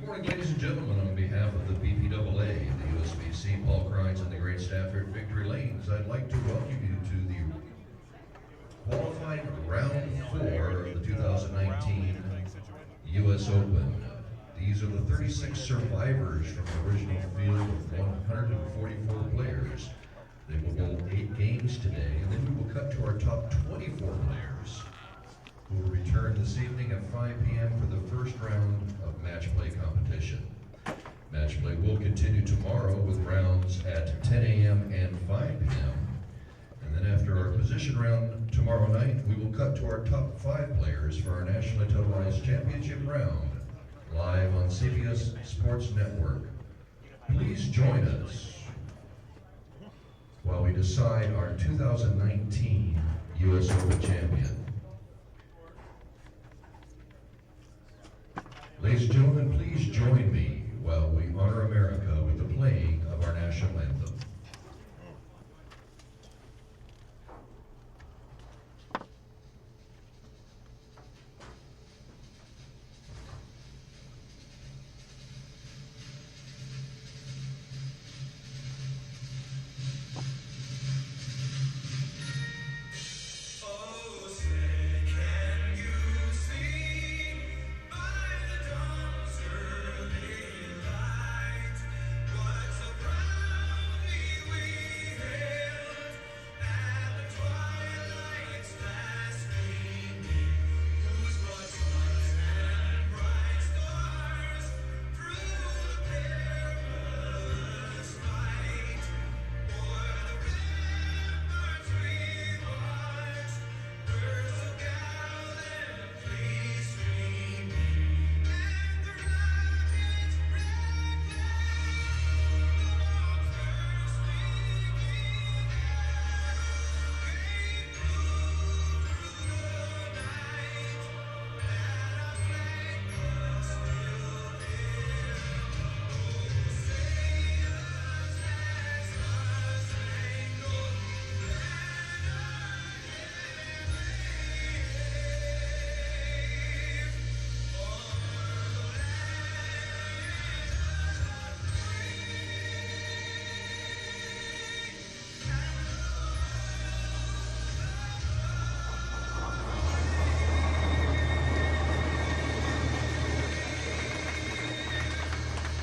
morning, ladies and gentlemen. On behalf of the BPAA, the USBC, Paul Kreitz, and the great staff here at Victory Lanes, I'd like to welcome you to the qualifying round 4 of the 2019 US Open. These are the 36 survivors from the original field of 144 players. They will bowl 8 games today, and then we will cut to our top 24 players, who will return this evening at 5 p.m. for the first round of match play competition. Match play will continue tomorrow with rounds at 10 a.m. and 5 p.m. And then after our position round tomorrow night, we will cut to our top 5 players for our nationally televised championship round, live on CBS Sports Network. Please join us while we decide our 2019 US Open champion. Ladies and gentlemen, please join me while we honor America with the playing of our national anthem.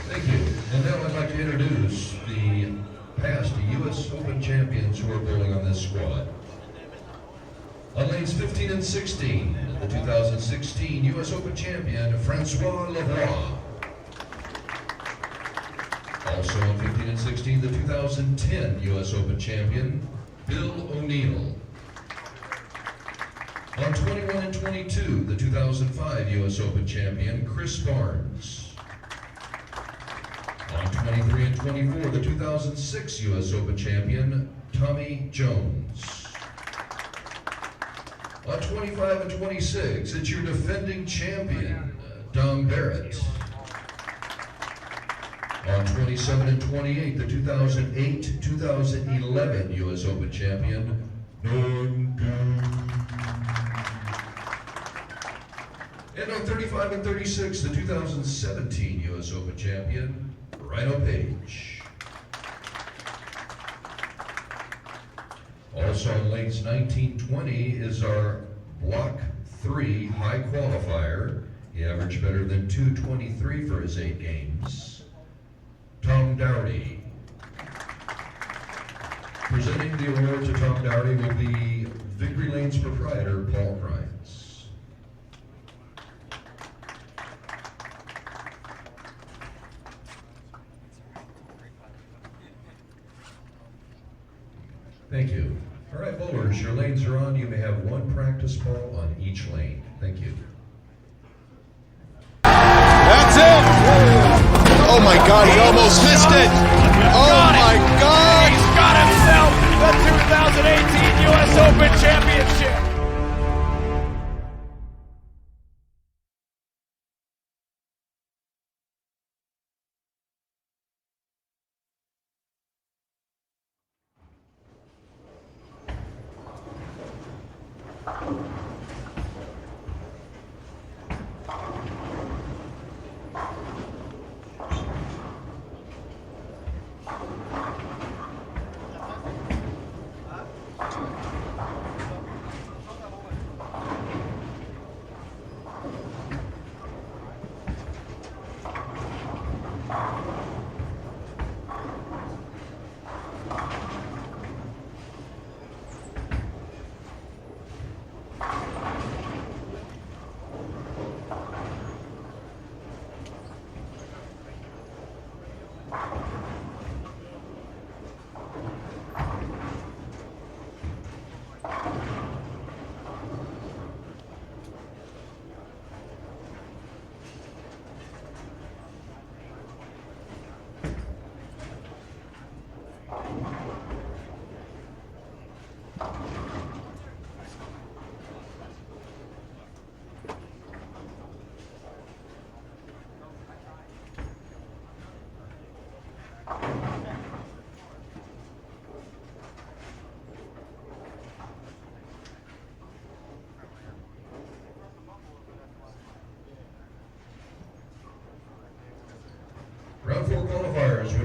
Thank you. And now I'd like to introduce the past US Open champions who are bowling on this squad. On lanes 15 and 16, the 2016 US Open champion, Francois Lavoie. Also on 15 and 16, the 2010 US Open champion, Bill O'Neill. On 21 and 22, the 2005 US Open champion, Chris Barnes. On 23 and 24, the 2006 US Open champion, Tommy Jones. On 25 and 26, it's your defending champion, Dom Barrett. On 27 and 28, the 2008-2011 US Open champion, Norm Gunn. And on 35 and 36, the 2017 US Open champion, Rhino Page. Also on lanes 19-20 is our Block 3 high qualifier. He averaged better than 223 for his 8 games. Tom Dougherty. Presenting the award to Tom Dougherty will be Victory Lane's proprietor, Paul Kreitz. Thank you. All right, bowlers, your lanes are on. You may have 1 practice ball on each lane. Thank you. That's it! Oh my God, he almost missed it! Oh my God! He's got himself the 2018 US Open Championship!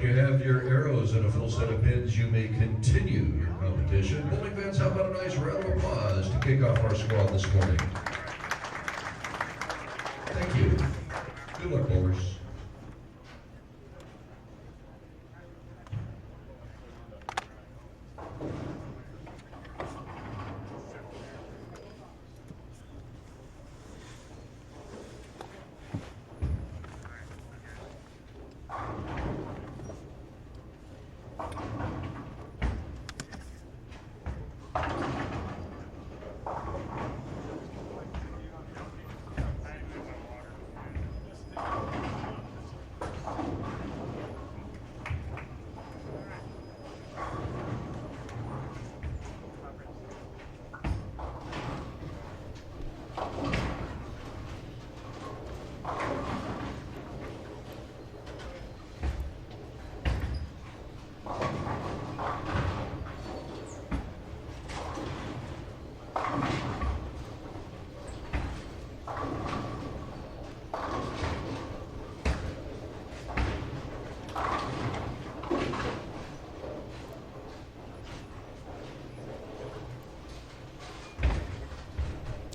When you have your arrows and a full set of pins, you may continue your competition. Bowling fans, how about a nice round of applause to kick off our squad this morning? Thank you. Good luck, bowlers.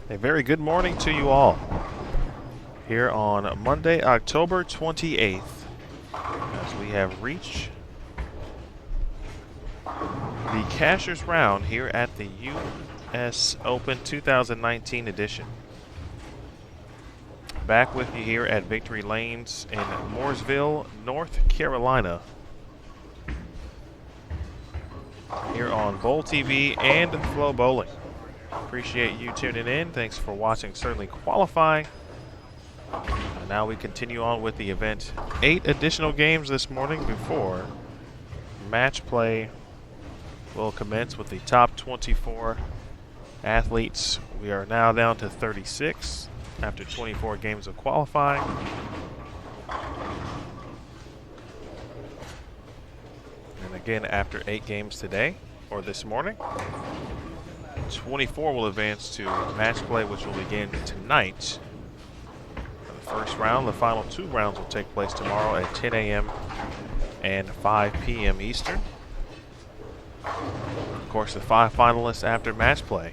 A very good morning to you all here on Monday, October 28th, as we have reached the Cashers Round here at the US Open 2019 edition. Back with you here at Victory Lanes in Mooresville, North Carolina, here on Bowl TV and Flow Bowling. Appreciate you tuning in. Thanks for watching, certainly qualifying. And now we continue on with the event. 8 additional games this morning before match play will commence with the top 24 athletes. We are now down to 36 after 24 games of qualifying. And again, after 8 games today, or this morning, 24 will advance to match play, which will begin tonight. The first round, the final 2 rounds will take place tomorrow at 10 a.m. and 5 p.m. Eastern. Of course, the 5 finalists after match play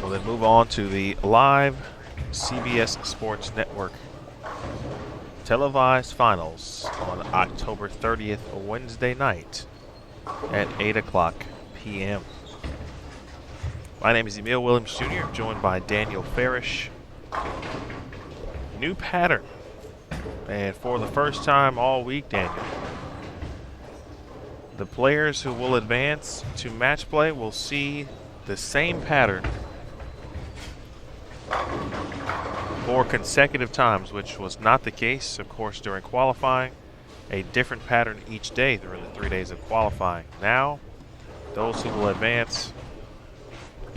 will then move on to the live CBS Sports Network televised finals on October 30th, Wednesday night at 8 o'clock p.m. My name is Emil Williams Jr., joined by Daniel Farish. New pattern, and for the first time all week, Daniel, the players who will advance to match play will see the same pattern for consecutive times, which was not the case, of course, during qualifying. A different pattern each day during the 3 days of qualifying. Now, those who will advance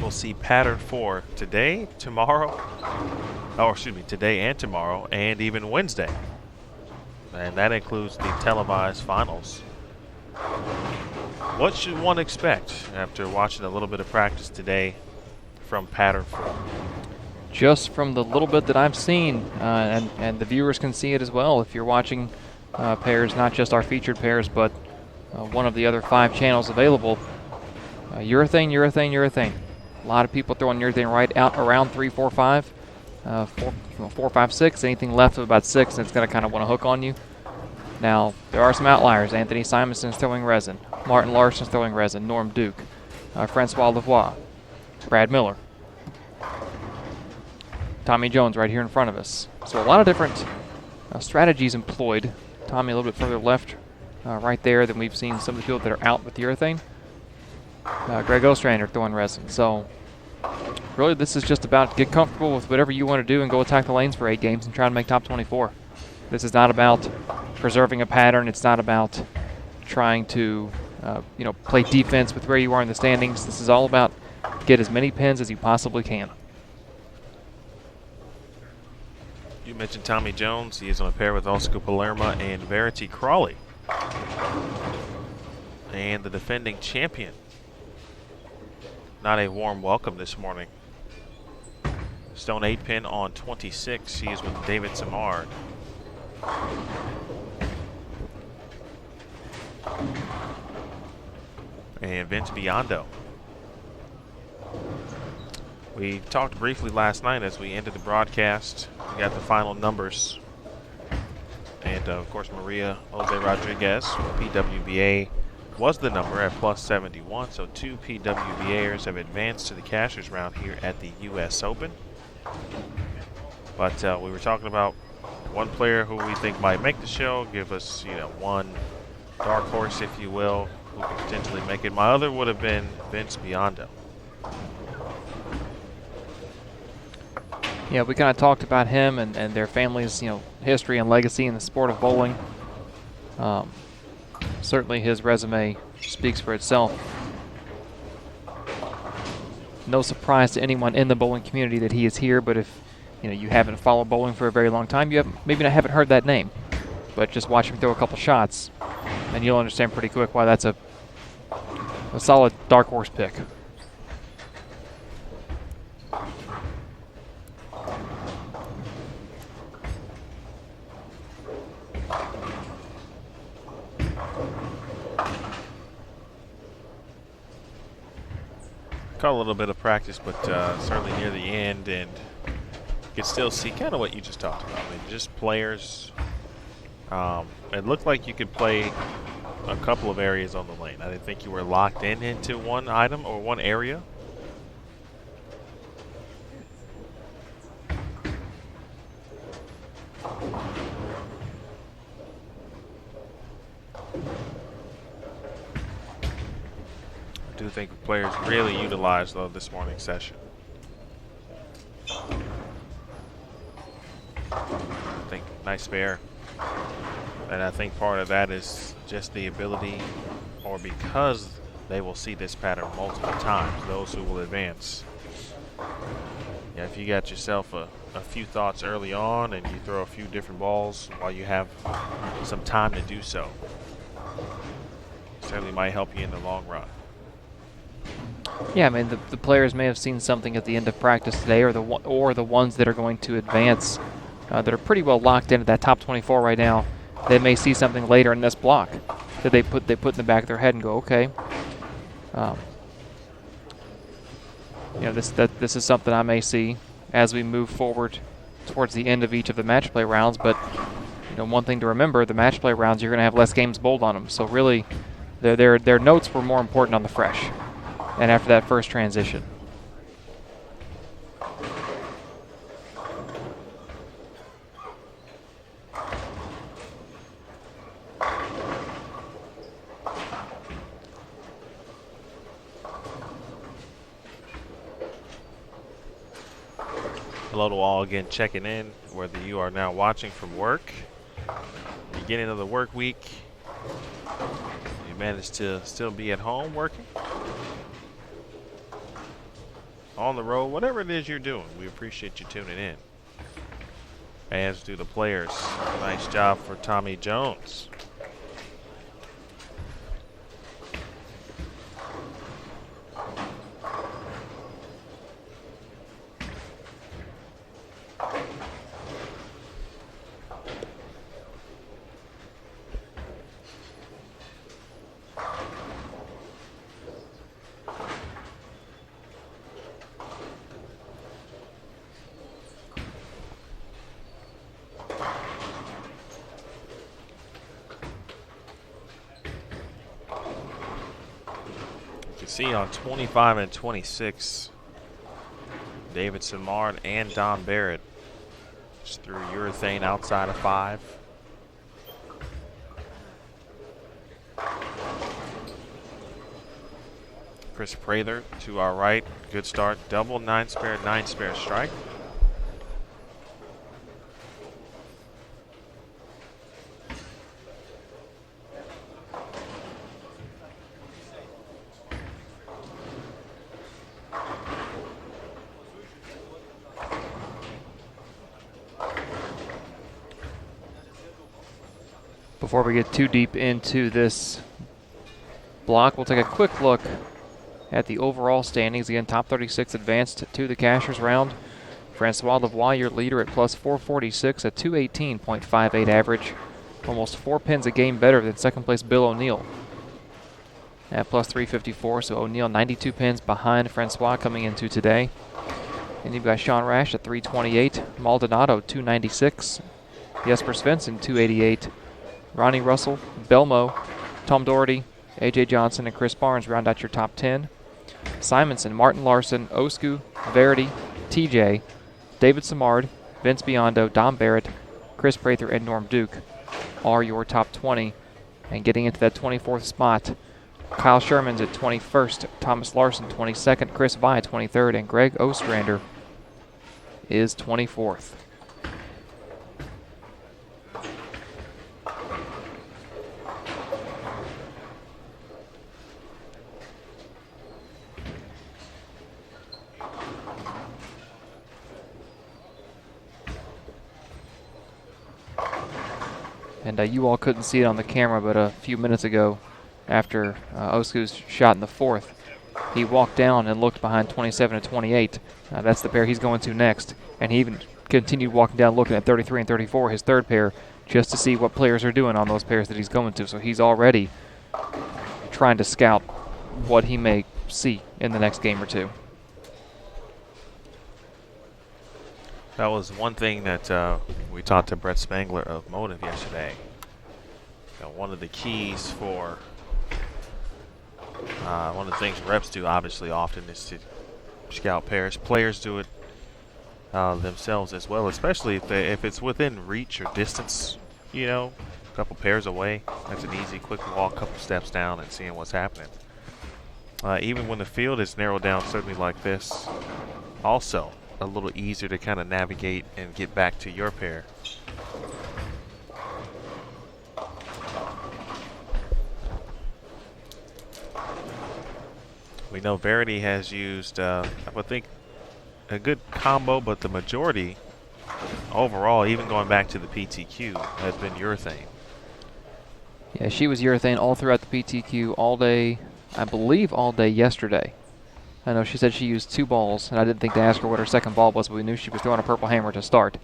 will see pattern for today, tomorrow, today and tomorrow, and even Wednesday. And that includes the televised finals. What should one expect after watching a little bit of practice today from pattern 4? Just from the little bit that I've seen, and the viewers can see it as well if you're watching pairs, not just our featured pairs, but one of the other 5 channels available. Urethane, urethane, urethane. A lot of people throwing urethane right out around 3, 4, 5. 4, 5, 6. Anything left of about 6, and it's going to kind of want to hook on you. Now, there are some outliers. Anthony Simonson's throwing resin. Martin Larson's throwing resin. Norm Duke. Francois Lavoie. Brad Miller. Tommy Jones right here in front of us. So a lot of different strategies employed. Tommy a little bit further left right there than we've seen some of the people that are out with urethane. Greg Ostrander throwing resin. So really this is just about get comfortable with whatever you want to do and go attack the lanes for 8 games and try to make top 24. This is not about preserving a pattern. It's not about trying to play defense with where you are in the standings. This is all about get as many pins as you possibly can. You mentioned Tommy Jones. He is on a pair with Oscar Palermo and Verity Crawley. And the defending champion. Not a warm welcome this morning. Stone 8 pin on 26. He is with David Samard. and Vince Biondo. We talked briefly last night as we ended the broadcast. We got the final numbers. And, of course, Maria Jose Rodriguez, PWBA, was the number at plus 71. So 2 PWBAers have advanced to the cashers round here at the U.S. Open. But we were talking about one player who we think might make the show, give us, one dark horse, if you will, who could potentially make it. My other would have been Vince Biondo. Yeah, we kind of talked about him and their family's, history and legacy in the sport of bowling. Certainly his resume speaks for itself. No surprise to anyone in the bowling community that he is here, but if you haven't followed bowling for a very long time, maybe haven't heard that name. But just watch him throw a couple shots, and you'll understand pretty quick why that's a solid dark horse pick. Caught a little bit of practice, but certainly near the end, and you could still see kind of what you just talked about. I mean, just players. It looked like you could play a couple of areas on the lane. I didn't think you were locked into one item or one area. I do think players really utilized, though, this morning's session. I think nice spare. And I think part of that is just the ability, or because they will see this pattern multiple times, those who will advance. Yeah, if you got yourself a few thoughts early on and you throw a few different balls while you have some time to do so, certainly might help you in the long run. Yeah, I mean, the players may have seen something at the end of practice today, or the ones that are going to advance that are pretty well locked into that top 24 right now. They may see something later in this block that they put in the back of their head and go, okay, this is something I may see as we move forward towards the end of each of the match play rounds. But one thing to remember: the match play rounds, you're going to have less games bowled on them. So really, their notes were more important on the fresh, and after that first transition. Hello to all again checking in, whether you are now watching from work, beginning of the work week, you managed to still be at home working, on the road, whatever it is you're doing, we appreciate you tuning in. As do the players. Nice job for Tommy Jones. See on 25 and 26, Davidson Martin and Don Barrett just threw urethane outside of 5. Chris Prather to our right, good start, double 9-spare, 9-spare strike. Before we get too deep into this block, we'll take a quick look at the overall standings. Again, top 36 advanced to the cashers round. Francois Lavoie, your leader, at plus 446, a 218.58 average. Almost 4 pins a game better than second place Bill O'Neill. at plus 354. So O'Neill 92 pins behind Francois coming into today. And you've got Sean Rash at 328, Maldonado 296, Jesper Svensson 288, Ronnie Russell, Belmo, Tom Doherty, AJ Johnson, and Chris Barnes round out your top 10. Simonson, Martin Larson, Osku, Verity, TJ, David Samard, Vince Biondo, Dom Barrett, Chris Prather, and Norm Duke are your top 20. And getting into that 24th spot, Kyle Sherman's at 21st, Thomas Larson 22nd, Chris Vi 23rd, and Greg Ostrander is 24th. And you all couldn't see it on the camera, but a few minutes ago, after Osku's shot in the 4th, he walked down and looked behind 27 and 28. That's the pair he's going to next. And he even continued walking down looking at 33 and 34, his third pair, just to see what players are doing on those pairs that he's going to. So he's already trying to scout what he may see in the next game or two. That was one thing that we talked to Brett Spangler of Motive yesterday. One of the keys for one of the things reps do obviously often is to scout pairs. Players do it themselves as well, especially if it's within reach or distance, you know, a couple pairs away. That's an easy, quick walk, couple steps down and seeing what's happening. Even when the field is narrowed down, certainly like this, also a little easier to kind of navigate and get back to your pair. We know Verity has used, I would think, a good combo, but the majority overall, even going back to the PTQ, has been urethane. Yeah, she was urethane all throughout the PTQ all day, I believe all day yesterday. I know she said she used 2 balls, and I didn't think to ask her what her second ball was, but we knew she was throwing a purple hammer to start.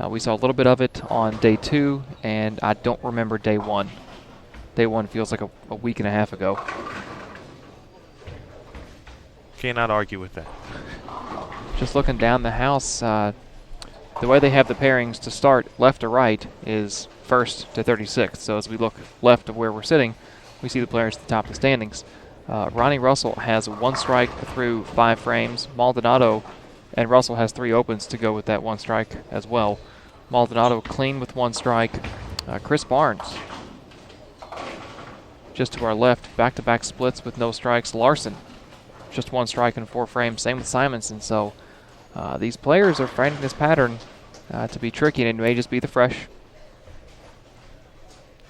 We saw a little bit of it on day 2, and I don't remember day 1. Day 1 feels like a week and a half ago. Cannot argue with that. Just looking down the house, the way they have the pairings to start left to right is 1st to 36th. So as we look left of where we're sitting, we see the players at the top of the standings. Ronnie Russell has 1 strike through 5 frames. Maldonado and Russell has 3 opens to go with that 1 strike as well. Maldonado clean with 1 strike. Chris Barnes just to our left, back-to-back splits with no strikes. Larson just 1 strike in 4 frames. Same with Simonson. So these players are finding this pattern to be tricky, and it may just be the fresh.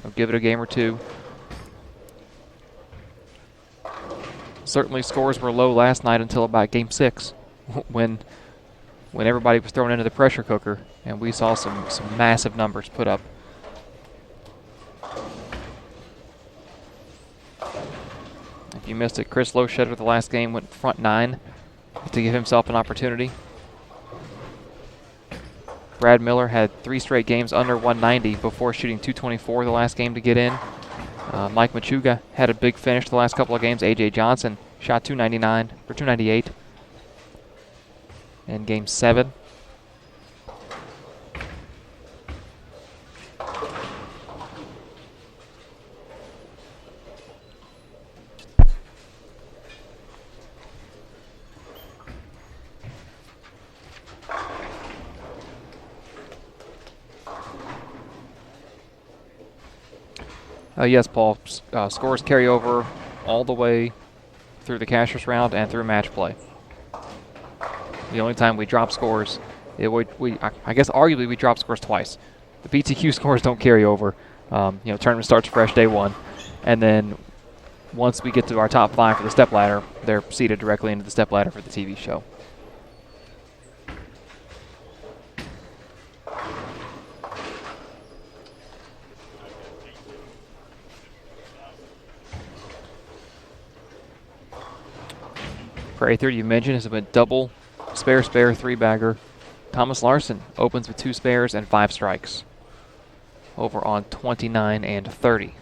They'll give it a game or two. Certainly scores were low last night until about game 6 when everybody was thrown into the pressure cooker and we saw some massive numbers put up. If you missed it, Chris Loschetter the last game went front 9 to give himself an opportunity. Brad Miller had 3 straight games under 190 before shooting 224 the last game to get in. Mike Machuga had a big finish the last couple of games. AJ Johnson shot 299 or 298 in game 7. Yes, Paul. Scores carry over all the way through the cashier's round and through match play. The only time we drop scores, I guess arguably we drop scores twice. The PTQ scores don't carry over. Tournament starts fresh day 1, and then once we get to our top 5 for the step ladder, they're seated directly into the step ladder for the TV show. Prather, you mentioned, has been double spare 3-bagger. Thomas Larson opens with 2 spares and 5 strikes over on 29 and 30.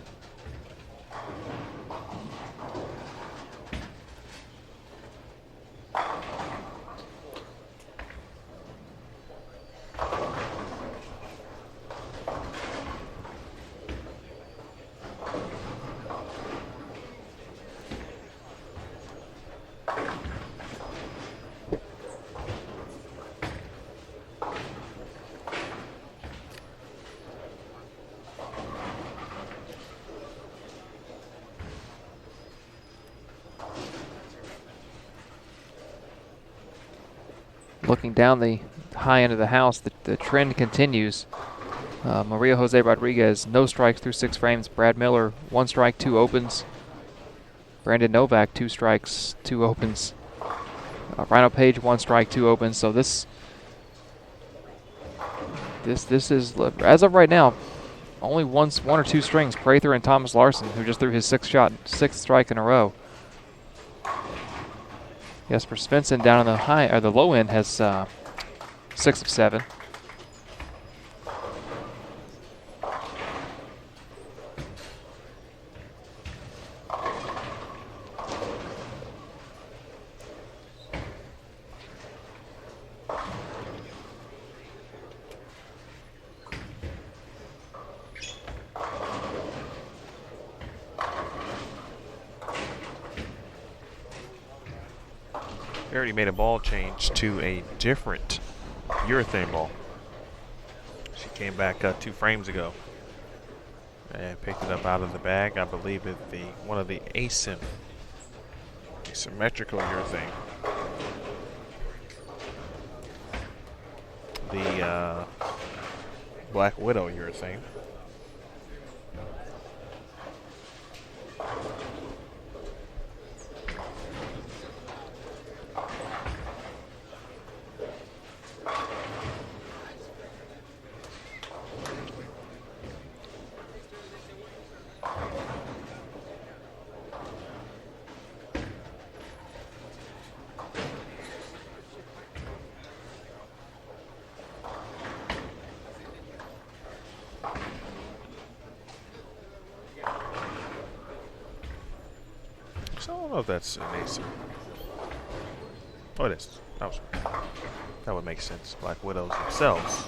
looking down the high end of the house, the trend continues. Maria Jose Rodriguez, no strikes through 6 frames. Brad Miller, 1 strike, 2 opens. Brandon Novak, 2 strikes, 2 opens. Rhino Page, 1 strike, 2 opens. So this is, as of right now, only one or two strings, Prather and Thomas Larson, who just threw his 6th strike in a row. Jesper Svensson down on the low end has 6 of 7. They already made a ball change to a different urethane ball. She came back 2 frames ago and picked it up out of the bag. I believe it's one of the asymmetrical urethane. The Black Widow urethane. So I don't know if that's an ace. Oh, it is. That would make sense. Black Widows themselves.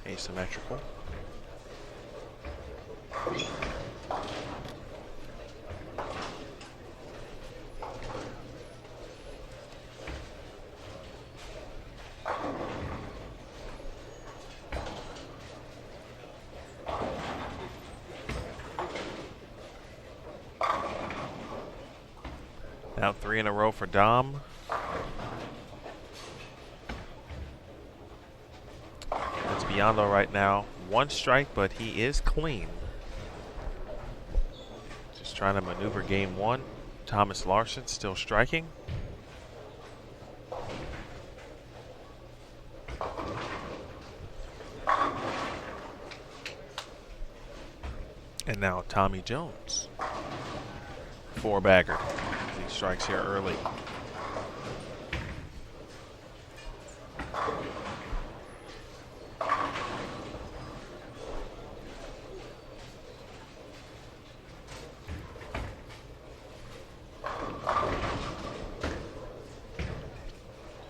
Asymmetrical. Now 3 in a row for Dom. It's Biondo right now. 1 strike, but he is clean. Just trying to maneuver game 1. Thomas Larson still striking. And now Tommy Jones. 4-bagger. He strikes here early.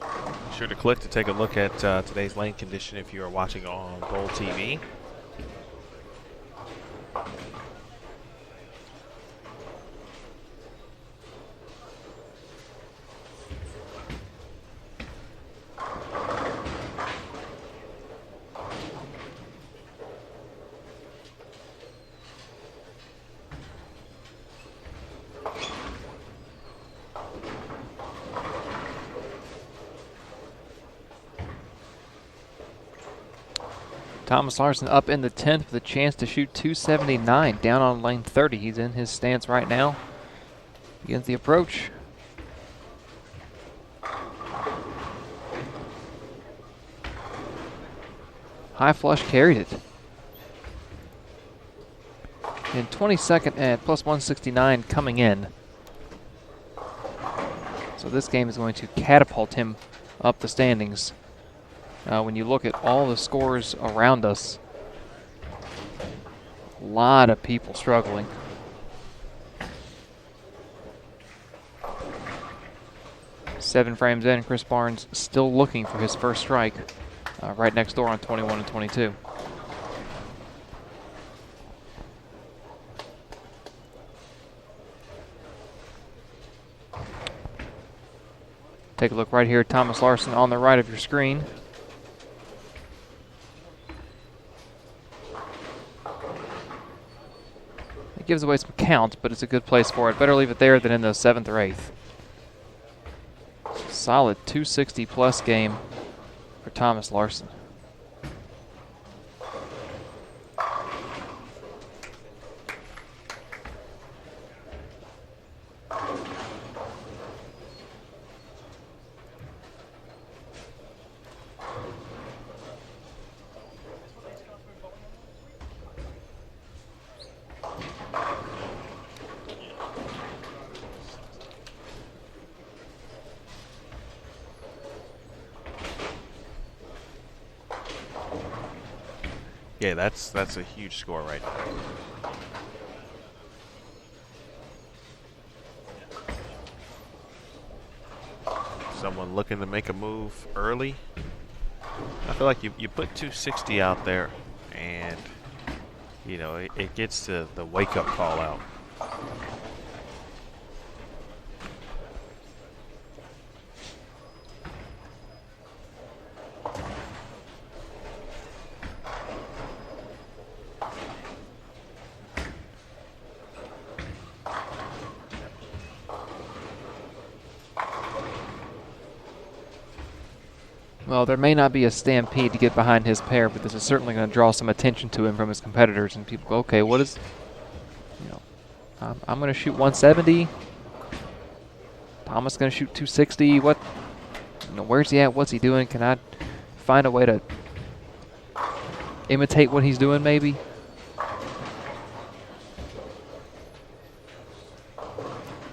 Be sure to click to take a look at today's lane condition if you are watching on Bowl TV. Thomas Larson up in the 10th with a chance to shoot 279 down on lane 30. He's in his stance right now. Begins the approach. High flush carried it. And 22nd at plus 169 coming in. So this game is going to catapult him up the standings. When you look at all the scores around us, a lot of people struggling. Seven frames in, Chris Barnes still looking for his first strike, right next door on 21 and 22. Take a look right here, Thomas Larson on the right of your screen. Gives away some count, but it's a good place for it. Better leave it there than in the 7th or 8th. solid 260 plus game for Thomas Larson. Yeah, that's a huge score right there. Someone looking to make a move early. I feel like you put 260 out there, and you know it gets to the wake-up call out. Well, there may not be a stampede to get behind his pair, but this is certainly going to draw some attention to him from his competitors, and people go, okay, what is, you know, I'm going to shoot 170. Thomas going to shoot 260. What, you know, where's he at? What's he doing? Can I find a way to imitate what he's doing, maybe?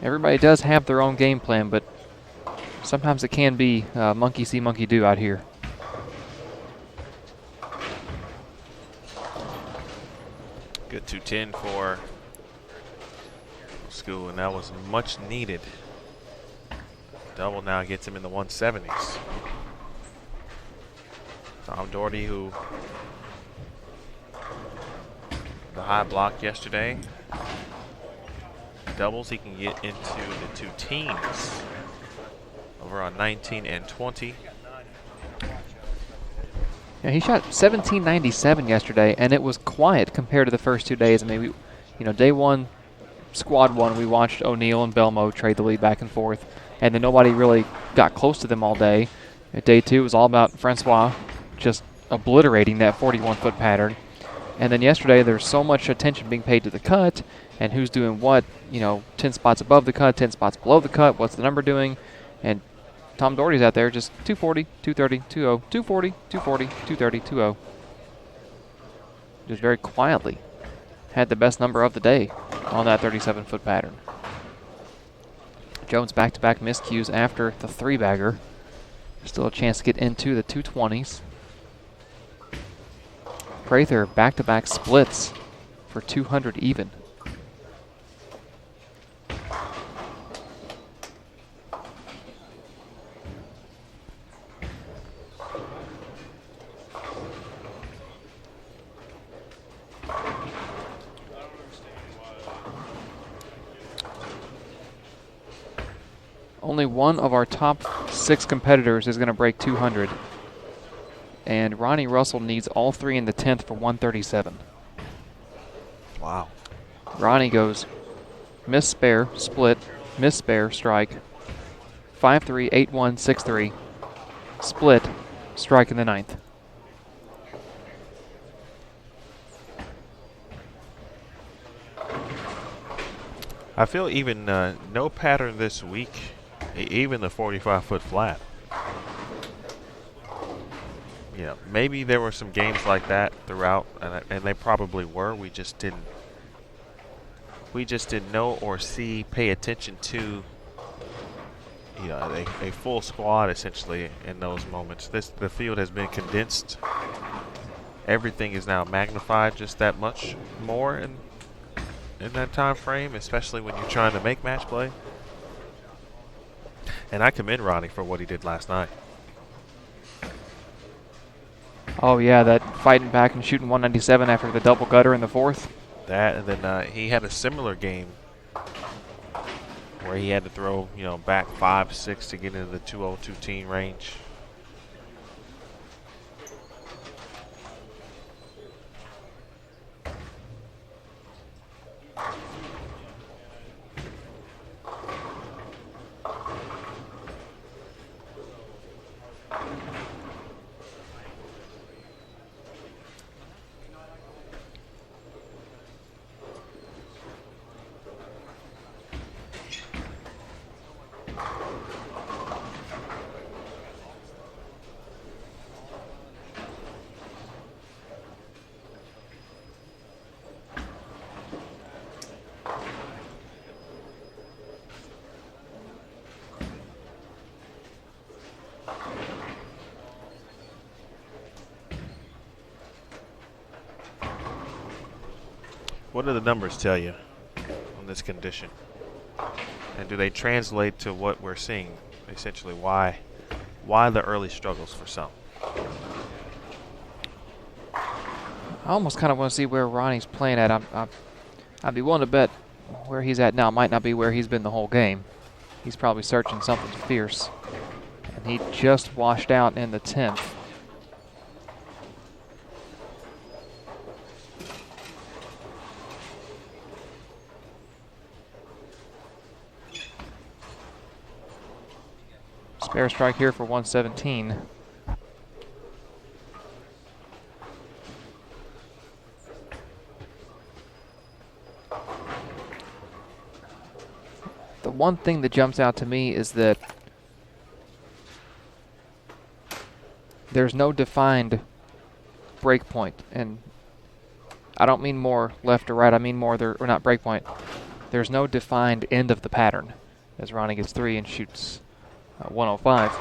Everybody does have their own game plan, but sometimes it can be monkey see, monkey do out here. Good 210 for School, and that was much needed. Double now gets him in the 170s. Tom Doherty, who the high block yesterday. Doubles, he can get into the 2 teens. Over on 19 and 20. Yeah, he shot 1797 yesterday, and it was quiet compared to the first 2 days. I mean, we, you know, day one, squad one, we watched O'Neal and Belmo trade the lead back and forth, and then nobody really got close to them all day. At day two, it was all about Francois just obliterating that 41-foot pattern. And then yesterday, there's so much attention being paid to the cut and who's doing what, you know, 10 spots above the cut, 10 spots below the cut, what's the number doing, and Tom Doherty's out there just 240, 230, 20, 240, 240, 230, 20. Just very quietly had the best number of the day on that 37-foot pattern. Jones back-to-back miscues after the 3-bagger. Still a chance to get into the 220s. Prather back-to-back splits for 200 even. Only one of our top 6 competitors is going to break 200. And Ronnie Russell needs all 3 in the 10th for 137. Wow. Ronnie goes miss, spare, split, miss, spare, strike, 5-3, 8-1, 6-3, split, strike in the 9th. I feel even no pattern this week, even the 45-foot flat. Yeah, maybe there were some games like that throughout, and they probably were. We just didn't know or see, pay attention to, you know, a full squad essentially in those moments. The field has been condensed. Everything is now magnified just that much more in that time frame, especially when you're trying to make match play. And I commend Ronnie for what he did last night. Oh yeah, that fighting back and shooting 197 after the double gutter in the 4th. That, and then he had a similar game where he had to throw, you know, back 5-6 to get into the 202 teen range. What do the numbers tell you on this condition? And do they translate to what we're seeing? Essentially, why the early struggles for some? I almost kind of want to see where Ronnie's playing at. I'd be willing to bet where he's at now might not be where he's been the whole game. He's probably searching something fierce. And he just washed out in the 10th. Spare strike here for 117. The one thing that jumps out to me is that there's no defined break point, and I don't mean more left or right, I mean more there, or not break point. There's no defined end of the pattern as Ronnie gets 3 and shoots 105.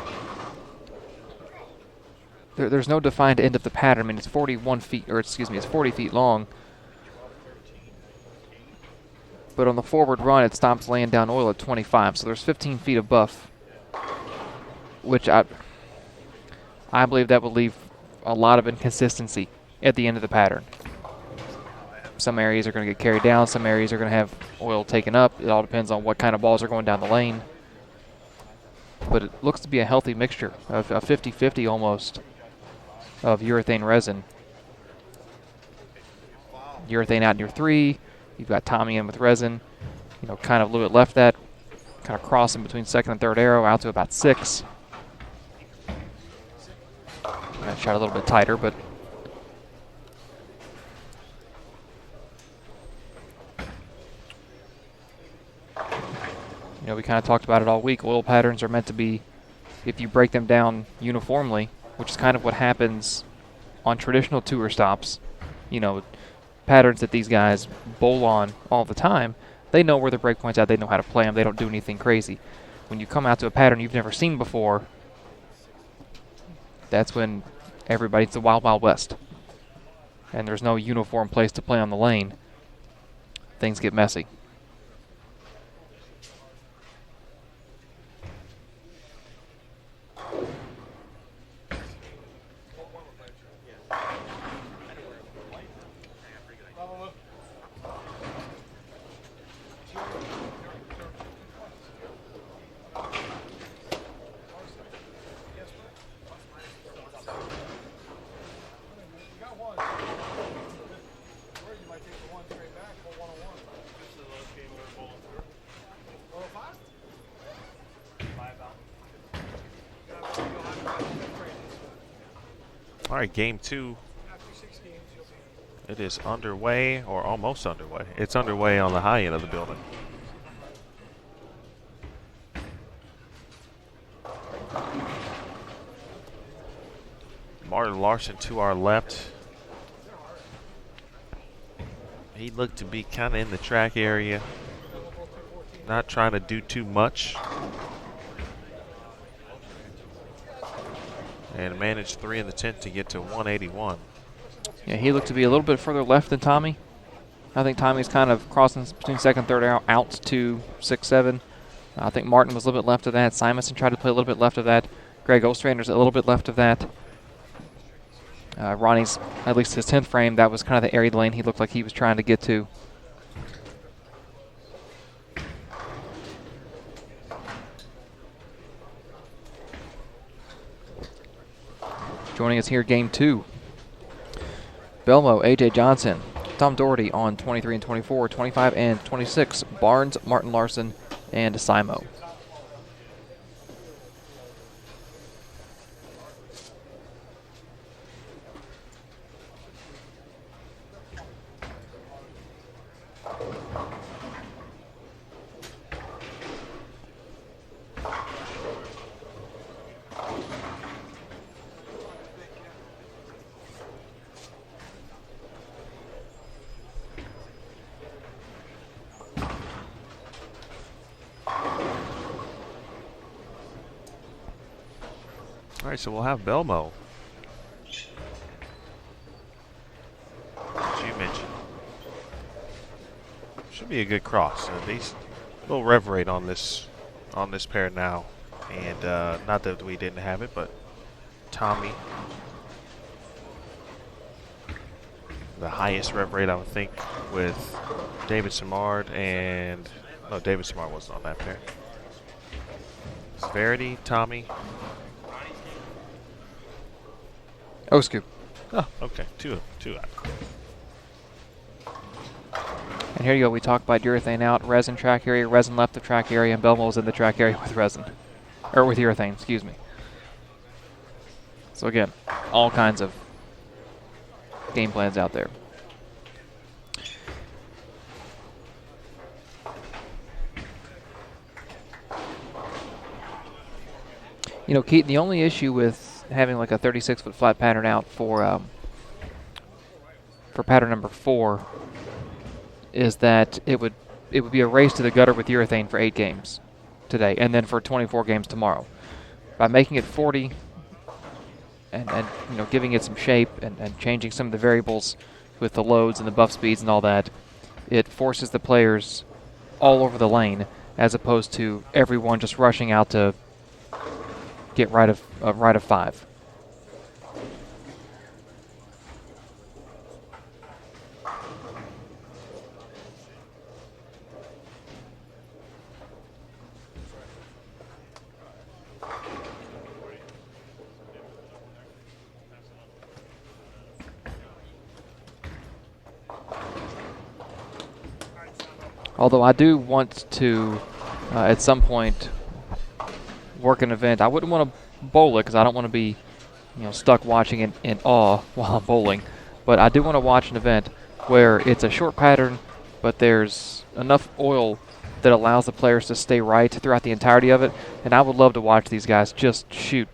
There's no defined end of the pattern. I mean, it's 41 feet, or excuse me, it's 40 feet long. But on the forward run, it stops laying down oil at 25. So there's 15 feet of buff, which I believe that will leave a lot of inconsistency at the end of the pattern. Some areas are going to get carried down. Some areas are going to have oil taken up. It all depends on what kind of balls are going down the lane. But it looks to be a healthy mixture of a 50-50 almost of urethane resin. Urethane out in your 3. You've got Tommy in with resin. You know, kind of a little bit left that. Kind of crossing between second and third arrow out to about 6. I shot a little bit tighter, but you know, we kind of talked about it all week. Oil patterns are meant to be, if you break them down uniformly, which is kind of what happens on traditional tour stops, you know, patterns that these guys bowl on all the time, they know where their break points at, they know how to play them, they don't do anything crazy. When you come out to a pattern you've never seen before, that's when everybody's the wild, wild west. And there's no uniform place to play on the lane. Things get messy. All right, game 2. It is underway, or almost underway. It's underway on the high end of the building. Martin Larson to our left. He looked to be kind of in the track area, not trying to do too much. And managed 3 in the 10th to get to 181. Yeah, he looked to be a little bit further left than Tommy. I think Tommy's kind of crossing between second and third out to 6-7. I think Martin was a little bit left of that. Simonson tried to play a little bit left of that. Greg Ostrander's a little bit left of that. Ronnie's, at least his 10th frame, that was kind of the area of the lane he looked like he was trying to get to. Joining us here, game 2. Belmo, A.J. Johnson, Tom Doherty on 23 and 24, 25 and 26, Barnes, Martin Larson, and Simo. All right, so we'll have Belmo. As you mentioned. Should be a good cross. These little rev rate on this pair now. And not that we didn't have it, but Tommy. The highest rev rate, I would think, with David Simard and... No, David Simard wasn't on that pair. Severity, Tommy. Osku. Oh, okay. Two out. And here you go. We talked about urethane out, resin track area, resin left the track area, and Belmo was in the track area with resin. Or with urethane, excuse me. So again, all kinds of game plans out there. You know, Keaton, the only issue with having like a 36-foot flat pattern out for pattern number 4 is that it would be a race to the gutter with urethane for 8 games today, and then for 24 games tomorrow. By making it 40 and you know, giving it some shape and changing some of the variables with the loads and the buff speeds and all that, it forces the players all over the lane as opposed to everyone just rushing out to get right of 5. Although I do want to, at some point, work an event. I wouldn't want to bowl it because I don't want to be, you know, stuck watching it in awe while I'm bowling. But I do want to watch an event where it's a short pattern, but there's enough oil that allows the players to stay right throughout the entirety of it. And I would love to watch these guys just shoot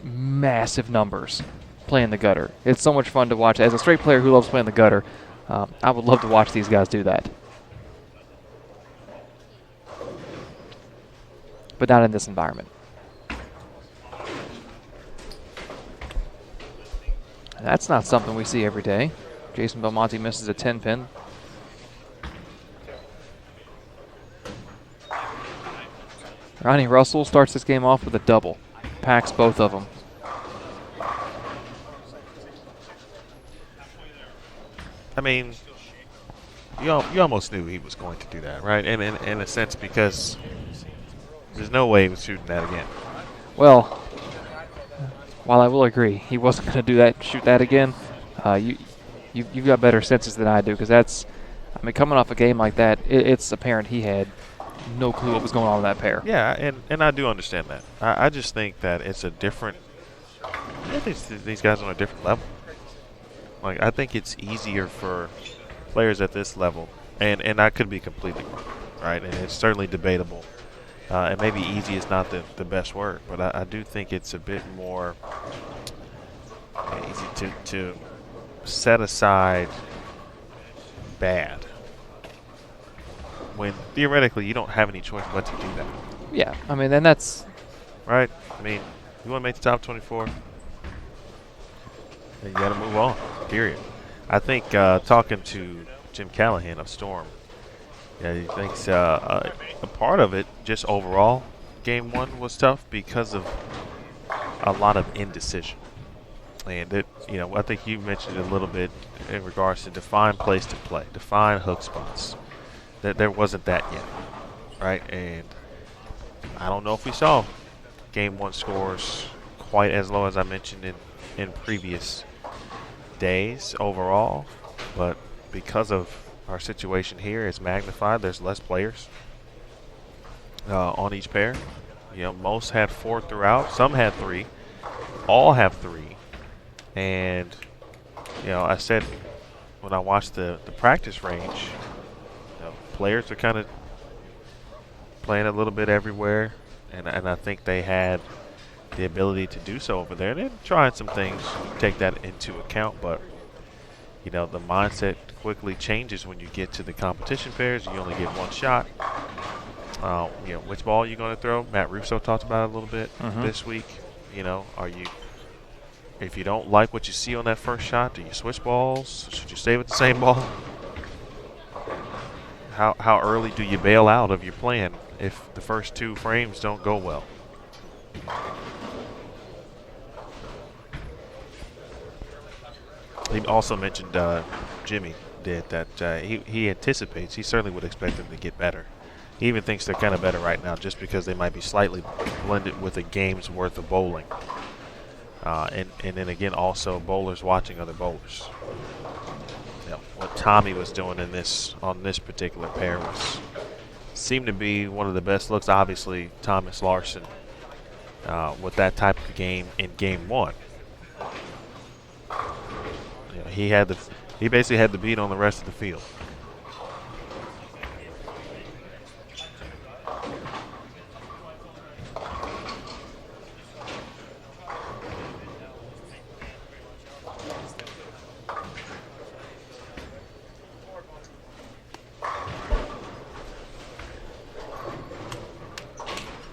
massive numbers playing the gutter. It's so much fun to watch. As a straight player who loves playing the gutter, I would love to watch these guys do that. But not in this environment. That's not something we see every day. Jason Belmonte misses a 10-pin. Ronnie Russell starts this game off with a double. Packs both of them. I mean, you almost knew he was going to do that, right? And in a sense, because there's no way he was shooting that again. Well, while I will agree, he wasn't going to do that, shoot that again. You've got better senses than I do, because that's, I mean, coming off a game like that, it's apparent he had no clue what was going on in that pair. Yeah, and I do understand that. I just think that it's a different. I think these guys are on a different level. Like, I think it's easier for players at this level, and I could be completely wrong, right? And it's certainly debatable. And maybe easy is not the best word, but I do think it's a bit more easy to set aside bad when theoretically you don't have any choice but to do that. Yeah, I mean, and that's right. I mean, you want to make the top 24, then you got to move on. Period. I think talking to Jim Callahan of Storm, yeah, he thinks a part of it, just overall, game 1 was tough because of a lot of indecision. And it, you know, I think you mentioned it a little bit in regards to define place to play, define hook spots. That there wasn't that yet, right? And I don't know if we saw game 1 scores quite as low as I mentioned in previous days overall, but because of our situation here, it's magnified. There's less players on each pair. You know, most had 4 throughout. Some had 3. All have 3. And, you know, I said when I watched the practice range, you know, players are kind of playing a little bit everywhere. And I think they had the ability to do so over there. And they're trying some things, take that into account. But, you know, the mindset quickly changes when you get to the competition pairs. You only get 1 shot. You know, which ball are you going to throw? Matt Russo talked about it a little bit this week. You know, if you don't like what you see on that first shot, do you switch balls? Should you stay with the same ball? How early do you bail out of your plan if the first 2 frames don't go well? He also mentioned, Jimmy did, that he anticipates, he certainly would expect them to get better. He even thinks they're kind of better right now just because they might be slightly blended with a game's worth of bowling. And then again, also bowlers watching other bowlers. You know, what Tommy was doing on this particular pair seemed to be one of the best looks. Obviously, Thomas Larson with that type of game in game 1. You know, he basically had the beat on the rest of the field.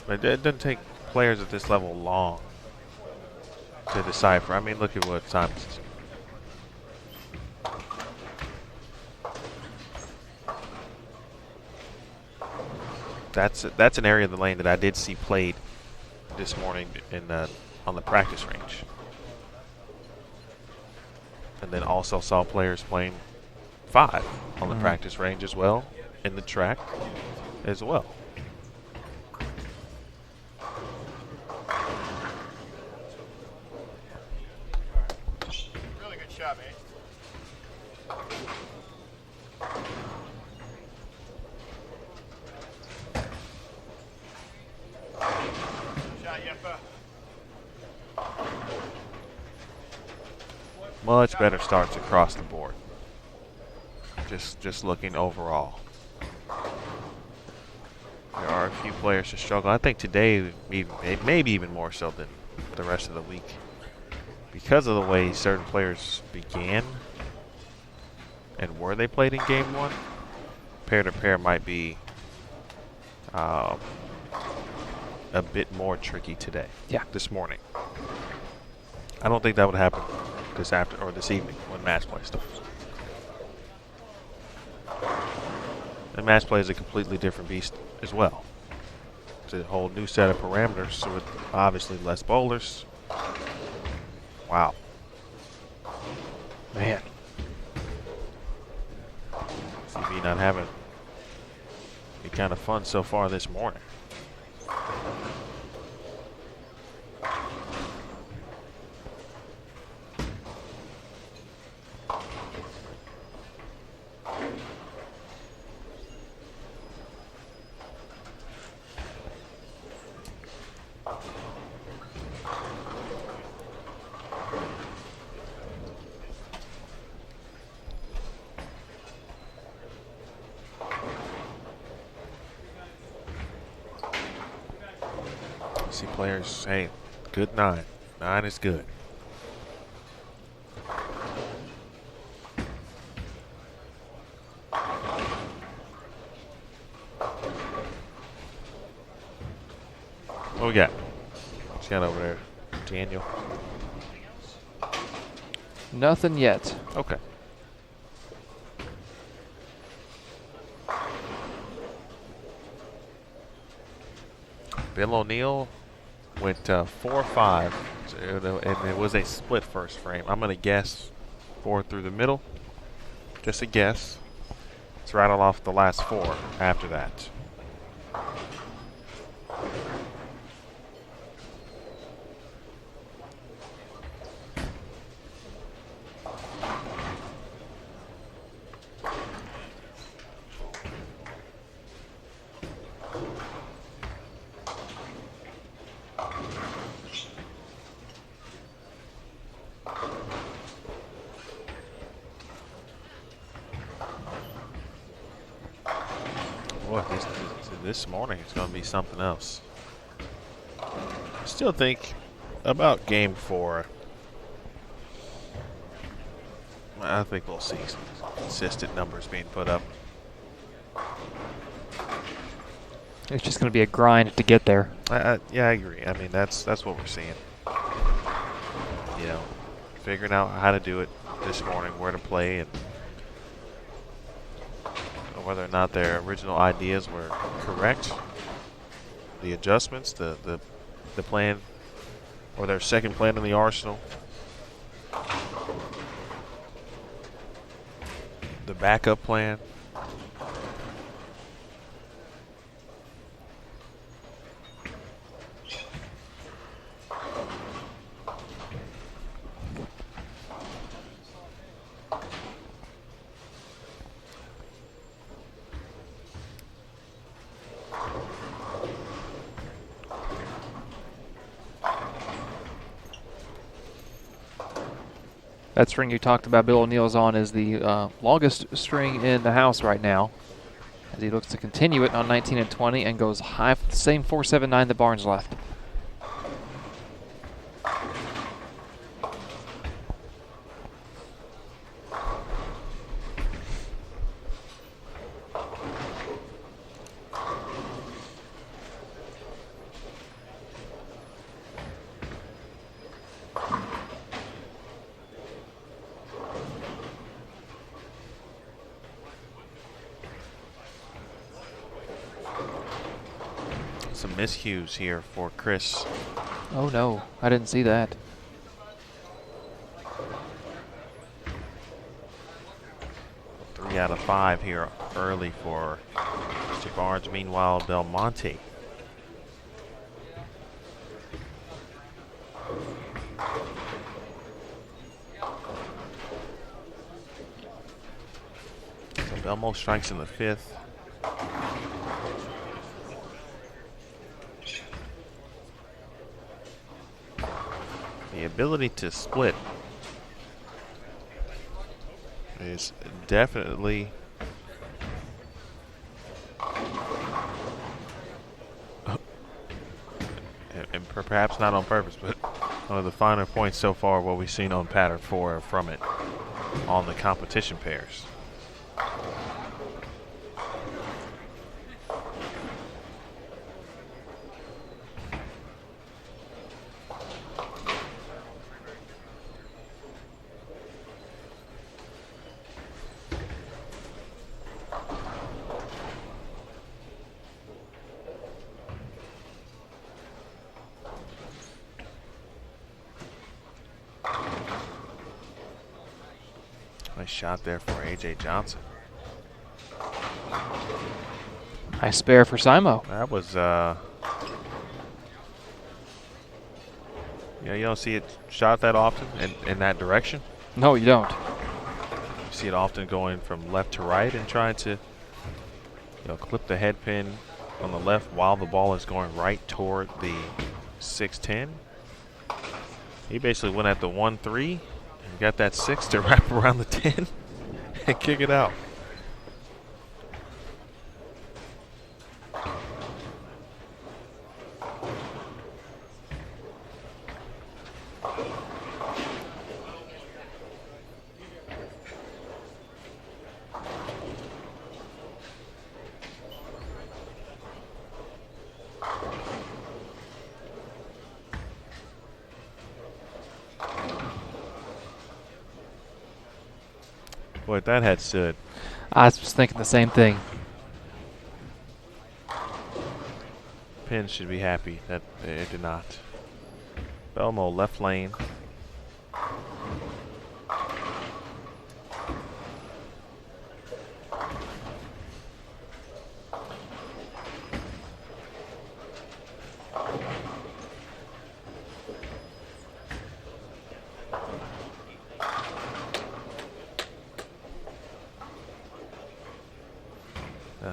But it doesn't take players at this level long to decipher. I mean, look at what Thomas. That's an area of the lane that I did see played this morning on the practice range, and then also saw players playing 5 on the practice range as well, in the track as well. Really good shot, man. Much better starts across the board. Just looking overall. There are a few players who struggle. I think today, maybe even more so than the rest of the week, because of the way certain players began and where they played in game 1. Pair-to-pair might be a bit more tricky today. Yeah. This morning. I don't think that would happen this evening when match play starts. And match play is a completely different beast as well. It's a whole new set of parameters with obviously less bowlers. Wow. Man. CB not having any kind of fun so far this morning. See players say, good 9. 9 is good. What we got? What's got over there, Daniel? Nothing yet. Okay. Bill O'Neill went 4-5, and it was a split first frame. I'm going to guess 4 through the middle. Just a guess. Let's rattle off the last 4 after that. Boy, this morning it's going to be something else. I still think about game 4. I think we'll see some consistent numbers being put up. It's just going to be a grind to get there. Yeah, I agree. I mean, that's what we're seeing. you know, figuring out how to do it this morning, where to play, and whether or not their original ideas were correct. The adjustments, the plan, or their second plan in the arsenal. The backup plan. That string you talked about Bill O'Neill's on is the longest string in the house right now, as he looks to continue it on 19 and 20 and goes high for the same 4.79 that Barnes left. Some miscues here for Chris. Oh no, I didn't see that. Three out of 5 here early for Mr. Barnes. Meanwhile, Belmonte. So Belmo strikes in the 5th. The ability to split is definitely and perhaps not on purpose, but one of the finer points so far what we've seen on pattern 4 from it on the competition pairs. Nice shot there for A.J. Johnson. Nice spare for Simo. That was, yeah, you don't see it shot that often in that direction. No, you don't. You see it often going from left to right and trying to, clip the head pin on the left while the ball is going right toward the 6-10. He basically went at the 1-3 and got that 6 to wrap around the 10 and kick it out. Boy, that had stood. I was thinking the same thing. Penn should be happy that it did not. Belmo left lane.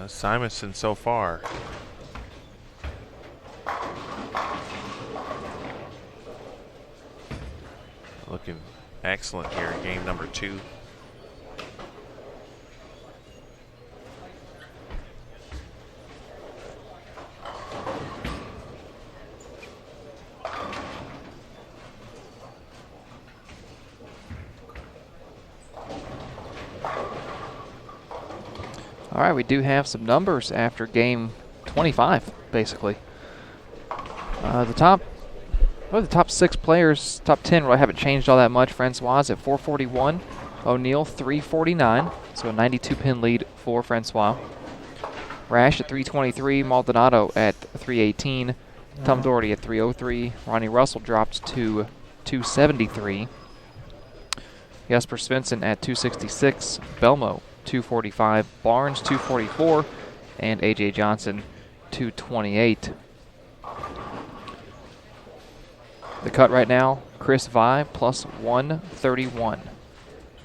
Simonson so far. Looking excellent here in game number 2. All right, we do have some numbers after game 25, basically. The top Well, the top 6 players, top 10 really haven't changed all that much. Francois at 441, O'Neill 349, so a 92-pin lead for Francois. Rash at 323, Maldonado at 318, Tom Doherty at 303, Ronnie Russell dropped to 273, Jesper Svensson at 266, Belmo 245, Barnes 244, and A.J. Johnson 228. The cut right now, Chris Vi plus 131.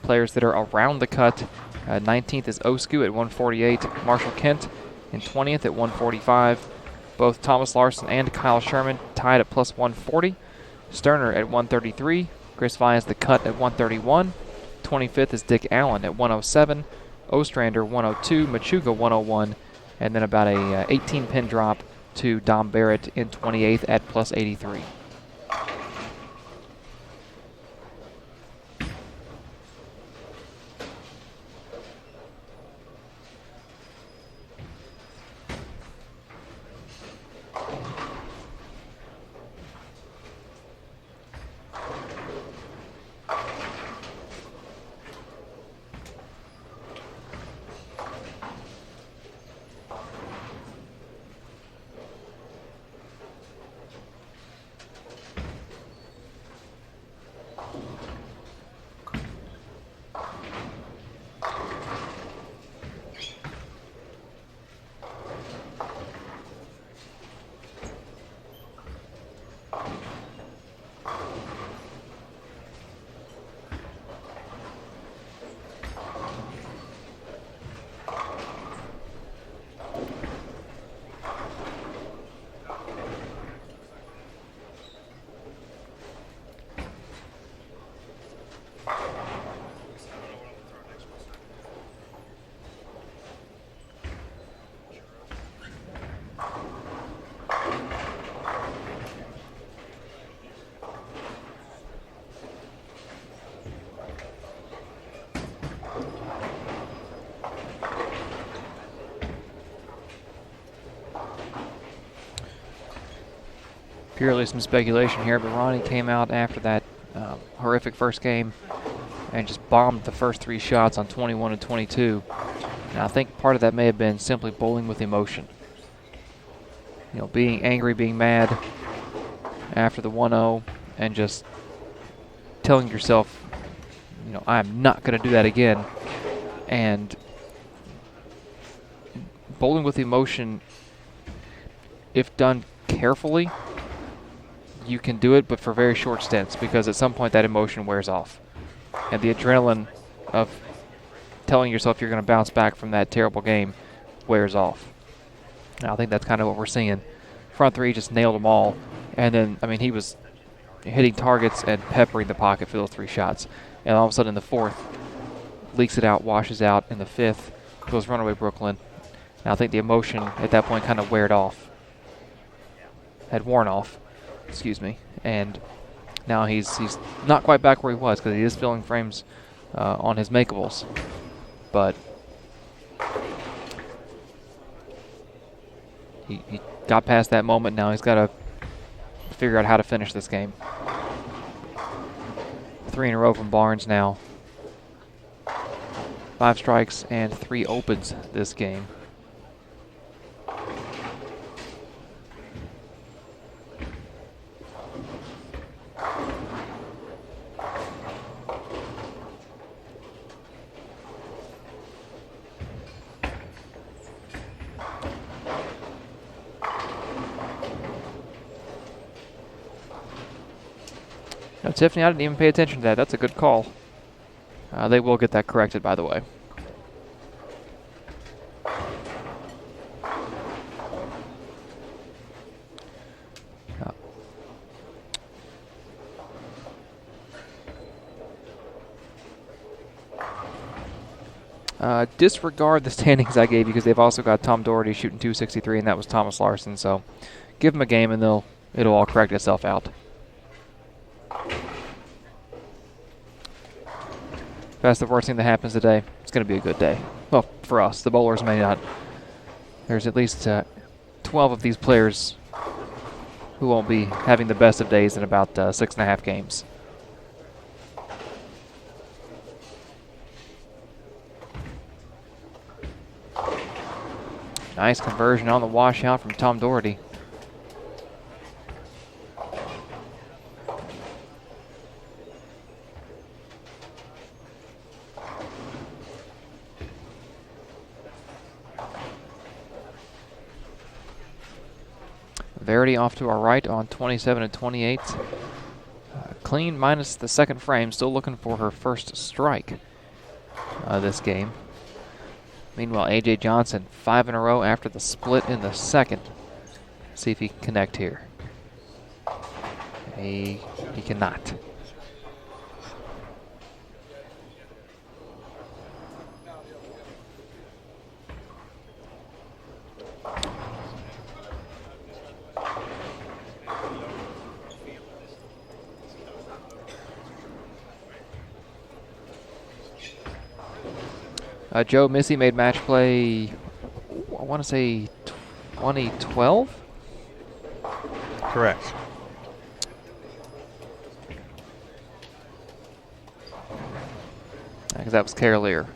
Players that are around the cut, 19th is Osku at 148, Marshall Kent in 20th at 145. Both Thomas Larson and Kyle Sherman tied at plus 140. Sterner at 133. Chris Vi is the cut at 131. 25th is Dick Allen at 107. Ostrander 102. Machuga 101. And then about a 18-pin drop to Dom Barrett in 28th at plus 83. Purely some speculation here, but Ronnie came out after that horrific first game and just bombed the first 3 shots on 21 and 22. And I think part of that may have been simply bowling with emotion. You know, being angry, being mad after the 1-0 and just telling yourself, you know, I'm not going to do that again. And bowling with emotion, if done carefully, you can do it, but for very short stints, because at some point that emotion wears off. And the adrenaline of telling yourself you're going to bounce back from that terrible game wears off. And I think that's kind of what we're seeing. Front 3 just nailed them all. And then, I mean, he was hitting targets and peppering the pocket for those 3 shots. And all of a sudden in the 4th, leaks it out, washes out. In the 5th, goes runaway Brooklyn. And I think the emotion at that point kind of had worn off. Excuse me, and now he's not quite back where he was, because he is filling frames on his makeables, but he got past that moment. Now he's got to figure out how to finish this game. 3 in a row from Barnes now. 5 strikes and 3 opens this game. No, Tiffany, I didn't even pay attention to that. That's a good call. They will get that corrected, by the way. Disregard the standings I gave you, because they've also got Tom Doherty shooting 263, and that was Thomas Larson. So give them a game, and it'll all correct itself out. If that's the worst thing that happens today, it's going to be a good day. Well, for us. The bowlers may not. There's at least 12 of these players who won't be having the best of days in about 6.5 games. Nice conversion on the washout from Tom Doherty. Verity off to our right on 27 and 28. Clean minus the second frame, still looking for her first strike this game. Meanwhile, A.J. Johnson, 5 in a row after the split in the second. See if he can connect here. He cannot. Joe Missy made match play, I want to say 2012? Correct. Because that was Carolier.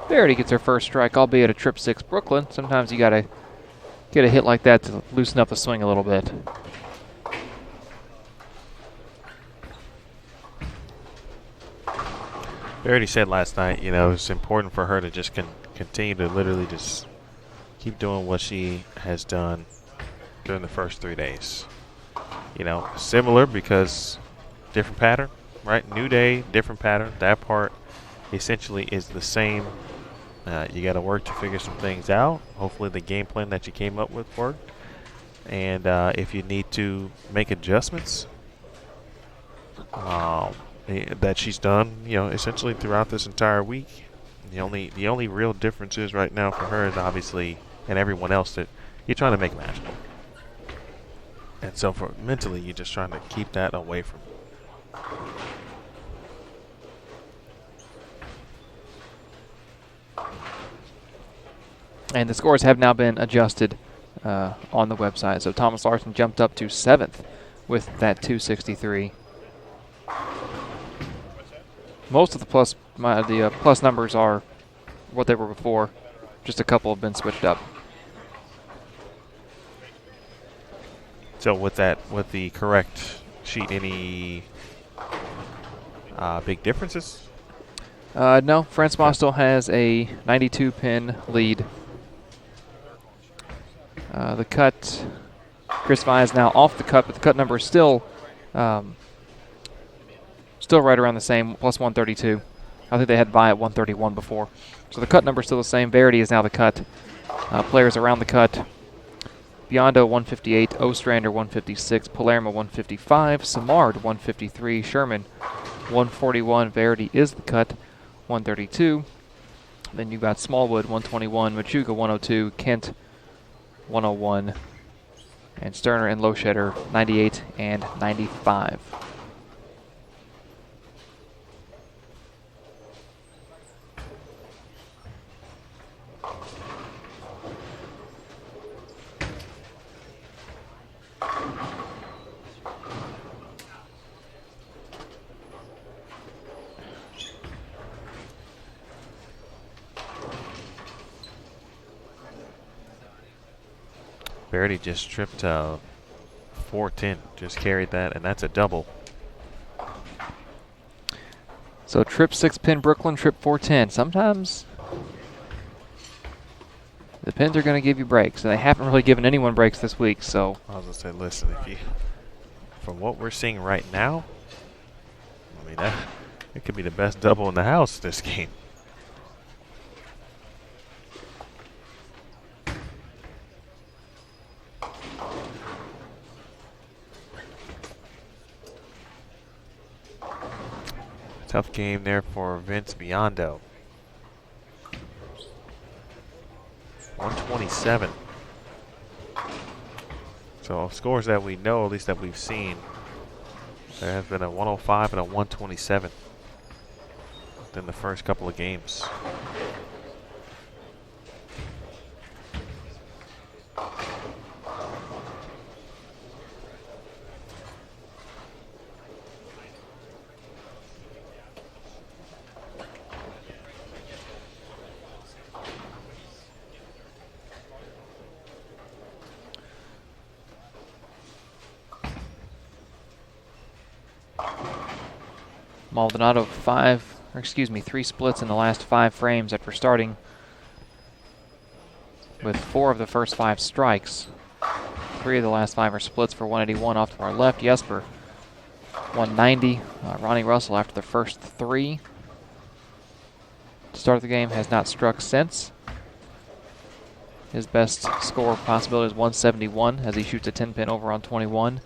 Verity gets her first strike, albeit a trip 6 Brooklyn. Sometimes you got to get a hit like that to loosen up the swing a little bit. Verity said last night, you know, it's important for her to just continue to literally just keep doing what she has done during the first 3 days. You know, similar because different pattern, right? New day, different pattern. That part essentially is the same. You got to work to figure some things out. Hopefully the game plan that you came up with worked. And if you need to make adjustments that she's done, you know, essentially throughout this entire week, the only real difference is right now for her is obviously, and everyone else, that you're trying to make match. And so for mentally, you're just trying to keep that away from you. And the scores have now been adjusted on the website. So Thomas Larson jumped up to 7th with that 263. Most of the plus numbers are what they were before. Just a couple have been switched up. So with the correct sheet, any big differences? No, Francois still has a 92-pin lead. The cut, Chris Vi is now off the cut, but the cut number is still right around the same, plus 132. I think they had Vi at 131 before. So the cut number is still the same. Verity is now the cut. Players around the cut: Biondo 158, Ostrander 156, Palermo 155, Simard 153, Sherman 141. Verity is the cut, 132. Then you got Smallwood 121, Machuga 102, Kent 101, and Sterner and Loschetter 98 and 95. Verity just tripped 410, just carried that, and that's a double. So trip 6-pin Brooklyn, trip 410. Sometimes the pins are going to give you breaks, and they haven't really given anyone breaks this week. So I was going to say, listen, from what we're seeing right now, I mean, it could be the best double in the house this game. Tough game there for Vince Biondo. 127. So scores that we know, at least that we've seen, there has been a 105 and a 127 within the first couple of games. Maldonado 3 splits in the last 5 frames after starting with 4 of the first 5 strikes. 3 of the last 5 are splits for 181 off to our left. Jesper 190. Ronnie Russell after the first 3 to start the game has not struck since. His best score possibility is 171 as he shoots a 10-pin over on 21.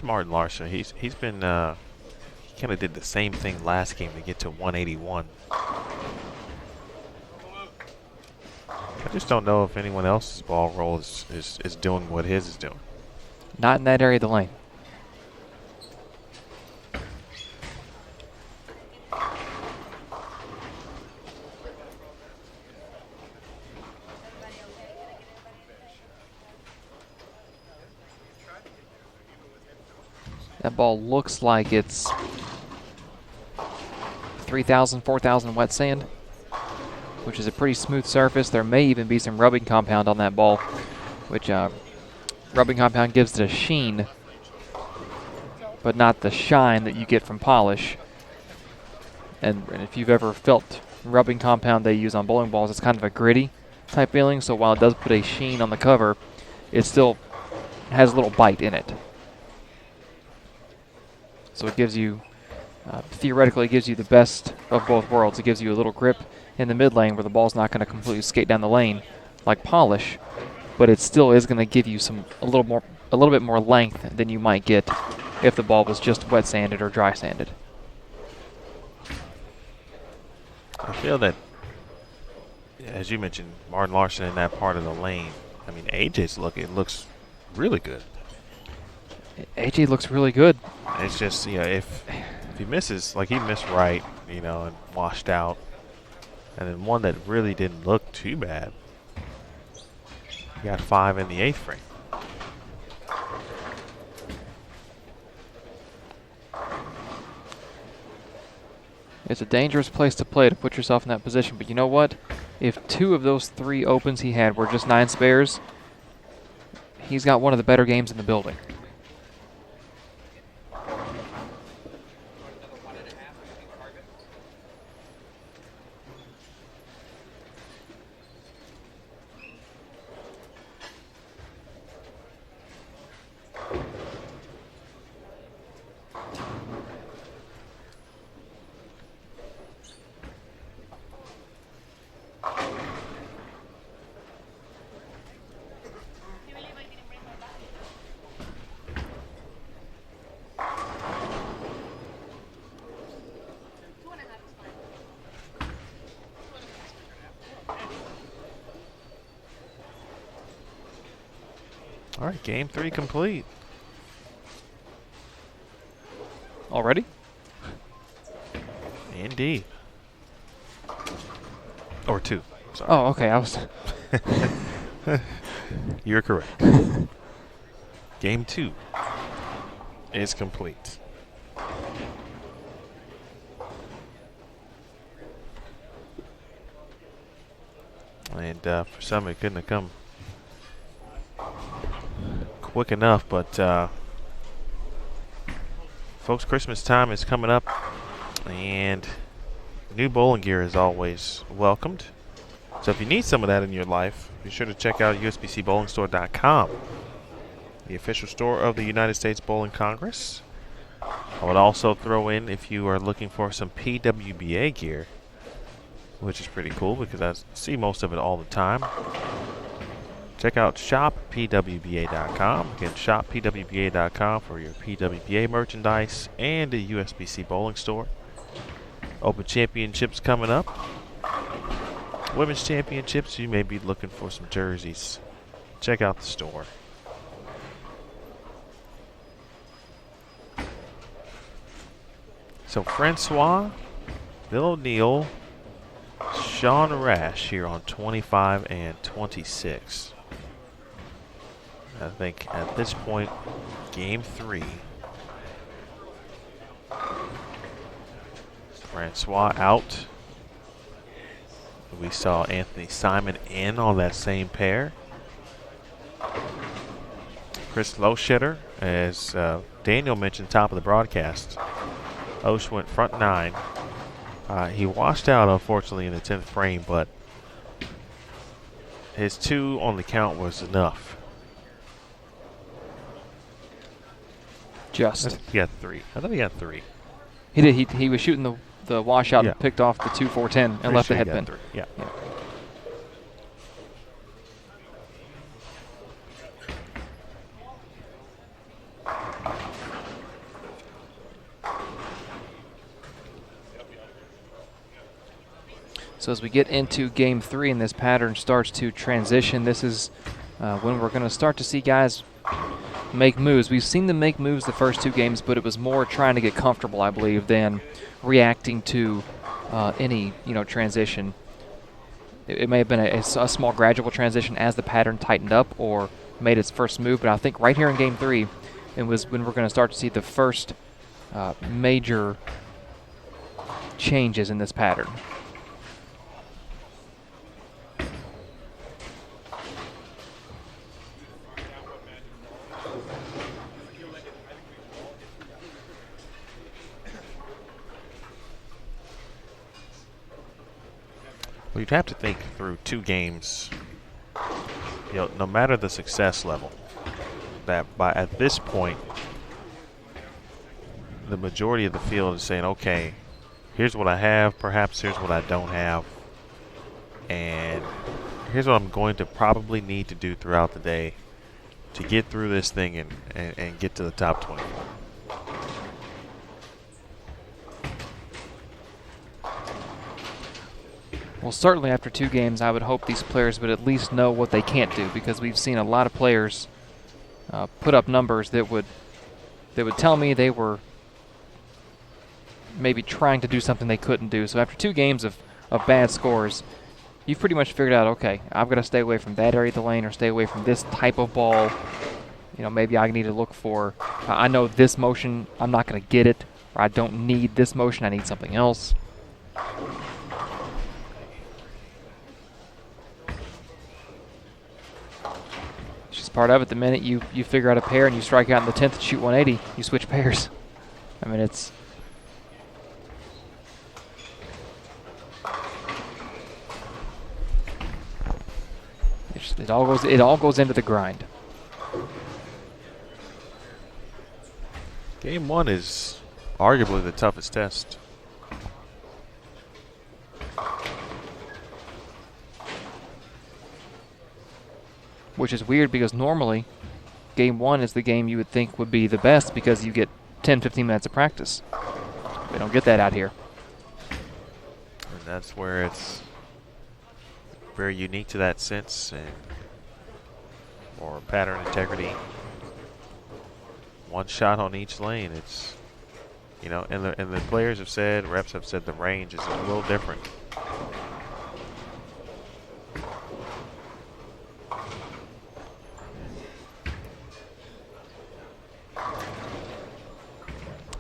Martin Larson, he's been he kind of did the same thing last game to get to 181. I just don't know if anyone else's ball roll is doing what his is doing. Not in that area of the lane. That ball looks like it's 3,000, 4,000 wet sand, which is a pretty smooth surface. There may even be some rubbing compound on that ball, which rubbing compound gives it a sheen, but not the shine that you get from polish. And if you've ever felt rubbing compound they use on bowling balls, it's kind of a gritty type feeling. So while it does put a sheen on the cover, it still has a little bite in it. So it gives you, theoretically, it gives you the best of both worlds. It gives you a little grip in the mid lane where the ball's not going to completely skate down the lane like polish, but it still is going to give you a little bit more length than you might get if the ball was just wet sanded or dry sanded. I feel that, as you mentioned, Martin Larson in that part of the lane. I mean, AJ's it looks really good. AJ looks really good. It's just, if he misses, like he missed right, and washed out, and then one that really didn't look too bad. He got 5 in the 8th frame. It's a dangerous place to play to put yourself in that position, but you know what? If 2 of those 3 opens he had were just 9 spares, he's got one of the better games in the building. All right, game 3 complete. Already? Indeed. Or 2. Sorry. Oh, okay. I was. You're correct. Game 2 is complete. And for some, it couldn't have come quick enough, but folks, Christmas time is coming up, and new bowling gear is always welcomed. So if you need some of that in your life, be sure to check out USBCBowlingStore.com, the official store of the United States Bowling Congress. I would also throw in, if you are looking for some PWBA gear, which is pretty cool because I see most of it all the time, check out shoppwba.com. Again, shoppwba.com for your PWBA merchandise and the USBC Bowling Store. Open Championships coming up. Women's Championships, you may be looking for some jerseys. Check out the store. So Francois, Bill O'Neill, Sean Rash here on 25 and 26. I think at this point, game 3. Francois out. We saw Anthony Simon in on that same pair. Chris Loshetter, as Daniel mentioned top of the broadcast, Osh went front 9. He washed out, unfortunately, in the 10th frame, but his 2 on the count was enough. Just. He got 3. I thought he got 3. He did. He was shooting the washout Yeah. and picked off the 2-4-10 and Pretty left sure the he got headpin. 3. Yeah. Yeah. So as we get into game 3 and this pattern starts to transition, this is when we're going to start to see guys make moves. We've seen them make moves the first 2 games, but it was more trying to get comfortable, I believe, than reacting to any transition. It may have been a small gradual transition as the pattern tightened up or made its first move, but I think right here in game 3 it was when we're going to start to see the first major changes in this pattern. Well, you'd have to think through 2 games, no matter the success level, that at this point, the majority of the field is saying, okay, here's what I have, perhaps here's what I don't have, and here's what I'm going to probably need to do throughout the day to get through this thing and get to the top 24. Well, certainly after 2 games, I would hope these players would at least know what they can't do, because we've seen a lot of players put up numbers that would tell me they were maybe trying to do something they couldn't do. So after 2 games of bad scores, you've pretty much figured out, okay, I've got to stay away from that area of the lane or stay away from this type of ball. Maybe I need to look for, I know this motion, I'm not going to get it, or I don't need this motion, I need something else. It's just part of it. The minute you figure out a pair and you strike out in the 10th and shoot 180, you switch pairs. I mean, it all goes into the grind. Game 1 is arguably the toughest test. Which is weird because normally game 1 is the game you would think would be the best because you get 10-15 minutes of practice. We don't get that out here. And that's where it's very unique to that sense. And for pattern integrity. One shot on each lane. It's, you know, and the players have said, reps have said, the range is a little different.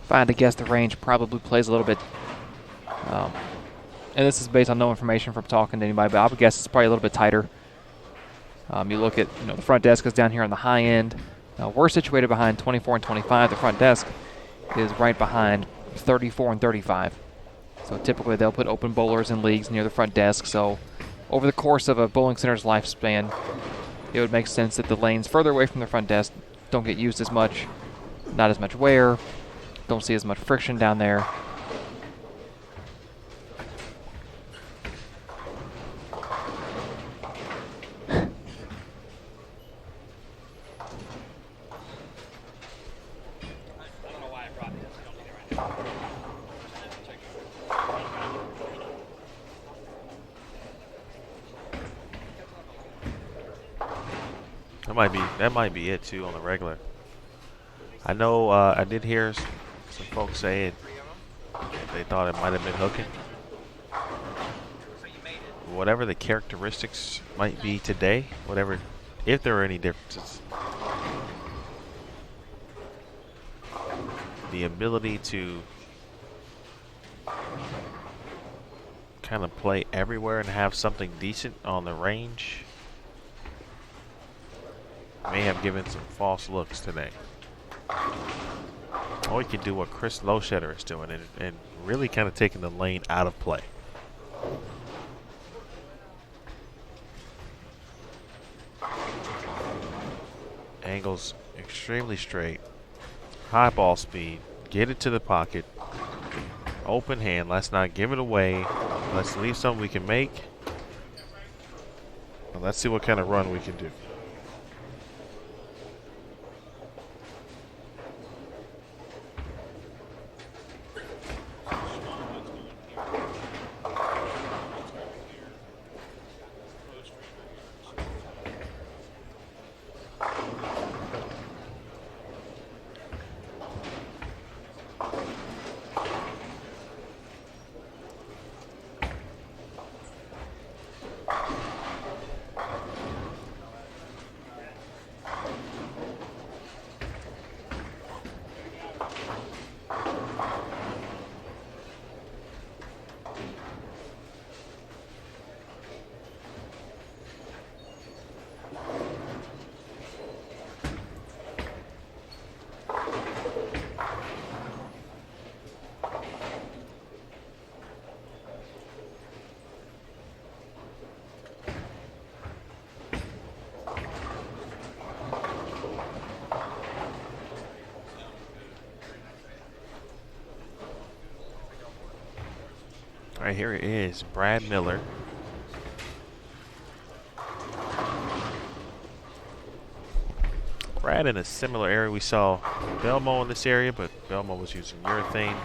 If I had to guess, the range probably plays a little bit, and this is based on no information from talking to anybody, but I would guess it's probably a little bit tighter. You look at, the front desk is down here on the high end. We're situated behind 24 and 25. The front desk is right behind 34 and 35. So typically they'll put open bowlers in leagues near the front desk. So over the course of a bowling center's lifespan, it would make sense that the lanes further away from the front desk don't get used as much, not as much wear, don't see as much friction down there. That might be it too on the regular. I know I did hear some folks say they thought it might have been hooking. Whatever the characteristics might be today, if there are any differences, the ability to kind of play everywhere and have something decent on the range may have given some false looks today. Or you could do what Chris Loschetter is doing and really kind of taking the lane out of play. Angles extremely straight, high ball speed, get it to the pocket, open hand, let's not give it away, let's leave something we can make. Well, let's see what kind of run we can do. All right, here is Brad Miller. Brad in a similar area. We saw Belmo in this area, but Belmo was using urethane.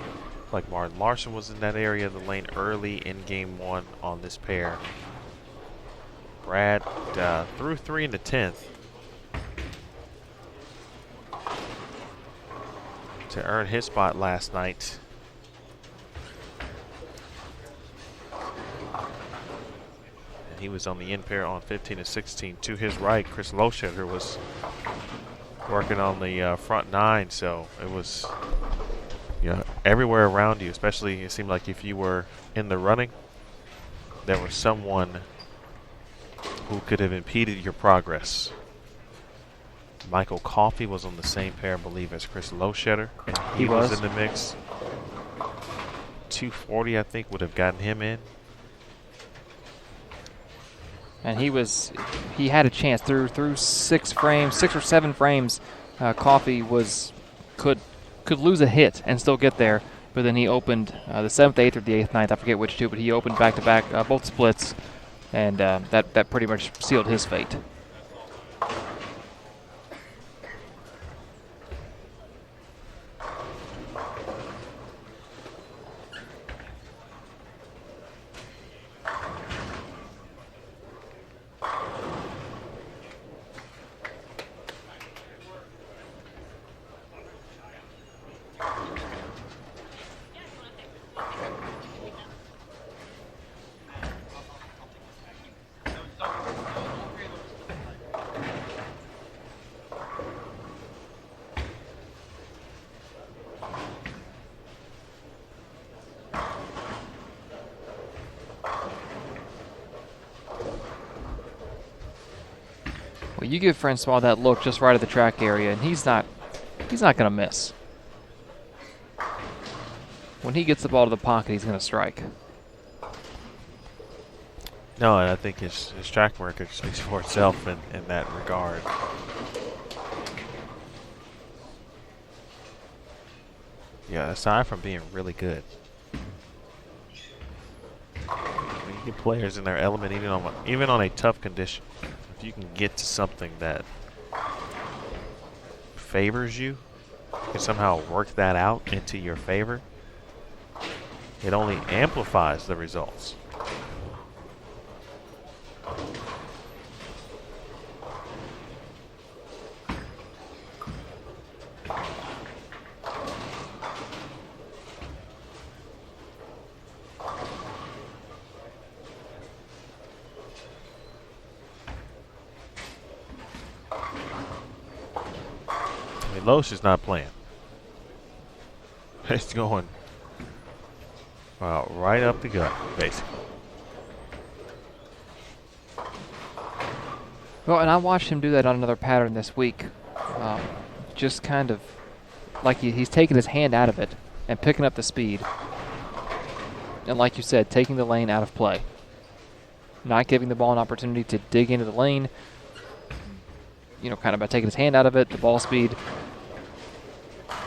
Like Martin Larson was in that area of the lane early in game one on this pair. Brad threw 3 in the 10th to earn his spot last night. He was on the in pair on 15 and 16. To his right, Chris Loschetter was working on the front 9, so it was everywhere around you, especially it seemed like if you were in the running, there was someone who could have impeded your progress. Michael Coffey was on the same pair, I believe, as Chris Loschetter, and he was in the mix. 240, I think, would have gotten him in. And he had a chance through 6 or 7 frames. Coffey could lose a hit and still get there, but then he opened the 7th, 8th, or the 8th, 9th. I forget which two, but he opened back-to-back both splits, and that pretty much sealed his fate. Well, you give Francois that look just right at the track area, and he's not going to miss. When he gets the ball to the pocket, he's going to strike. No, and I think his track record speaks for itself in that regard. Yeah, aside from being really good, when you get players in their element, even on a tough condition, if you can get to something that favors you, you can somehow work that out into your favor, it only amplifies the results. Loesch is not playing. It's going right up the gut, basically. Well, and I watched him do that on another pattern this week. Just kind of like he's taking his hand out of it and picking up the speed. And like you said, taking the lane out of play. Not giving the ball an opportunity to dig into the lane. You know, kind of by taking his hand out of it, the ball speed.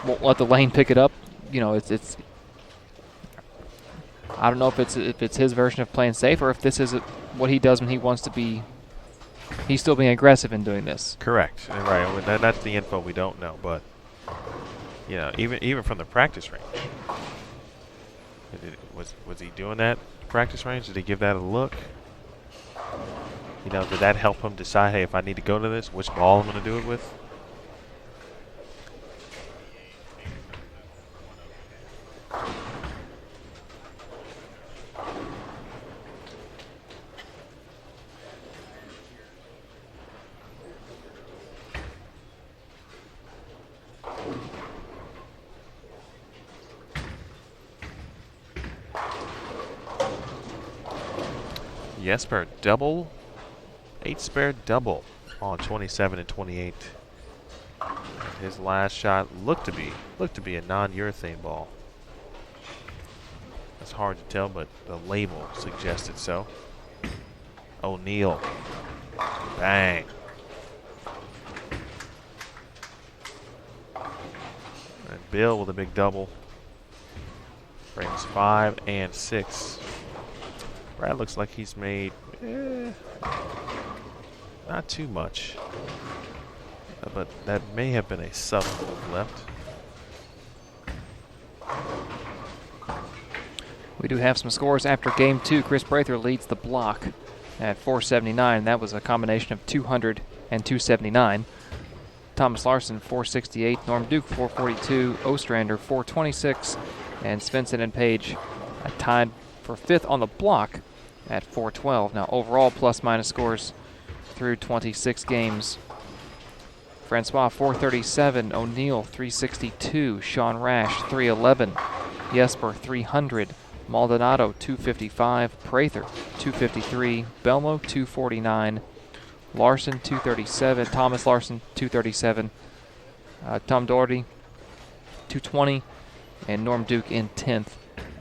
Won't let the lane pick it up. You know, it's. I don't know if it's his version of playing safe or if this is what he does when he wants to be. He's still being aggressive in doing this. Correct. Right. That's the info we don't know, but you know, even from the practice range, was he doing that practice range? Did he give that a look? You know, did that help him decide, hey, if I need to go to this, which ball I'm going to do it with? Jesper double, 8-spare double on 27 and 28. His last shot looked to be a non-urethane ball. It's hard to tell, but the label suggested so. O'Neal, bang. And Bill with a big double. Brings 5 and 6. Brad looks like he's made not too much, but that may have been a subtle move left. We do have some scores after game 2. Chris Prather leads the block at 479. That was a combination of 200 and 279. Thomas Larson 468, Norm Duke 442, Ostrander 426, and Svensson and Page tied for 5th on the block at 412. Now overall plus-minus scores through 26 games. Francois 437, O'Neal 362, Sean Rash 311, Jesper 300, Maldonado 255, Prather 253, Belmo 249, Larson 237, Thomas Larson 237, Tom Doherty 220, and Norm Duke in 10th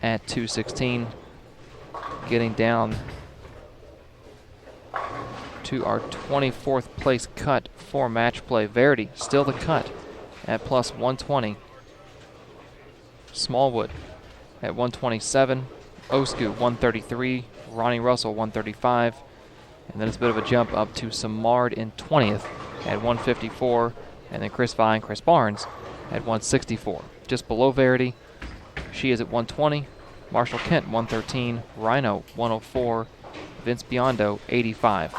at 216. Getting down to our 24th place cut for match play. Verity still the cut at plus 120. Smallwood at 127. Osku 133. Ronnie Russell 135. And then it's a bit of a jump up to Samard in 20th at 154. And then Chris Vine, Chris Barnes at 164. Just below Verity, she is at 120. Marshall Kent, 113. Rhino, 104. Vince Biondo, 85.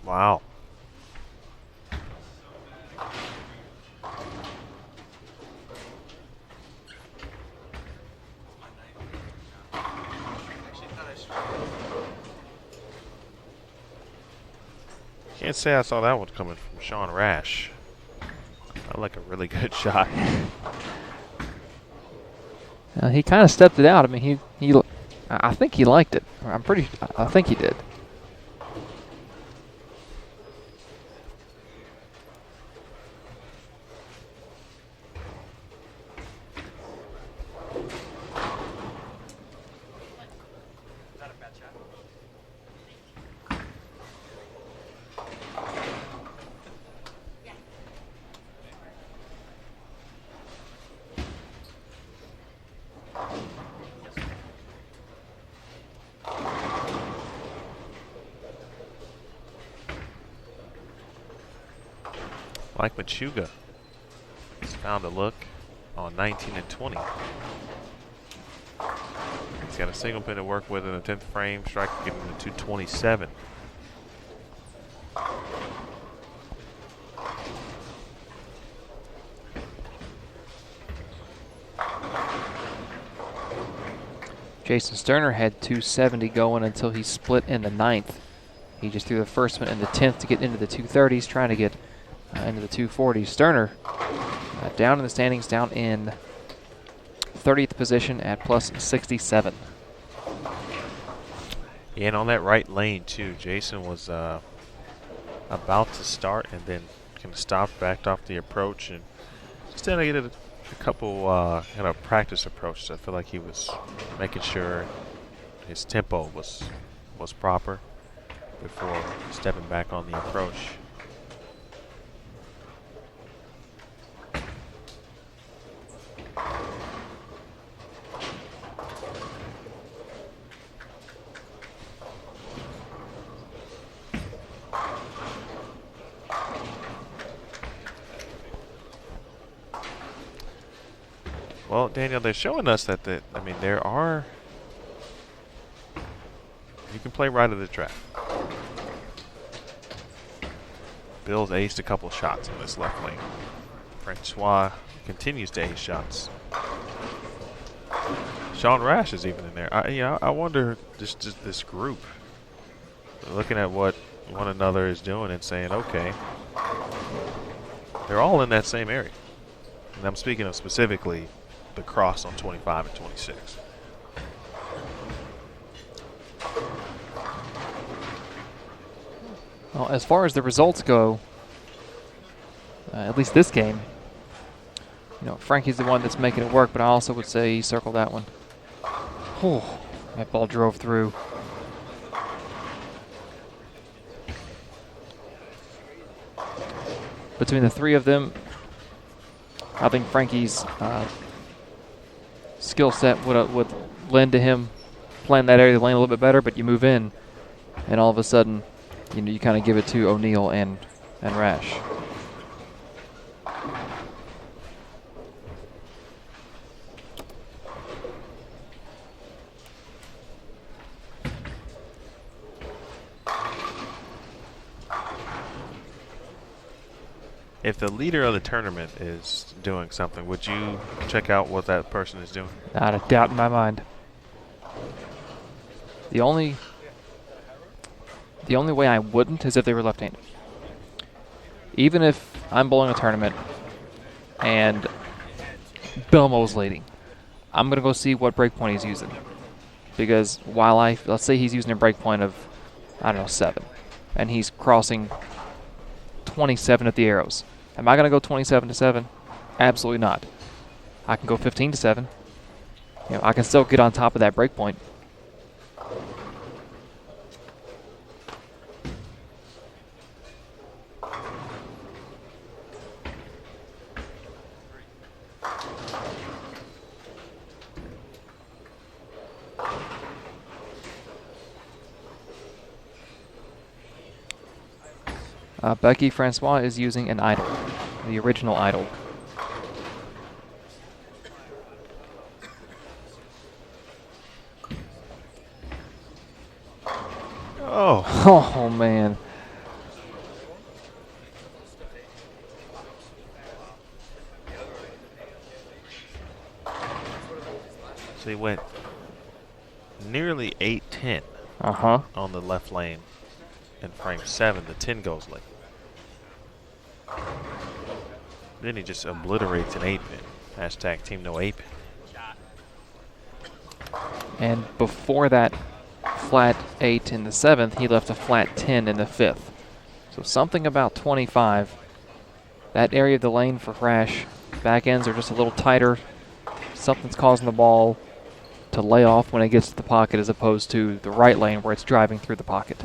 Wow. Can't say I saw that one coming from Sean Rash. Felt like a really good shot. He kind of stepped it out. I mean, I think he liked it. I think he did. Mike Machuga has found a look on 19 and 20. He's got a single pin to work with in the 10th frame, strike getting him to 227. Jason Sterner had 270 going until he split in the 9th. He just threw the first one in the 10th to get into the 230s, trying to get into the 240s. Sterner down in the standings, down in 30th position at plus 67. Yeah, and on that right lane too, Jason was about to start and then kind of stopped, backed off the approach, and just had to get a couple kind of practice approaches. I feel like he was making sure his tempo was proper before stepping back on the approach. Well, Daniel, they're showing us that you can play right of the track. Bill's aced a couple shots in this left lane. Francois continues to ace shots. Sean Rash is even in there. I wonder just this group looking at what one another is doing and saying, okay, they're all in that same area. And I'm speaking of specifically the cross on 25 and 26. Well, as far as the results go, at least this game, Frankie's the one that's making it work, but I also would say he circled that one. Whew, that ball drove through. Between the three of them, I think Frankie's skill set would lend to him playing that area of the lane a little bit better, but you move in, and all of a sudden, you kind of give it to O'Neal and Rash. If the leader of the tournament is doing something, would you check out what that person is doing? Not a doubt in my mind. The only way I wouldn't is if they were left-handed. Even if I'm bowling a tournament and Belmo's leading, I'm going to go see what breakpoint he's using. Because let's say he's using a breakpoint of, 7, and he's crossing 27 at the arrows. Am I going to go 27-7? Absolutely not. I can go 15-7. I can still get on top of that breakpoint. Becky Francois is using an idol, the original idol. Oh man. So he went nearly 8-10 on the left lane in frame 7. The 10 goes late. Then he just obliterates an 8-pin. Hashtag Team No 8-pin. And before that flat 8 in the 7th, he left a flat 10 in the 5th. So something about 25. That area of the lane for Thrash, back ends are just a little tighter. Something's causing the ball to lay off when it gets to the pocket as opposed to the right lane where it's driving through the pocket.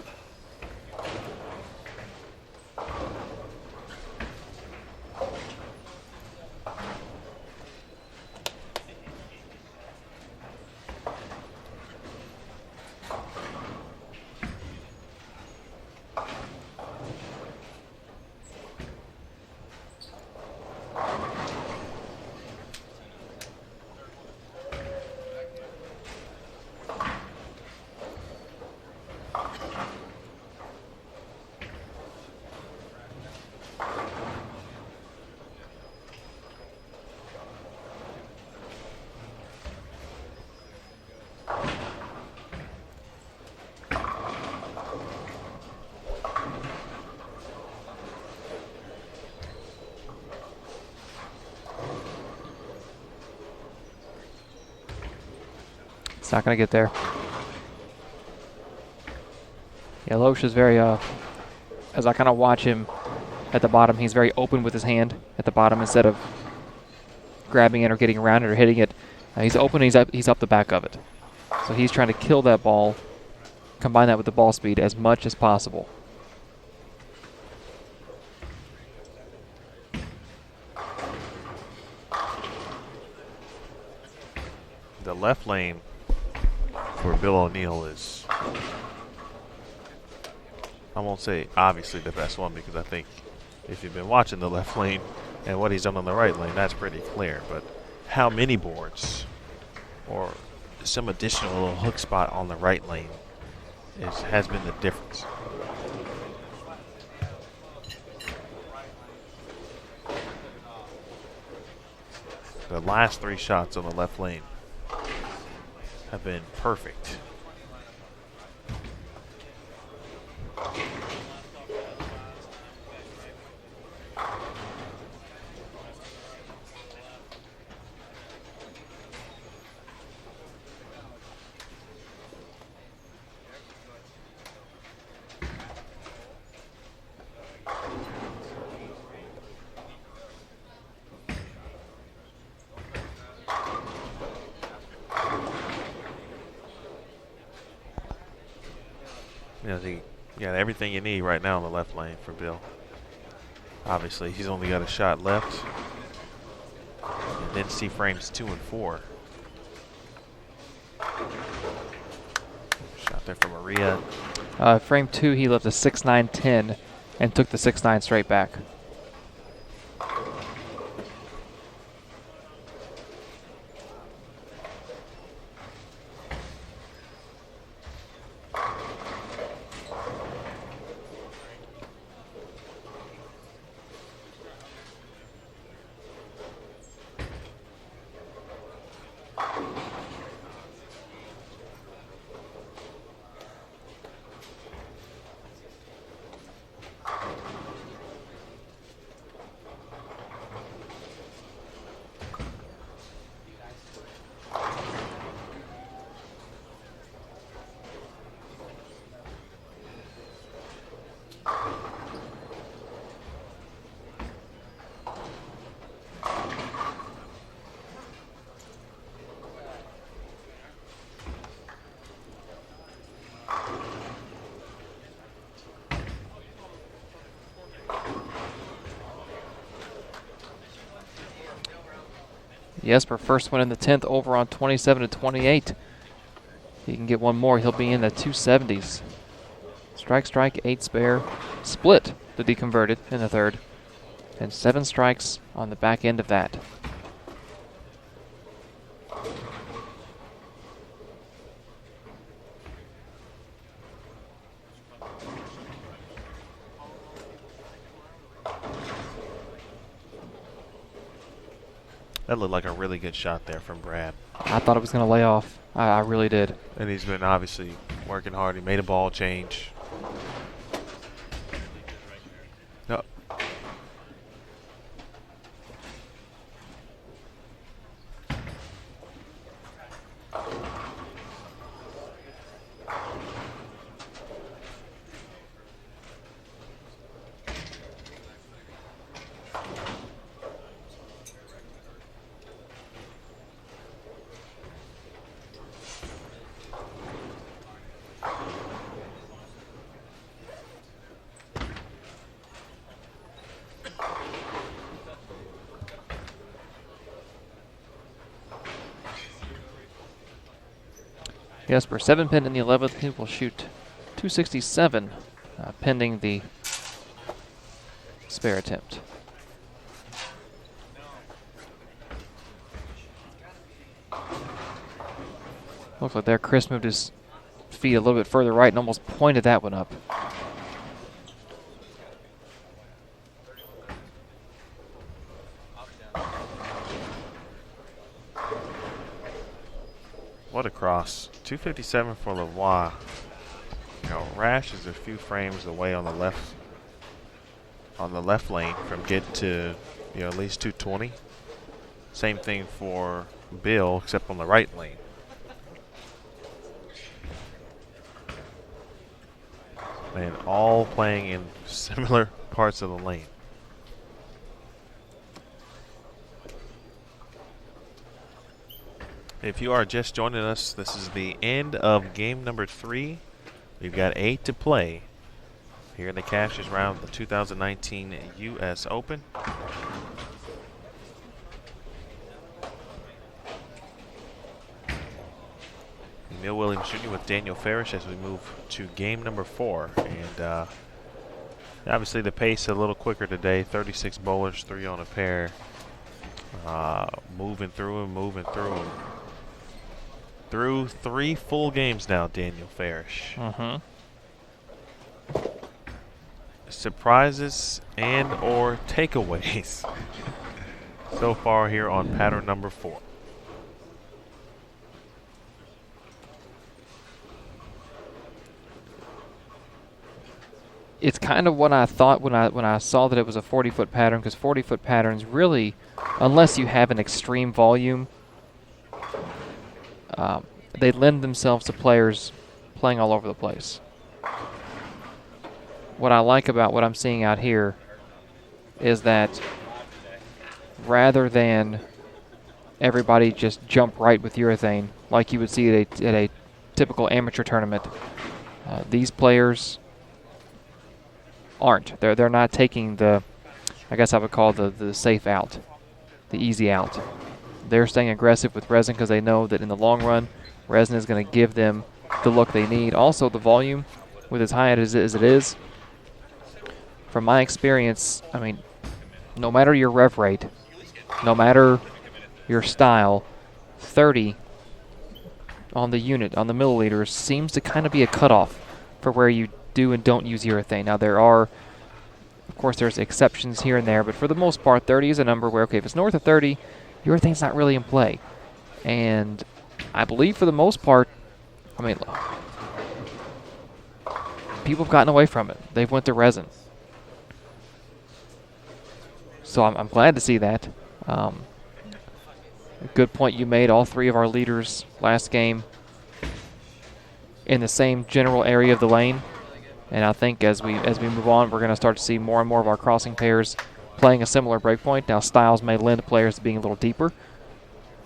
It's not going to get there. Yeah, Loesch is very, as I kind of watch him at the bottom, he's very open with his hand at the bottom instead of grabbing it or getting around it or hitting it. He's open, he's up the back of it. So he's trying to kill that ball, combine that with the ball speed as much as possible. The left lane for Bill O'Neill is, I won't say obviously the best one, because I think if you've been watching the left lane and what he's done on the right lane, that's pretty clear. But how many boards or some additional little hook spot on the right lane has been the difference. The last 3 shots on the left lane have been perfect. You got everything you need right now in the left lane for Bill. Obviously, he's only got a shot left. And then see frames 2 and 4. Shot there from Maria. Frame 2, he left a 6-9-10 and took the 6-9 straight back. Jesper, first one in the 10th, over on 27-28. He can get one more, he'll be in the 270s. Strike, strike, 8 spare. Split to be converted in the 3rd. And 7 strikes on the back end of that. That looked like a really good shot there from Brad. I thought it was going to lay off. I really did. And he's been obviously working hard. He made a ball change. No. Jesper 7 pin in the 11th. He will shoot 267 pending the spare attempt. Looks like there Chris moved his feet a little bit further right and almost pointed that one up. What a cross. 257 for Lavoie. You know, Rash is a few frames away on the left lane from getting to, you know, at least 220. Same thing for Bill, except on the right lane. And all playing in similar parts of the lane. If you are just joining us, this is the end of game number 3. We've got 8 to play here in the Cash's round of the 2019 US Open. Neil Williams Jr. with Daniel Farish as we move to game number 4. And obviously the pace a little quicker today. 36 bowlers, 3 on a pair. Moving through them. Through 3 full games now, Daniel Farish. Surprises and or takeaways so far here on pattern number 4. It's kind of what I thought when I saw that it was a 40-foot pattern, because 40-foot patterns really, unless you have an extreme volume, they lend themselves to players playing all over the place. What I like about what I'm seeing out here is that rather than everybody just jump right with urethane like you would see at a typical amateur tournament, these players aren't. They're not taking the, I guess I would call the safe out, the easy out. They're staying aggressive with resin because they know that in the long run, resin is going to give them the look they need. Also, the volume, with as high as it is, from my experience, I mean, no matter your rev rate, no matter your style, 30 on the unit, on the milliliters, seems to kind of be a cutoff for where you do and don't use urethane. Now, there are, of course, there's exceptions here and there, but for the most part, 30 is a number where, okay, if it's north of 30, urethane's not really in play. And I believe for the most part, I mean, people have gotten away from it. They've went to resin. So I'm glad to see that. A good point you made. All 3 of our leaders last game in the same general area of the lane. And I think as we move on, we're going to start to see more and more of our crossing pairs playing a similar breakpoint. Now, styles may lend players to being a little deeper.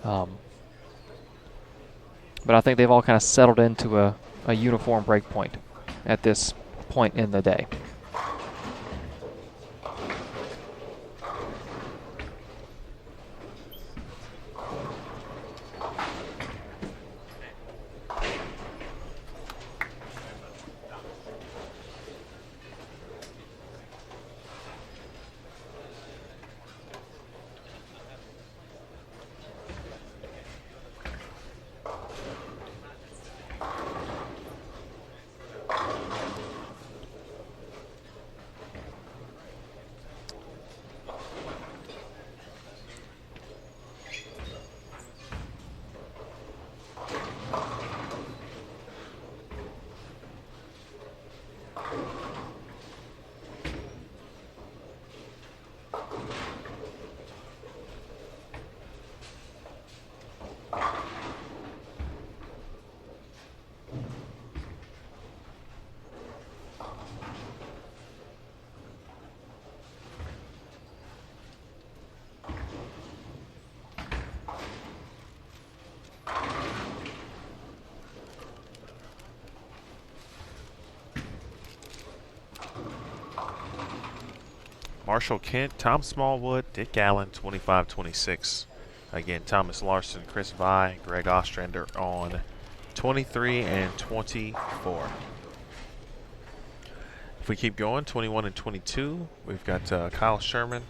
But I think they've all kind of settled into a uniform breakpoint at this point in the day. Marshall Kent, Tom Smallwood, Dick Allen, 25-26. Again, Thomas Larson, Chris Vi, Greg Ostrander on 23 and 24. If we keep going, 21 and 22, we've got Kyle Sherman,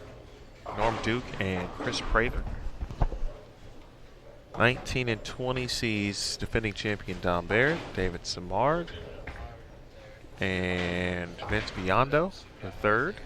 Norm Duke, and Chris Prater. 19 and 20 sees defending champion Don Baird, David Samard, and Vince Biondo, the third.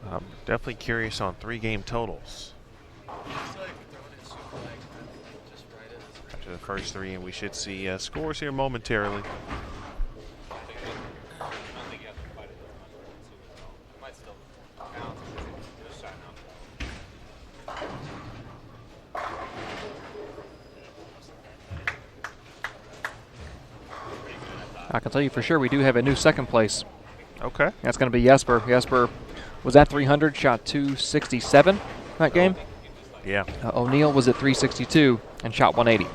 I'm definitely curious on 3-game totals. After the first 3, and we should see scores here momentarily. I can tell you for sure we do have a new second place. Okay. That's going to be Jesper. Jesper was at 300, shot 267 that game. Yeah. O'Neill was at 362 and shot 180.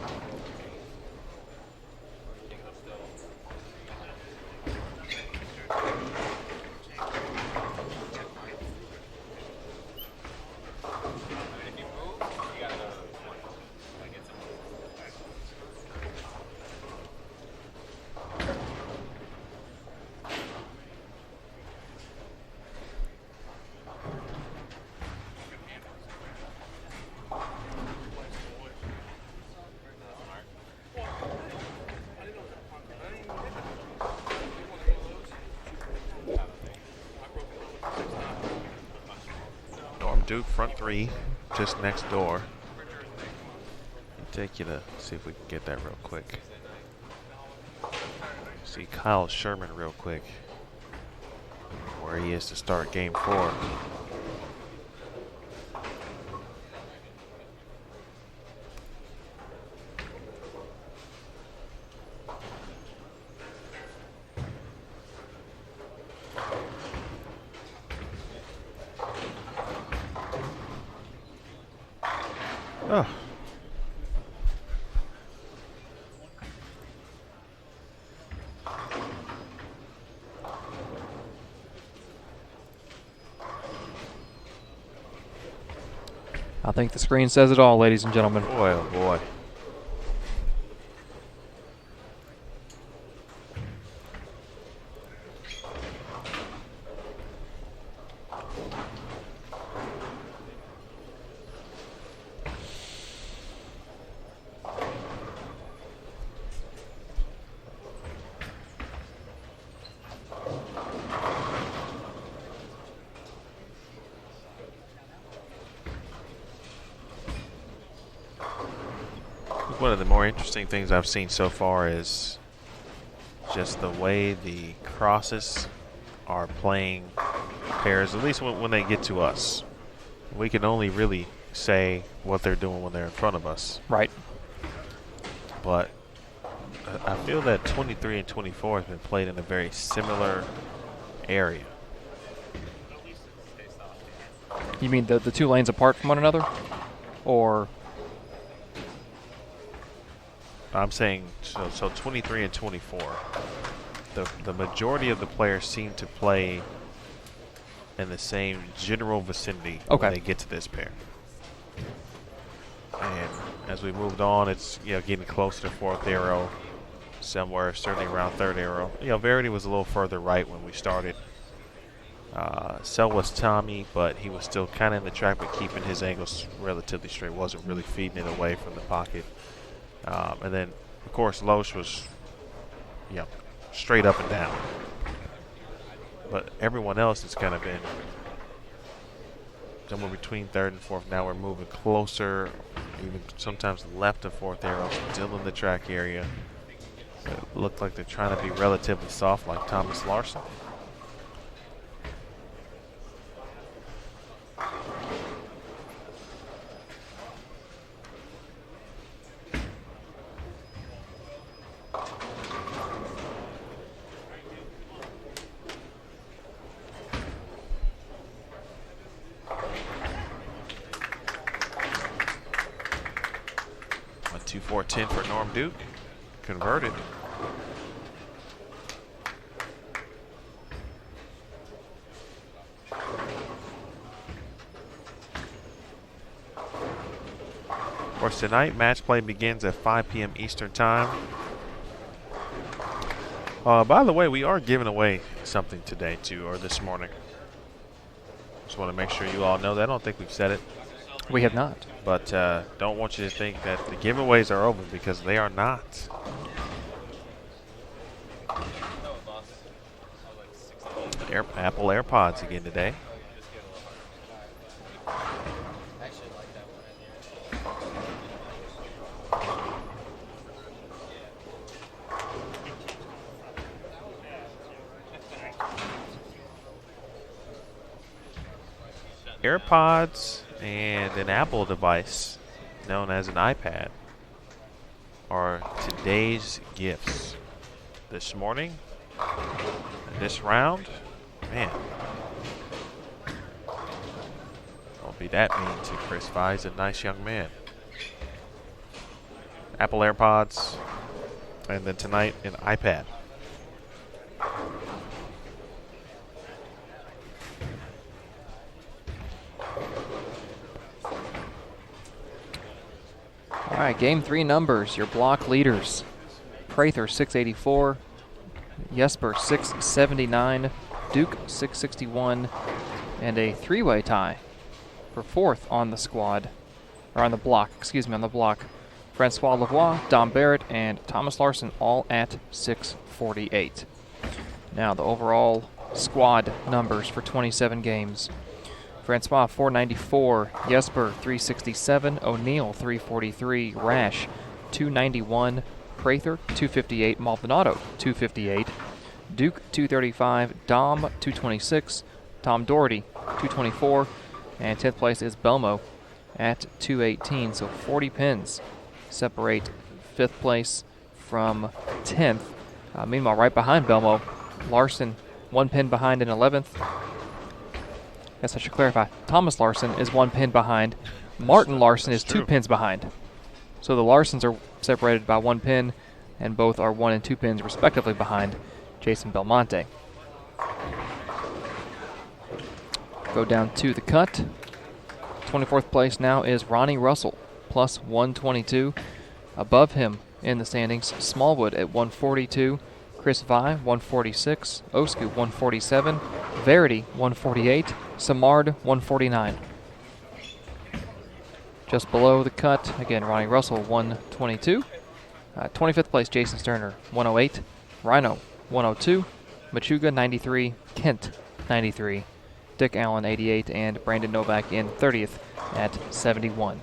Duke front 3, just next door. I'll take you to see if we can get that real quick. See Kyle Sherman real quick, where he is to start game 4. Oh. I think the screen says it all, ladies and gentlemen. Boy, oh boy. One of the more interesting things I've seen so far is just the way the crosses are playing pairs, at least when they get to us. We can only really say what they're doing when they're in front of us. Right. But I feel that 23 and 24 has been played in a very similar area. You mean the 2 lanes apart from one another? Or... I'm saying, so 23 and 24. The majority of the players seem to play in the same general vicinity when they get to this pair. And as we moved on, it's getting closer to 4th arrow, somewhere certainly around 3rd arrow. Verity was a little further right when we started. So was Tommy, but he was still kind of in the track, but keeping his angles relatively straight. Wasn't really feeding it away from the pocket. And then, of course, Loesch was, straight up and down. But everyone else has kind of been somewhere between 3rd and 4th. Now we're moving closer, even sometimes left of 4th arrow, still in the track area. It looked like they're trying to be relatively soft, like Thomas Larson. 2-4-10 for Norm Duke. Converted. Of course, tonight match play begins at 5 p.m. Eastern Time. By the way, we are giving away something today too, or this morning. Just want to make sure you all know that. I don't think we've said it. We have not. But don't want you to think that the giveaways are over, because they are not. Apple AirPods again today. AirPods and an Apple device known as an iPad are today's gifts. This morning, this round, man, don't be that mean to Chris Vi. He's a nice young man. Apple AirPods, and then tonight an iPad. All right, game 3 numbers, your block leaders. Prather 684, Jesper 679, Duke 661, and a 3-way tie for 4th on the squad, or on the block, on the block. Francois Lavoie, Dom Barrett, and Thomas Larson all at 648. Now the overall squad numbers for 27 games. Francois 494, Jesper 367, O'Neill 343, Rash 291, Prather 258, Maldonado 258, Duke 235, Dom 226, Tom Doherty 224, and 10th place is Belmo at 218. So 40 pins separate 5th place from 10th. Meanwhile, right behind Belmo, Larson 1 pin behind in 11th. Guess I should clarify. Thomas Larson is 1 pin behind. Martin Larson is 2 pins behind. So the Larsons are separated by 1 pin, and both are 1 and 2 pins respectively behind Jason Belmonte. Go down to the cut. 24th place now is Ronnie Russell, plus 122. Above him in the standings, Smallwood at 142. Chris Vi, 146. Osku, 147. Verity, 148. Samard, 149. Just below the cut, again, Ronnie Russell, 122. 25th place, Jason Sterner, 108. Rhino, 102. Machuga, 93. Kent, 93. Dick Allen, 88. And Brandon Novak in 30th at 71.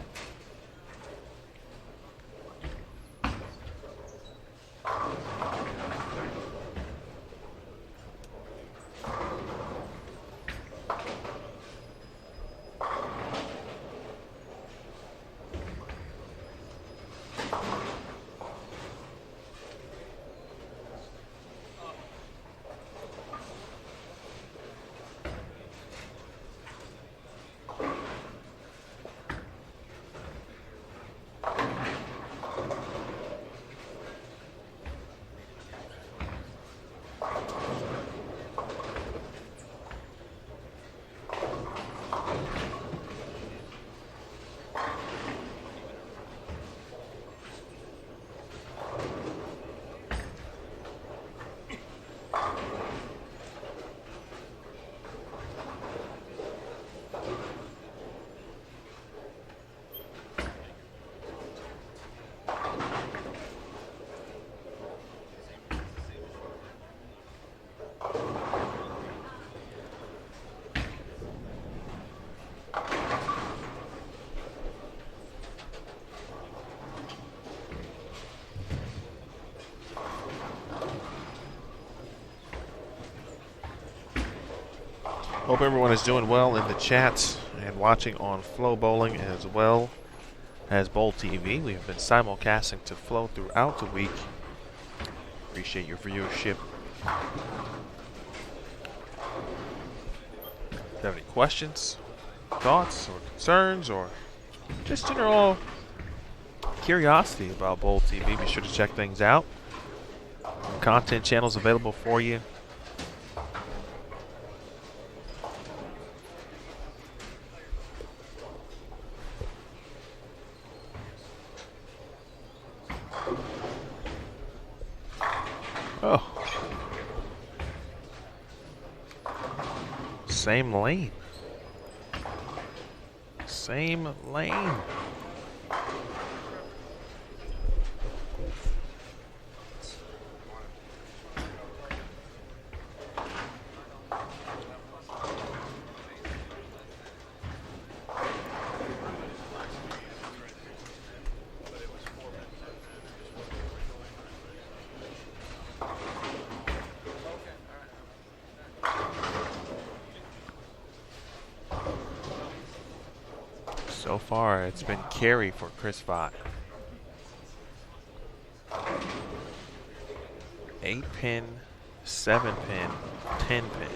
Hope everyone is doing well in the chats and watching on Flow Bowling as well as Bowl TV. We have been simulcasting to Flow throughout the week. Appreciate your viewership. If you have any questions, thoughts, or concerns, or just general curiosity about Bowl TV, be sure to check things out. Content channels available for you. Oh. Same lane. Same lane. So far, it's been carry for Chris Vi. 8-pin, 7-pin, 10-pin.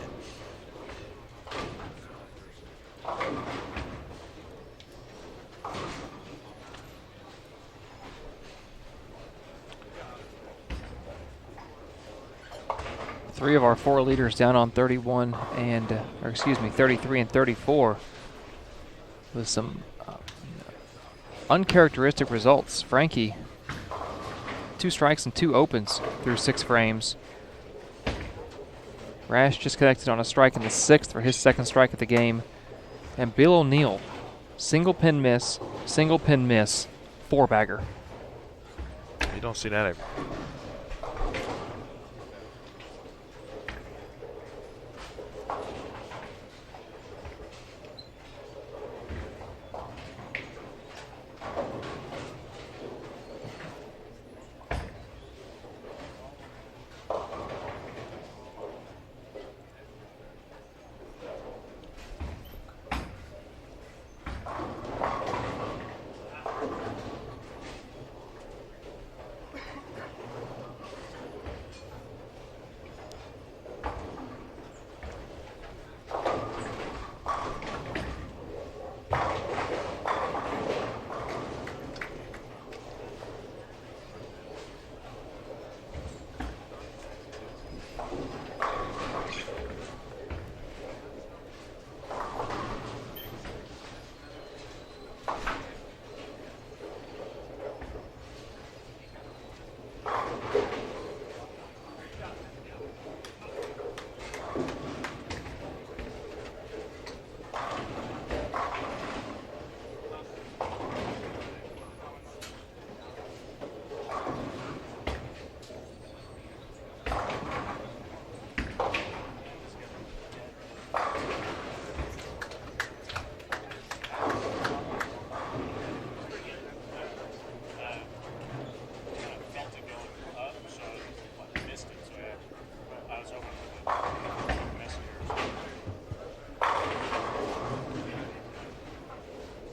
Three of our four leaders down on 31 and, 33 and 34 with some uncharacteristic results. Frankie, 2 strikes and 2 opens through 6 frames. Rash just connected on a strike in the 6th for his 2nd strike of the game. And Bill O'Neill, single pin miss, 4-bagger. You don't see that ever.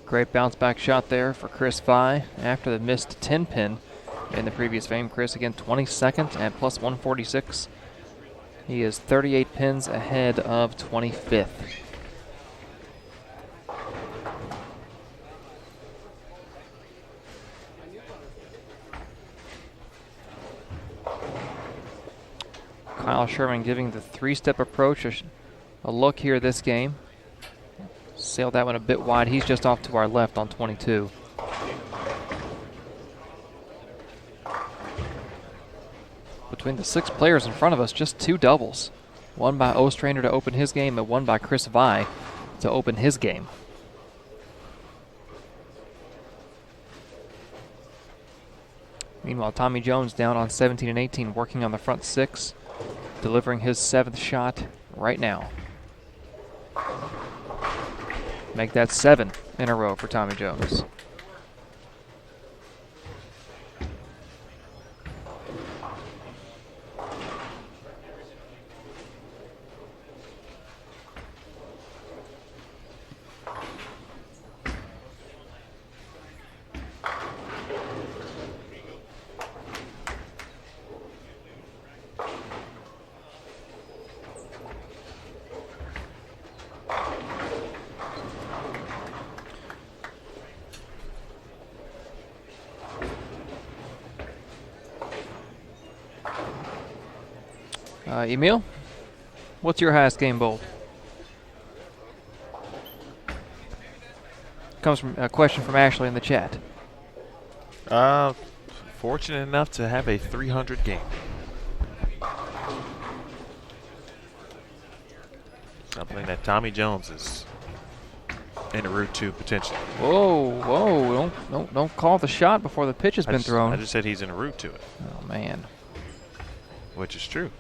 Great bounce back shot there for Chris Vi after the missed 10-pin in the previous frame. Chris again 22nd at plus 146. He is 38 pins ahead of 25th. Kyle Sherman giving the 3-step approach a look here this game. Sailed that one a bit wide. He's just off to our left on 22. Between the 6 players in front of us, just 2 doubles. One by Ostrander to open his game and one by Chris Vi to open his game. Meanwhile, Tommy Jones down on 17 and 18, working on the front 6, delivering his 7th shot right now. Make that 7 in a row for Tommy Jones. Emil, what's your highest game bowl? Comes from a question from Ashley in the chat. Fortunate enough to have a 300 game. Something that Tommy Jones is en route to potentially. Whoa! Don't call the shot before the pitch has been thrown. I just said he's en route to it. Oh man. Which is true.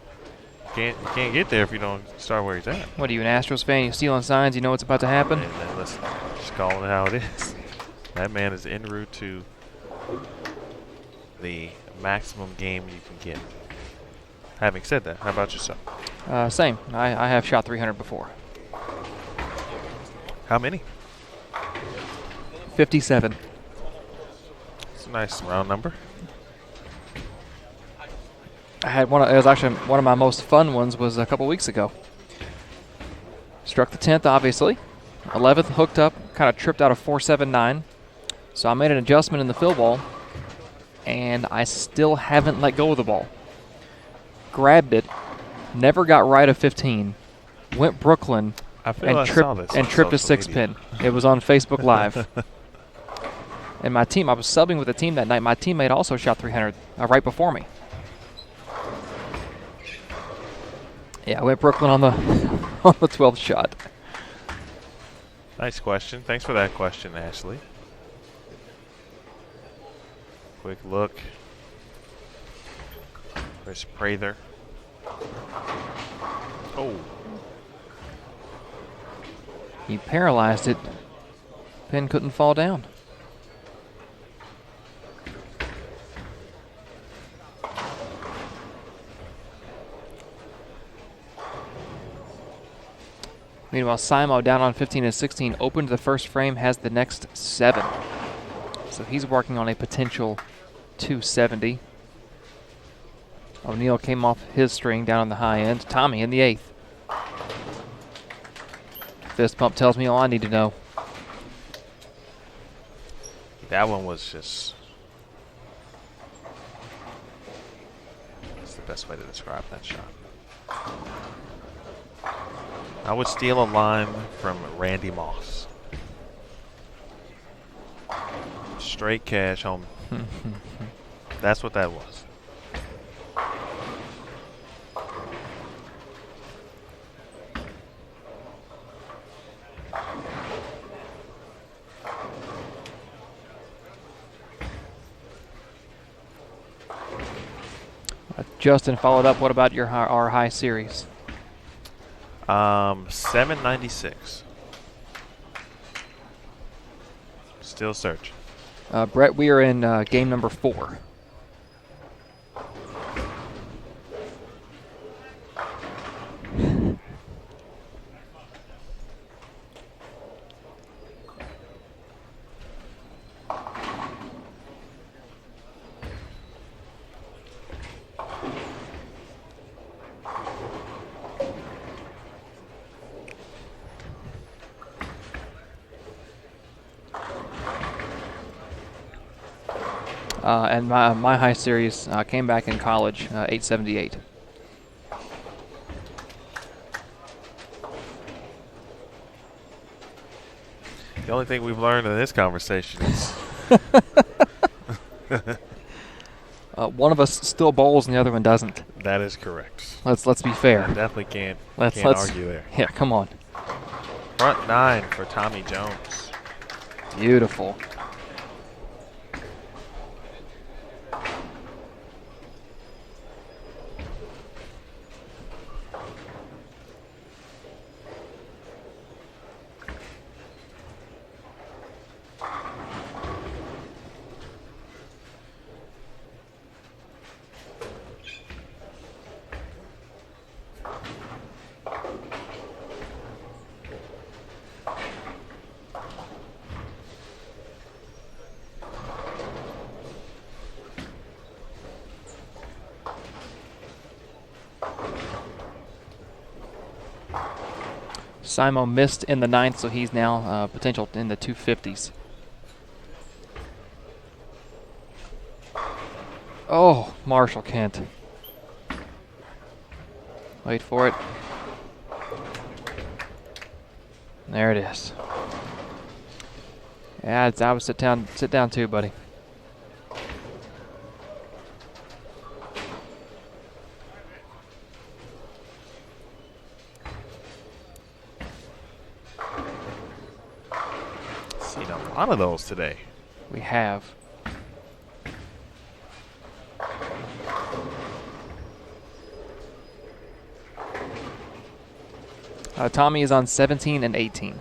You can't get there if you don't start where he's at. What are you, an Astros fan? You stealing signs? You know what's about to happen? And listen, just calling it how it is. That man is en route to the maximum game you can get. Having said that, how about yourself? Same. I have shot 300 before. How many? 57. It's a nice round number. I had one. It was actually one of my most fun ones. Was a couple weeks ago. Struck the 10th, obviously. 11th hooked up, kind of tripped out of 479. So I made an adjustment in the fill ball, and I still haven't let go of the ball. Grabbed it, never got right of 15. Went Brooklyn and tripped a 6-pin. It was on Facebook Live. And my team, I was subbing with the team that night. My teammate also shot 300 right before me. Yeah, I went Brooklyn on the on the 12th shot. Nice question. Thanks for that question, Ashley. Quick look. Chris Prather. Oh. He paralyzed it. Pin couldn't fall down. Meanwhile, Simo down on 15 and 16, opened the first frame, has the next 7. So he's working on a potential 270. O'Neal came off his string down on the high end. Tommy in the 8th. Fist pump tells me all I need to know. That one was just... That's the best way to describe that shot. I would steal a line from Randy Moss. Straight cash home. That's what that was. Justin followed up. What about our high series? 796. Still searching. Brett, we are in game number 4. And my high series came back in college, 878. The only thing we've learned in this conversation is one of us still bowls and the other one doesn't. that is correct. Let's be fair. I definitely can't Let's argue there. Yeah, come on. Front 9 for Tommy Jones. Beautiful. Simo missed in the 9th, so he's now potential in the 250s. Oh, Marshall Kent. Wait for it. There it is. Yeah, I would sit down too, buddy. Seen a lot of those today. We have. Tommy is on 17 and 18.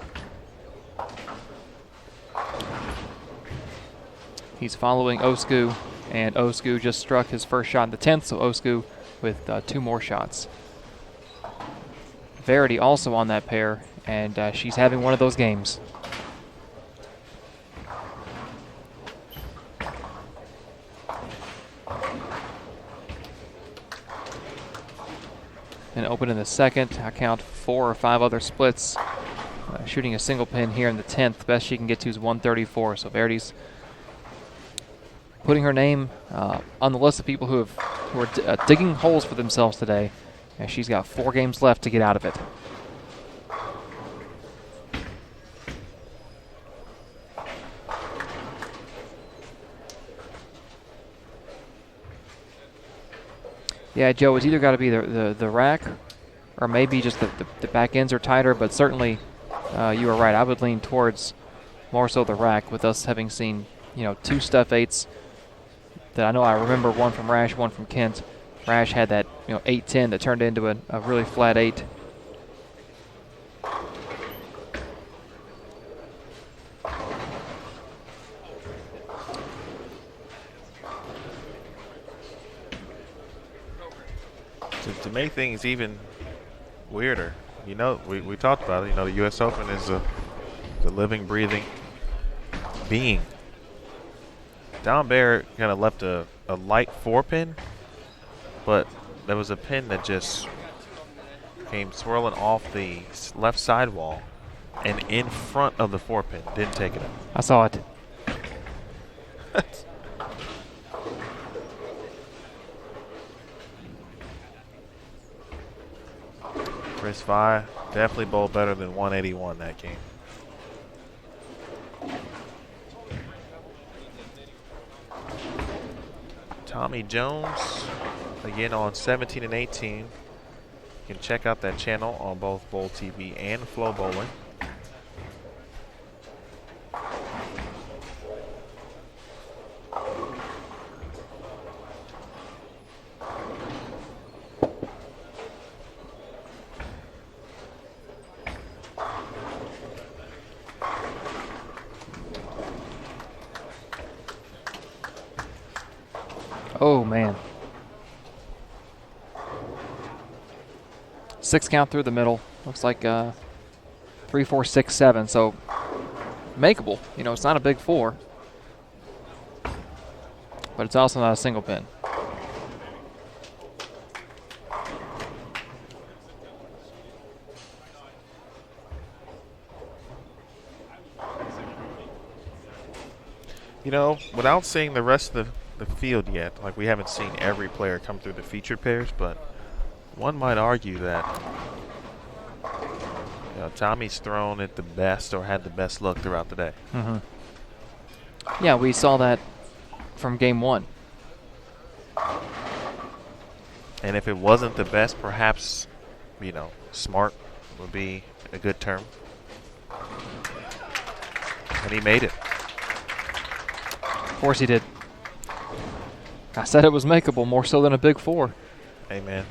He's following Osku, and Osku just struck his first shot in the 10th, so Osku with 2 more shots. Verity also on that pair, and she's having one of those games. And open in the second. I count 4 or 5 other splits. Shooting a single pin here in the 10th. The best she can get to is 134. So Verity's putting her name on the list of people who are digging holes for themselves today. And she's got 4 games left to get out of it. Yeah, Joe, it's either got to be the rack or maybe just the back ends are tighter, but certainly you are right. I would lean towards more so the rack, with us having seen, 2 stuff 8s that I know I remember, one from Rash, one from Kent. Rash had that 8-10 that turned into a really flat 8. To make things even weirder, we talked about it. The U.S. Open is the living, breathing being. Don Bear kind of left a light 4-pin, but there was a pin that just came swirling off the left sidewall and in front of the 4-pin. Didn't take it up. I saw it. Chris Vi definitely bowled better than 181 that game. Tommy Jones, again on 17 and 18. You can check out that channel on both Bowl TV and Flow Bowling. Oh, man. 6 count through the middle. Looks like 3, 4, 6, 7. So makeable. It's not a big 4. But it's also not a single pin. Without seeing the rest of the field yet, like we haven't seen every player come through the featured pairs, but one might argue that Tommy's thrown it the best or had the best look throughout the day. Mm-hmm. Yeah, we saw that from game 1. And if it wasn't the best, perhaps, smart would be a good term. And he made it. Of course he did. I said it was makeable, more so than a big 4. Hey, man.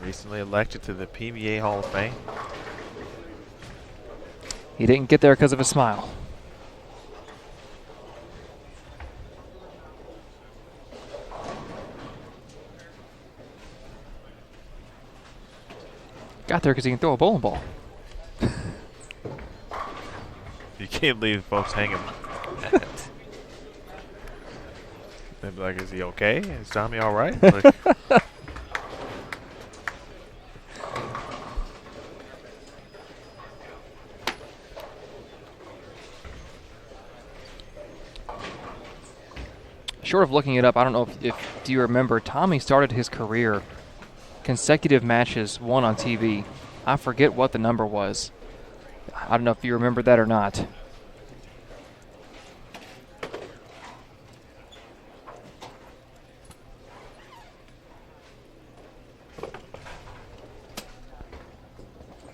Recently elected to the PBA Hall of Fame. He didn't get there because of a smile. Got there because he can throw a bowling ball. You can't leave folks hanging. They'd be like, is he okay? Is Tommy all right? Like, short of looking it up, I don't know if do you remember, Tommy started his career, consecutive matches won on TV. I forget what the number was. I don't know if you remember that or not.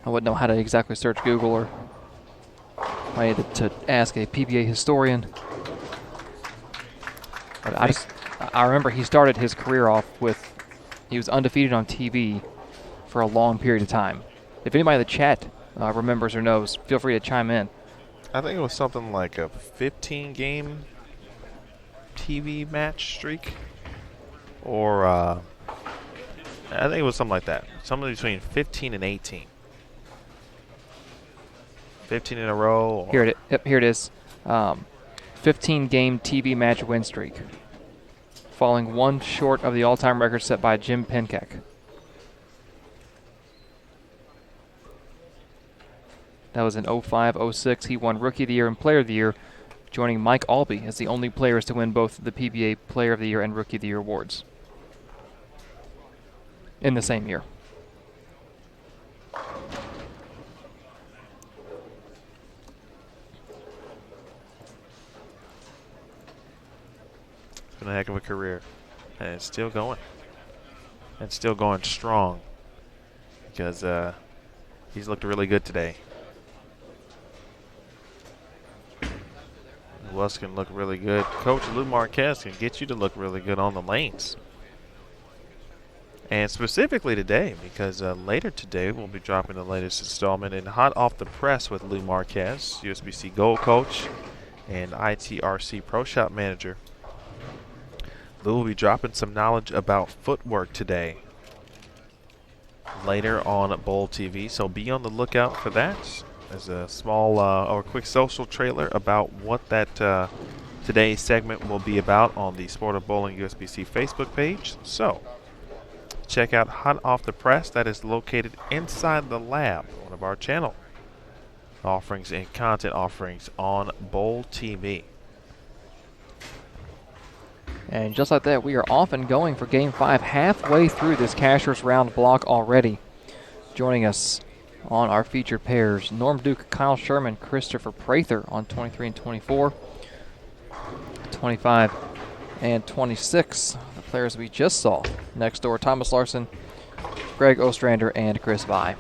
I wouldn't know how to exactly search Google, or I had to ask a PBA historian. But I remember he started his career off with, he was undefeated on TV for a long period of time. If anybody in the chat remembers or knows, feel free to chime in. I think it was something like a 15-game TV match streak, or I think it was something like that. Something between 15 and 18. 15 in a row. Here it is. 15-game TV match win streak, falling one short of the all-time record set by Jim Penkeck. That was in 05-06. He won Rookie of the Year and Player of the Year, joining Mike Albee as the only players to win both the PBA Player of the Year and Rookie of the Year awards in the same year. It's been a heck of a career, and it's still going. And still going strong, because he's looked really good today. Who else can look really good? Coach Lou Marquez can get you to look really good on the lanes. And specifically today, because later today we'll be dropping the latest installment in Hot Off the Press with Lou Marquez, USBC Gold Coach and ITRC Pro Shop Manager. Lou will be dropping some knowledge about footwork today later on Bowl TV, so be on the lookout for that. As a small or quick social trailer about what that today's segment will be about on the Sport of Bowling USBC Facebook page. So check out Hot Off the Press. That is located inside the lab, one of our channel offerings and content offerings on Bowl TV. And just like that, we are off and going for Game 5, halfway through this Cashers Round block already. Joining us on our featured pairs, Norm Duke, Kyle Sherman, Christopher Prather on 23 and 24, 25 and 26. The players we just saw next door, Thomas Larson, Greg Ostrander, and Chris Vi.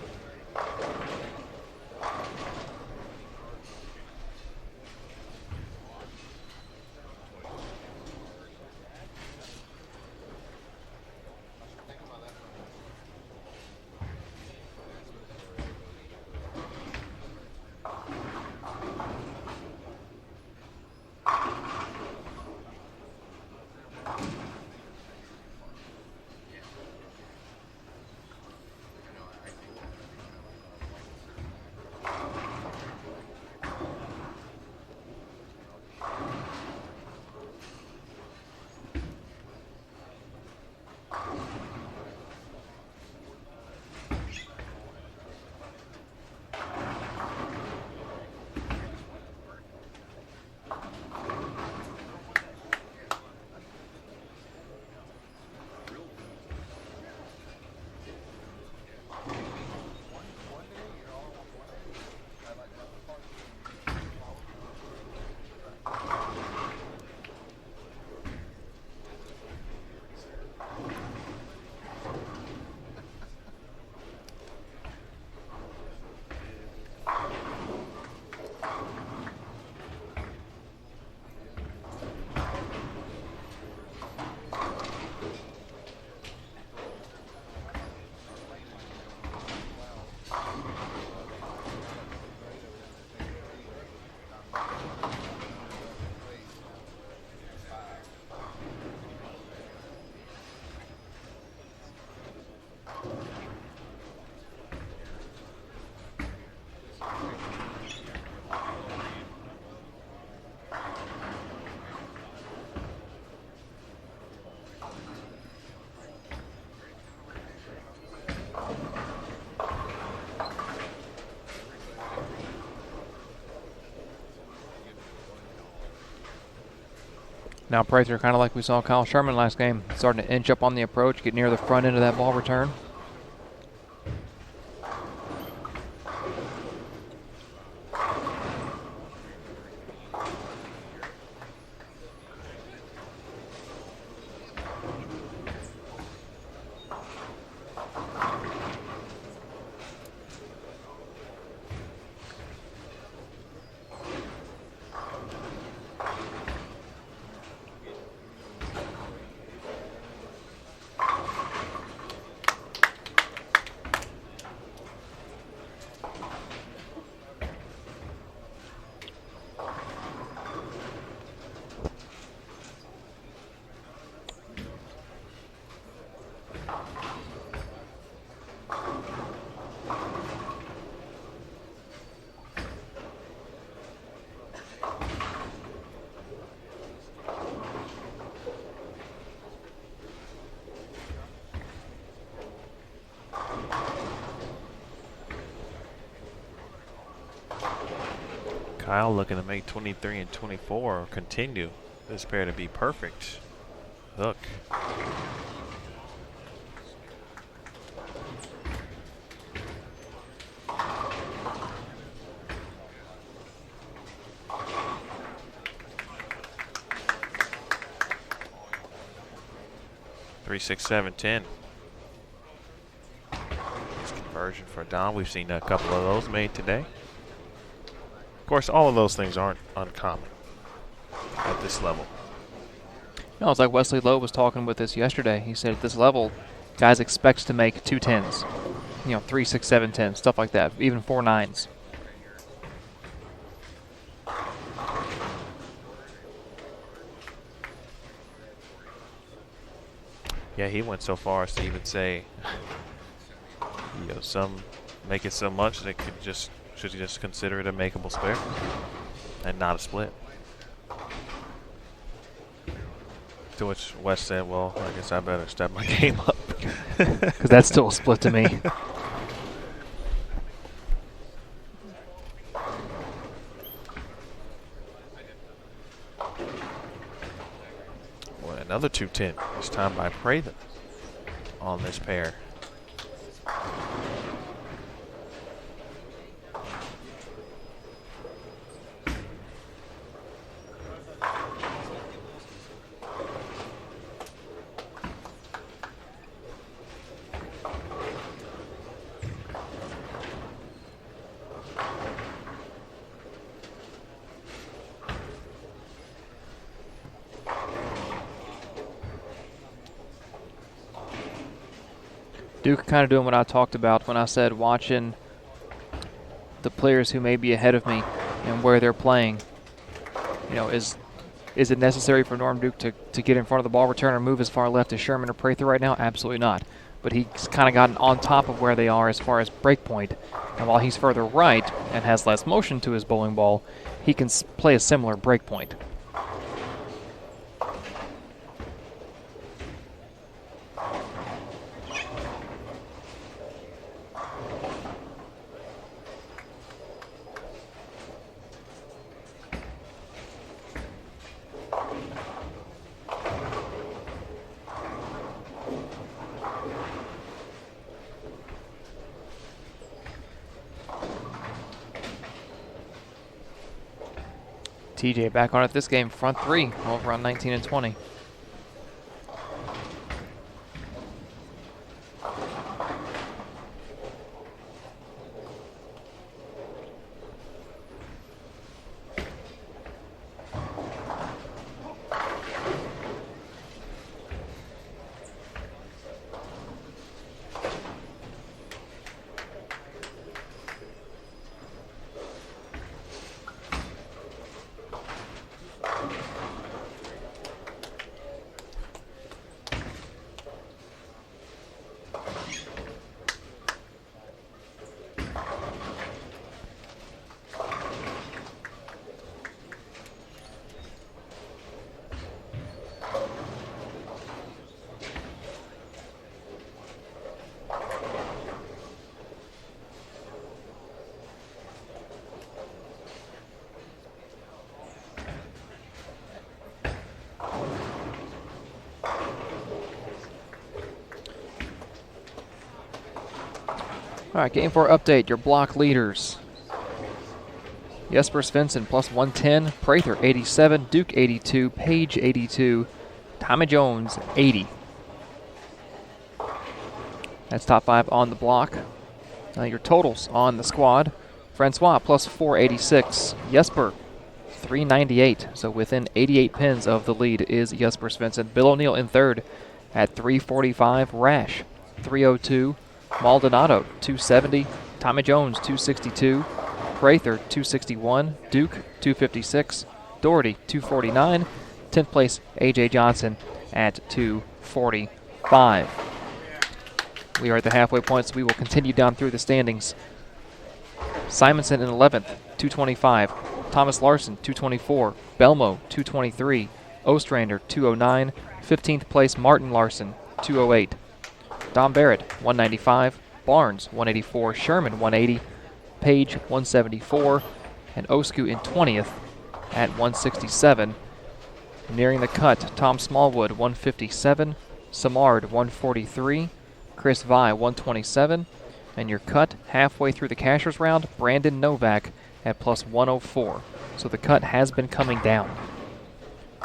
Now Prather, kind of like we saw Kyle Sherman last game, starting to inch up on the approach, get near the front end of that ball return. Kyle looking to make 23 and 24 continue this pair to be perfect. Hook. Three, 6, 7, 10. Conversion for Don. We've seen a couple of those made today. Of course, all of those things aren't uncommon at this level. No, it's like Wesley Lowe was talking with us yesterday. He said at this level, guys expect to make 2 10s. 3, 6, 7, 10, stuff like that, even 4 9s. Yeah, he went so far as to even say, some make it so much that should you just consider it a makeable spare and not a split. To which Wes said, well, I guess I better step my game up. Because that's still a split to me. Boy, another 210, this time by Prather on this pair. Duke kind of doing what I talked about when I said watching the players who may be ahead of me and where they're playing. Is it necessary for Norm Duke to get in front of the ball return or move as far left as Sherman or Prather right now? Absolutely not. But he's kind of gotten on top of where they are as far as break point. And while he's further right and has less motion to his bowling ball, he can play a similar break point. TJ back on it this game, front 3, over on 19 and 20. All right, game 4 update, your block leaders. Jesper Svensson plus 110, Prather 87, Duke 82, Page 82, Tommy Jones 80. That's top 5 on the block. Your totals on the squad. Francois plus 486, Jesper 398. So within 88 pins of the lead is Jesper Svensson. Bill O'Neill in third at 345, Rash 302. Maldonado, 270. Tommy Jones, 262. Prather, 261. Duke, 256. Doherty, 249. 10th place, A.J. Johnson at 245. We are at the halfway point, so we will continue down through the standings. Simonson in 11th, 225. Thomas Larson, 224. Belmo, 223. Ostrander, 209. 15th place, Martin Larson, 208. Dom Barrett, 195. Barnes, 184. Sherman, 180. Page, 174. and Osku in 20th at 167. Nearing the cut, Tom Smallwood 157, Samard 143, Chris Vi 127, and your cut halfway through the cashier's round, Brandon Novak at plus 104. So the cut has been coming down.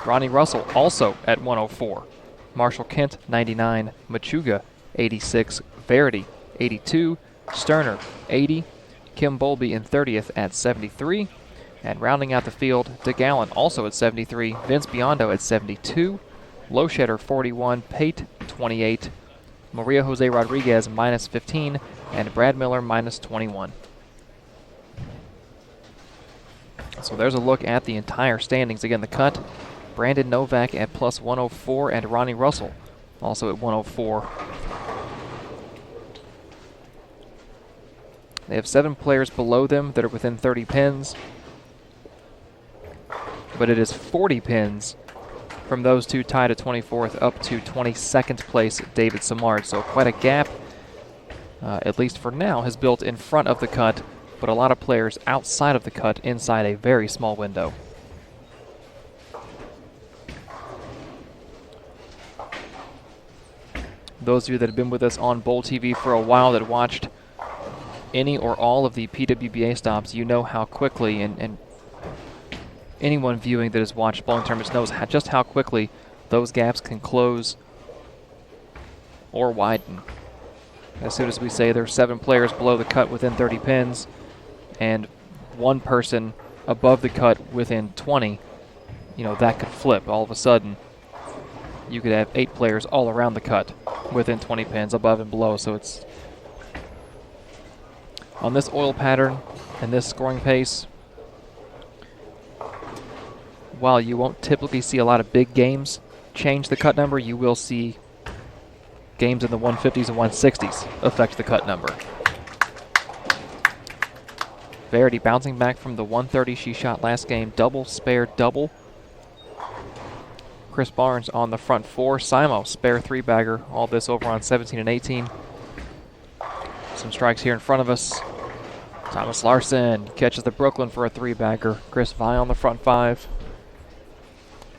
Ronnie Russell also at 104. Marshall Kent 99, Machuga 86, Verity 82, Sterner 80, Kim Bowlby in 30th at 73, and rounding out the field, DeGallen also at 73, Vince Biondo at 72, Loschetter 41, Pate 28, Maria Jose Rodriguez minus 15, and Brad Miller minus 21. So there's a look at the entire standings. Again, the cut, Brandon Novak at plus 104 and Ronnie Russell also at 104. They have 7 players below them that are within 30 pins, but it is 40 pins from those two tied at 24th up to 22nd place David Samard. So quite a gap, at least for now, has built in front of the cut, but a lot of players outside of the cut inside a very small window. Those of you that have been with us on Bowl TV for a while that watched any or all of the PWBA stops, you know how quickly, and anyone viewing that has watched bowling tournaments knows just how quickly those gaps can close or widen. As soon as we say there's 7 players below the cut within 30 pins and 1 person above the cut within 20, you know, that could flip. All of a sudden, you could have 8 players all around the cut within 20 pins above and below. So it's on this oil pattern and this scoring pace, while you won't typically see a lot of big games change the cut number, you will see games in the 150s and 160s affect the cut number. Verity bouncing back from the 130 she shot last game. Double, spare, double. Chris Barnes on the front 4. Simo, spare 3-bagger. All this over on 17 and 18. Some strikes here in front of us. Thomas Larson catches the Brooklyn for a 3-bagger. Chris Vi on the front 5.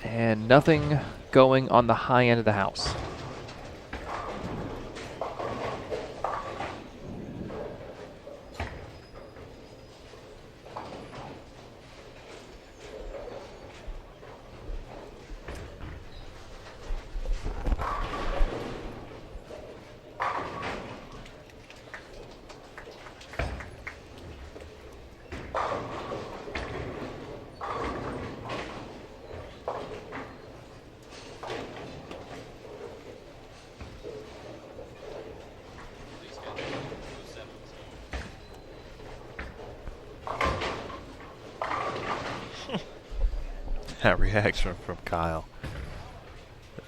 And nothing going on the high end of the house. That reaction from Kyle.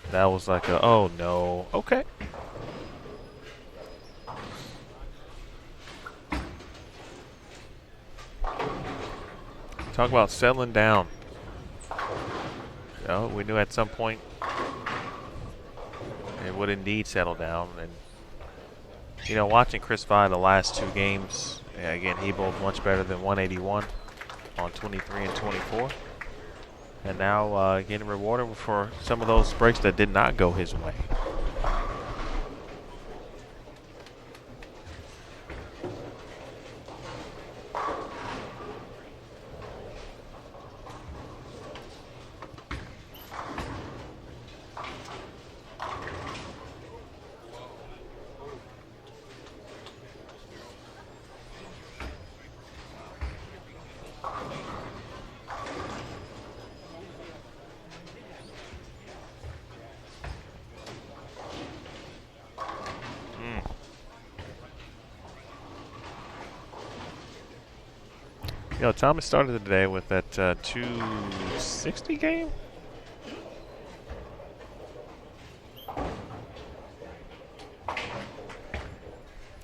That was like a, oh no, okay. Talk about settling down. You know, we knew at some point it would indeed settle down. And, you know, watching Chris Vi the last 2 games, again, he bowled much better than 181 on 23 and 24. And now getting rewarded for some of those breaks that did not go his way. You know, Thomas started the day with that 260 game.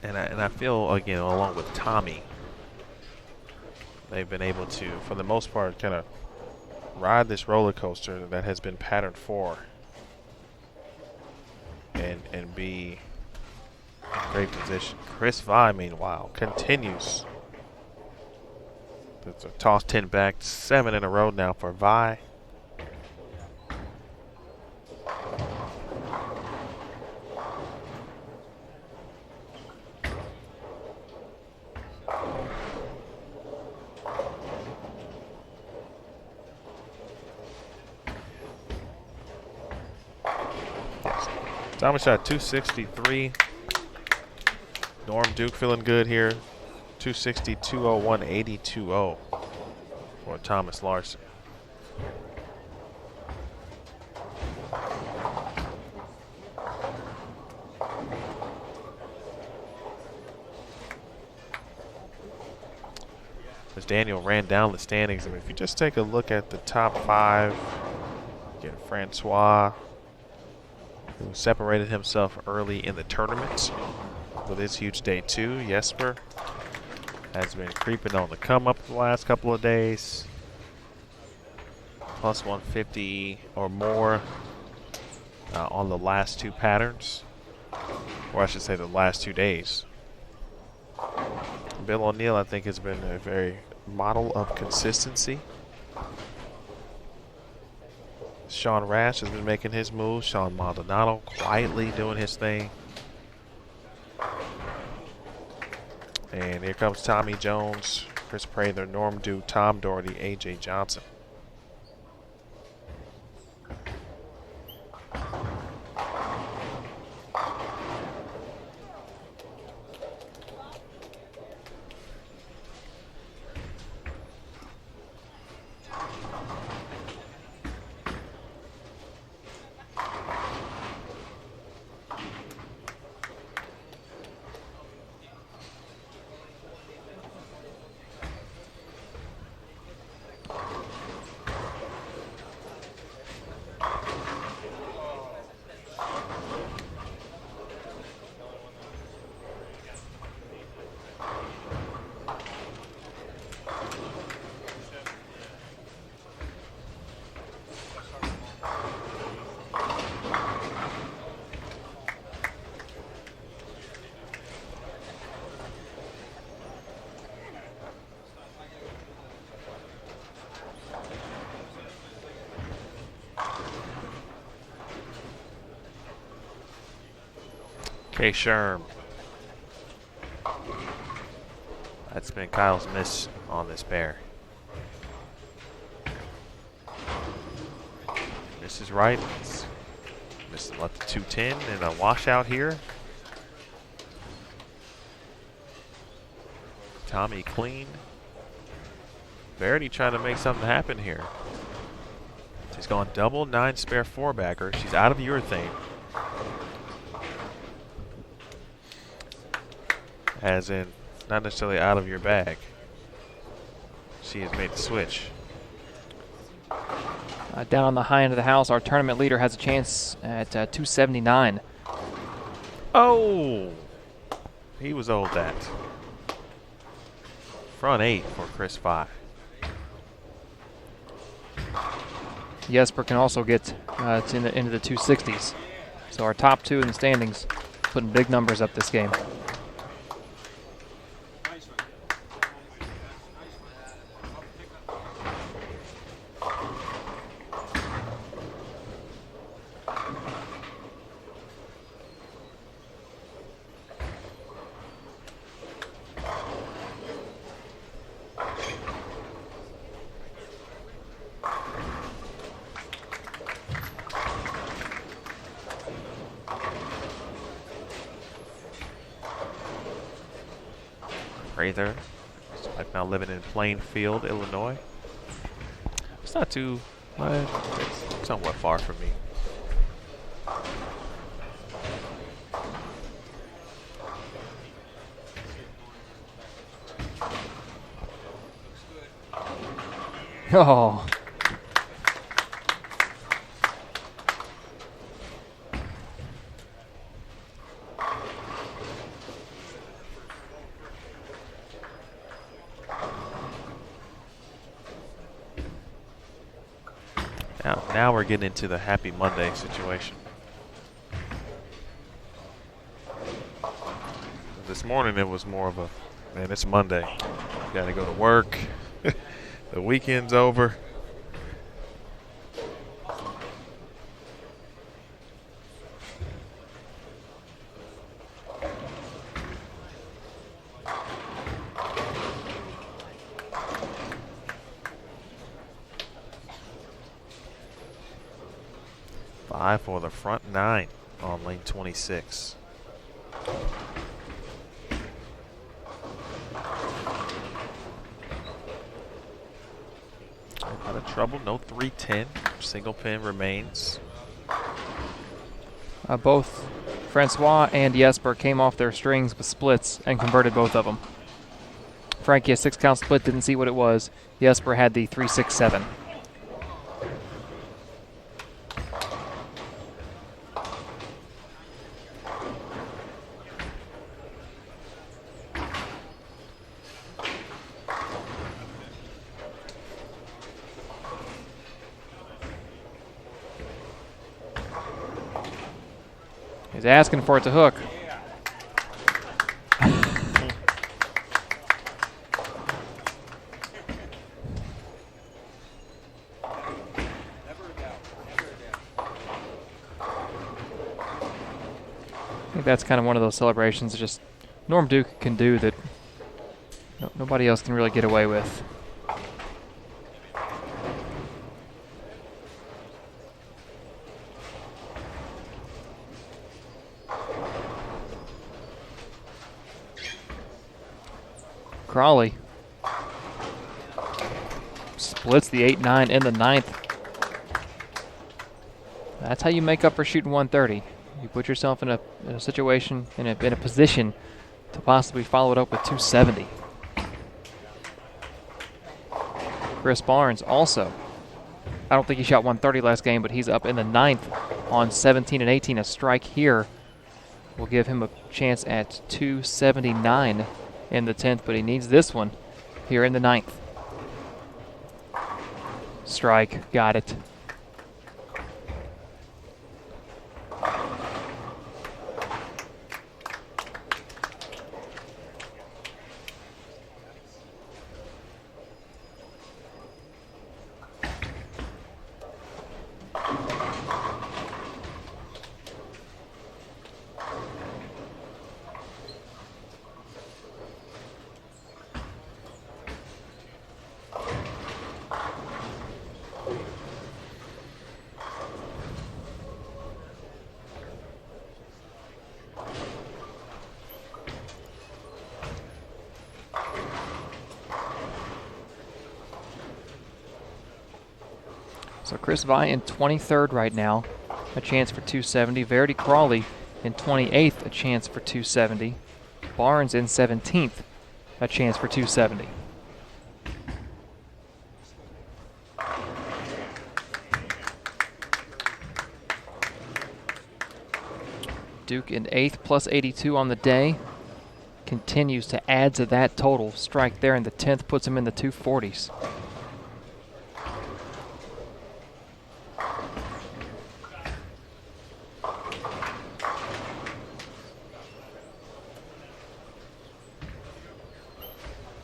And I feel, again, along with Tommy, they've been able to, for the most part, kind of ride this roller coaster that has been pattern 4 and be in great position. Chris Vi, meanwhile, continues It's a toss 10 back, 7 in a row now for Vi. Thomas shot 263. Norm Duke feeling good here. 260, 201, 82-0 for Thomas Larson. As Daniel ran down the standings, I mean, if you just take a look at the top 5, get Francois, who separated himself early in the tournament with his huge day 2. Jesper has been creeping on the come up the last couple of days. Plus 150 or more on the last 2 patterns, or I should say the last 2 days. Bill O'Neill, I think, has been a very model of consistency. Sean Rash has been making his moves. Sean Maldonado quietly doing his thing. And here comes Tommy Jones, Chris Prather, Norm Duke, Tom Doherty, A.J. Johnson. Okay, Sherm. That's been Kyle's miss on this pair. This is right. Missed left 210 and a washout here. Tommy clean. Verity trying to make something happen here. She's gone double 9 spare 4-bagger. She's out of urethane. As in, not necessarily out of your bag. She has made the switch. Down on the high end of the house, our tournament leader has a chance at 279. Oh! He was owed that. Front 8 for Chris 5. Jesper can also get into the 260s. So our top 2 in the standings putting big numbers up this game. Prather, like now living in Plainfield, Illinois. It's not too, it's somewhat far from me. Oh. Now we're getting into the Happy Monday situation. This morning it was more of a, man, it's Monday. You gotta go to work. The weekend's over. Five for the front nine on lane 26. Out of trouble, no 310. Single pin remains. Both Francois and Jesper came off their strings with splits and converted both of them. Frankie, a 6-count split, didn't see what it was. Jesper had the 3-6-7. He's asking for it to hook. I think that's kind of one of those celebrations that just Norm Duke can do that nobody else can really get away with. Crawley splits the 8-9 in the 9th. That's how you make up for shooting 130. You put yourself in a situation, in a position to possibly follow it up with 270. Chris Barnes also. I don't think he shot 130 last game, but he's up in the 9th on 17 and 18. A strike here will give him a chance at 279 in the 10th, but he needs this one here in the 9th. Strike, got it. So Chris Vi in 23rd right now, a chance for 270. Verity Crawley in 28th, a chance for 270. Barnes in 17th, a chance for 270. Duke in 8th plus 82 on the day. Continues to add to that total. Strike there in the 10th puts him in the 240s.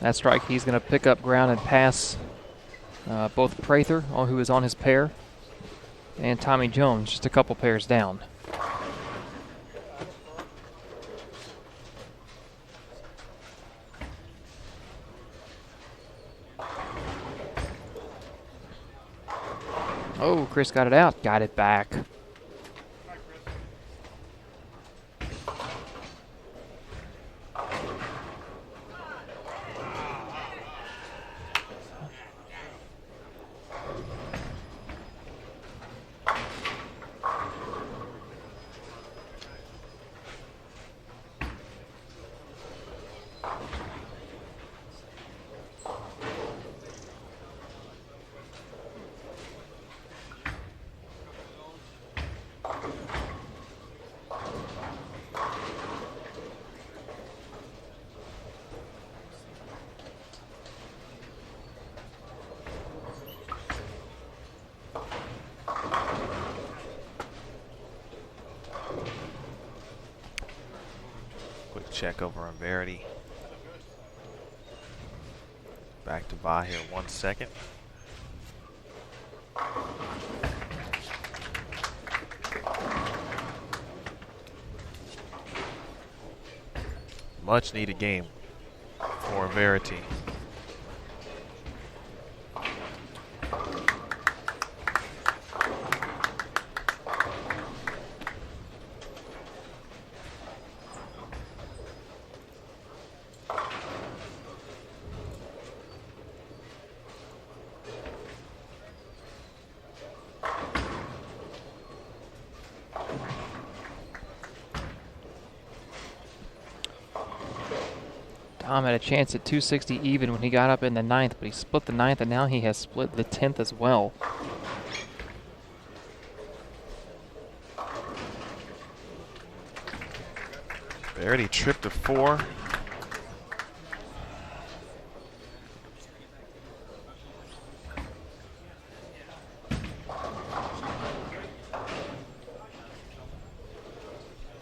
That strike, he's going to pick up ground and pass both Prather, who is on his pair, and Tommy Jones, just a couple pairs down. Oh, Chris got it out, got it back. Check over on Verity. Back to bye here 1 second. Much needed game for Verity. Tom had a chance at 260 even when he got up in the 9th, but he split the 9th, and now he has split the 10th as well. Verity tripped to 4.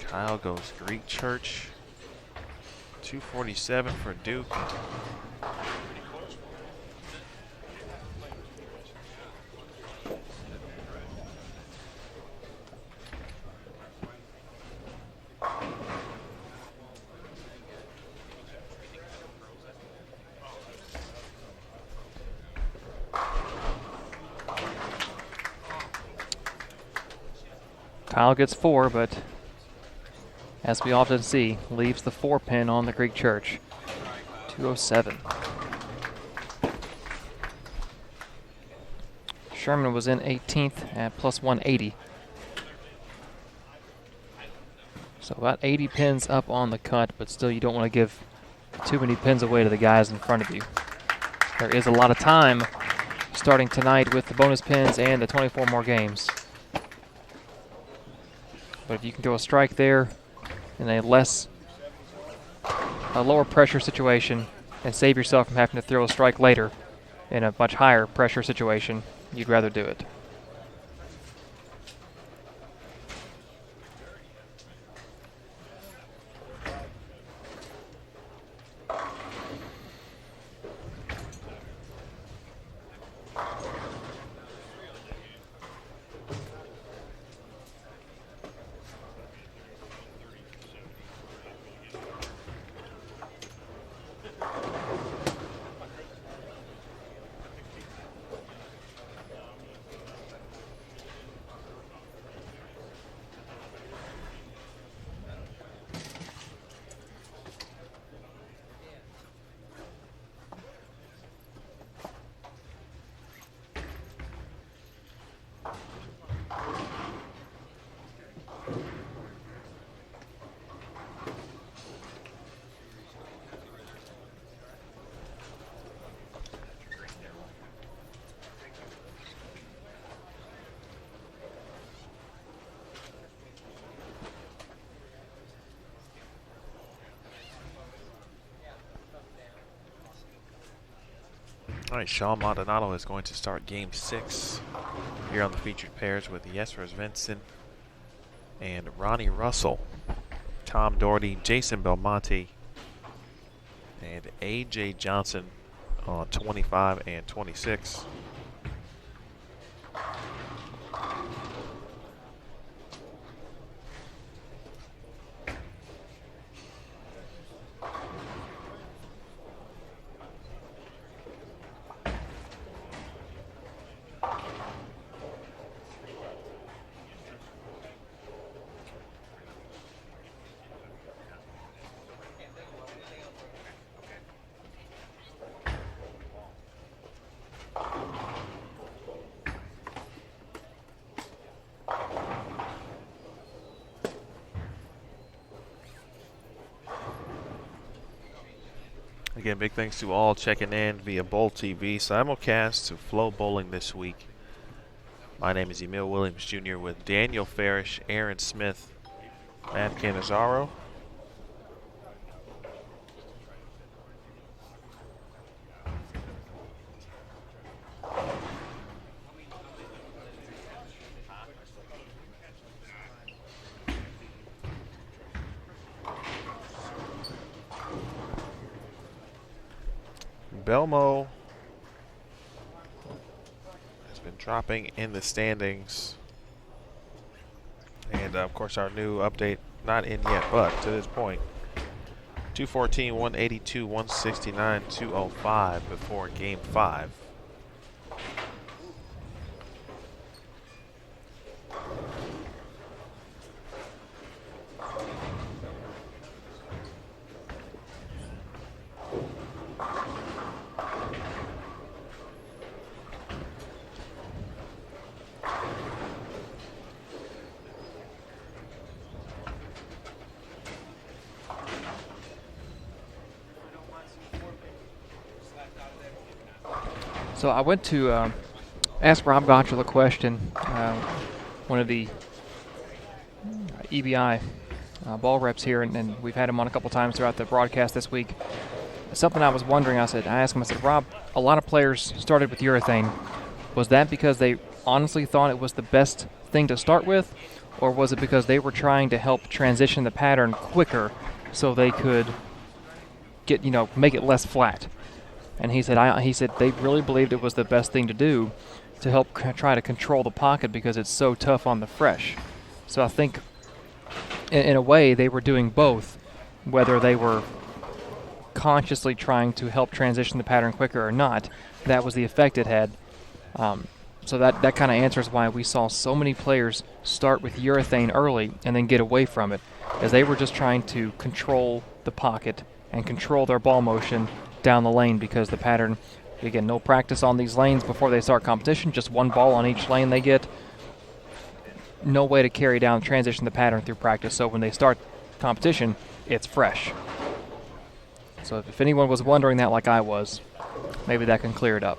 Kyle goes Greek Church. 247 for Duke. Kyle gets 4, but as we often see, leaves the 4 pin on the Greek Church. 207. Sherman was in 18th at plus 180. So about 80 pins up on the cut, but still you don't want to give too many pins away to the guys in front of you. There is a lot of time starting tonight with the bonus pins and the 24 more games. But if you can throw a strike there in a lower pressure situation and save yourself from having to throw a strike later in a much higher pressure situation, you'd rather do it. All right, Sean Maldonado is going to start game 6 here on the featured pairs with Jespers Vincent and Ronnie Russell, Tom Doherty, Jason Belmonte, and A.J. Johnson on 25 and 26. Again, big thanks to all checking in via Bowl TV simulcast to Flow Bowling this week. My name is Emil Williams Jr. with Daniel Farish, Aaron Smith, Matt Canizaro. Belmo has been dropping in the standings. And, of course, our new update, not in yet, but to this point, 214, 182, 169, 205 before Game 5. So I went to ask Rob Gottschall a question, one of the EBI ball reps here, and we've had him on a couple times throughout the broadcast this week. Something I was wondering, I asked him, I said, Rob, a lot of players started with urethane. Was that because they honestly thought it was the best thing to start with, or was it because they were trying to help transition the pattern quicker so they could get, make it less flat? And he said they really believed it was the best thing to do to help try to control the pocket because it's so tough on the fresh. So I think, in a way, they were doing both, whether they were consciously trying to help transition the pattern quicker or not. That was the effect it had. So that kind of answers why we saw so many players start with urethane early and then get away from it, as they were just trying to control the pocket and control their ball motion down the lane, because the pattern, again, no practice on these lanes before they start competition, just one ball on each lane they get. No way to carry down, transition the pattern through practice, so when they start competition, it's fresh. So if anyone was wondering that like I was, maybe that can clear it up.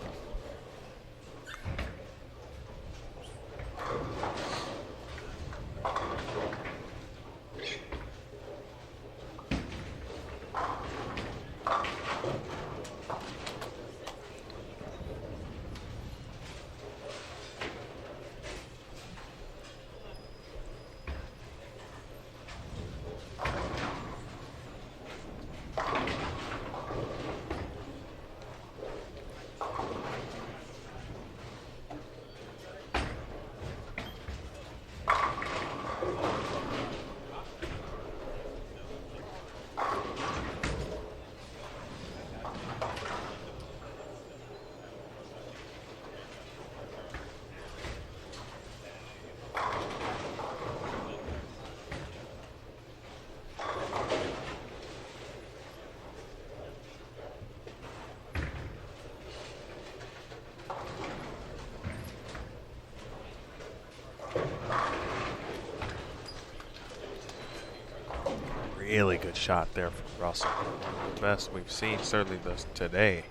Really good shot there from Russell. Best we've seen certainly today.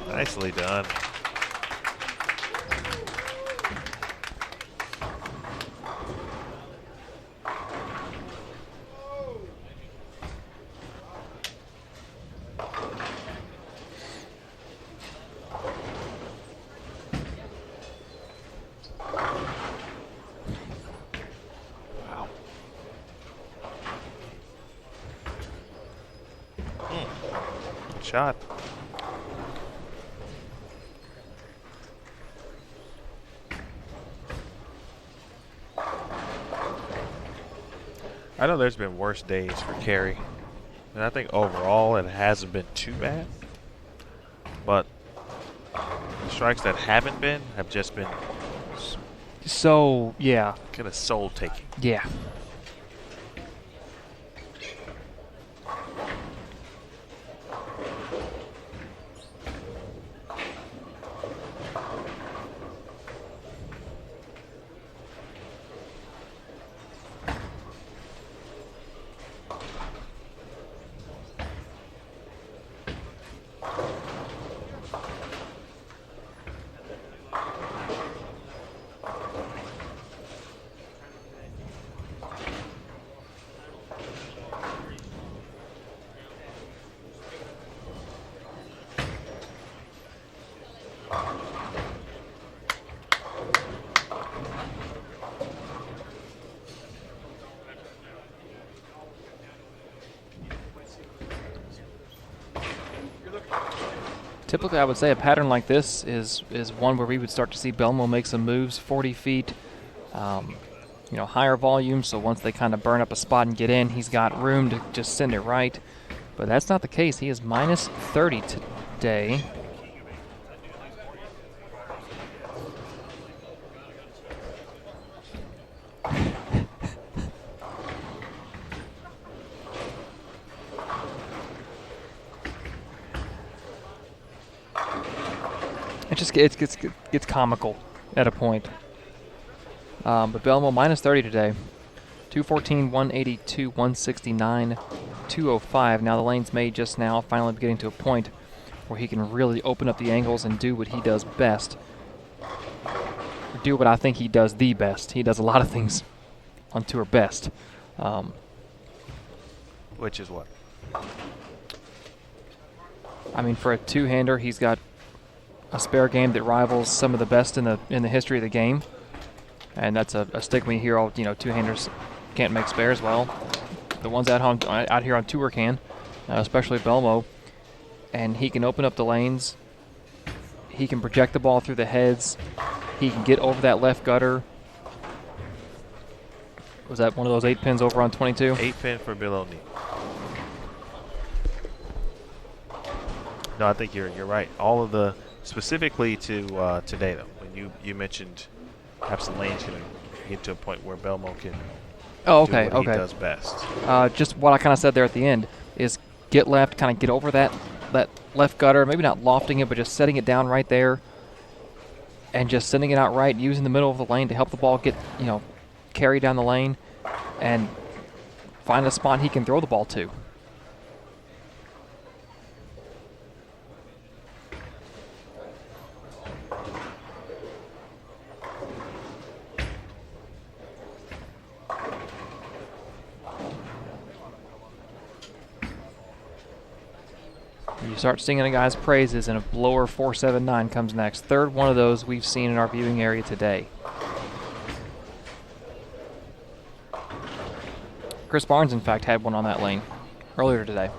Nicely done. Wow. Good shot. I know there's been worse days for Carey, and I think overall it hasn't been too bad, but the strikes that haven't been have just been So, yeah. Kind of soul taking. Yeah. Typically, I would say a pattern like this is one where we would start to see Belmo make some moves, 40 feet, higher volume. So once they kind of burn up a spot and get in, he's got room to just send it right. But that's not the case. He is minus 30 today. It gets comical at a point. But Belmo minus 30 today. 214, 182, 169, 205. Now the lane's made just now, finally getting to a point where he can really open up the angles and do what he does best. Or do what I think he does the best. He does a lot of things on tour best. Which is what? I mean, for a two-hander, he's got a spare game that rivals some of the best in the history of the game, and that's a stigma you hear. All two-handers can't make spares. Well, the ones out here on tour can, especially Belmo, and he can open up the lanes. He can project the ball through the heads. He can get over that left gutter. Was that one of those 8 pins over on 22? 8-pin for Bill O'Neill. No, I think you're right. All of the specifically to today though, when you mentioned perhaps the lane's going to get to a point where Belmo can do what he does best. Just what I kind of said there at the end is get left, kind of get over that left gutter, maybe not lofting it, but just setting it down right there and just sending it out right, using the middle of the lane to help the ball get, carry down the lane and find a spot he can throw the ball to. You start singing a guy's praises, and a blower 479 comes next. Third one of those we've seen in our viewing area today. Chris Barnes, in fact, had one on that lane earlier today.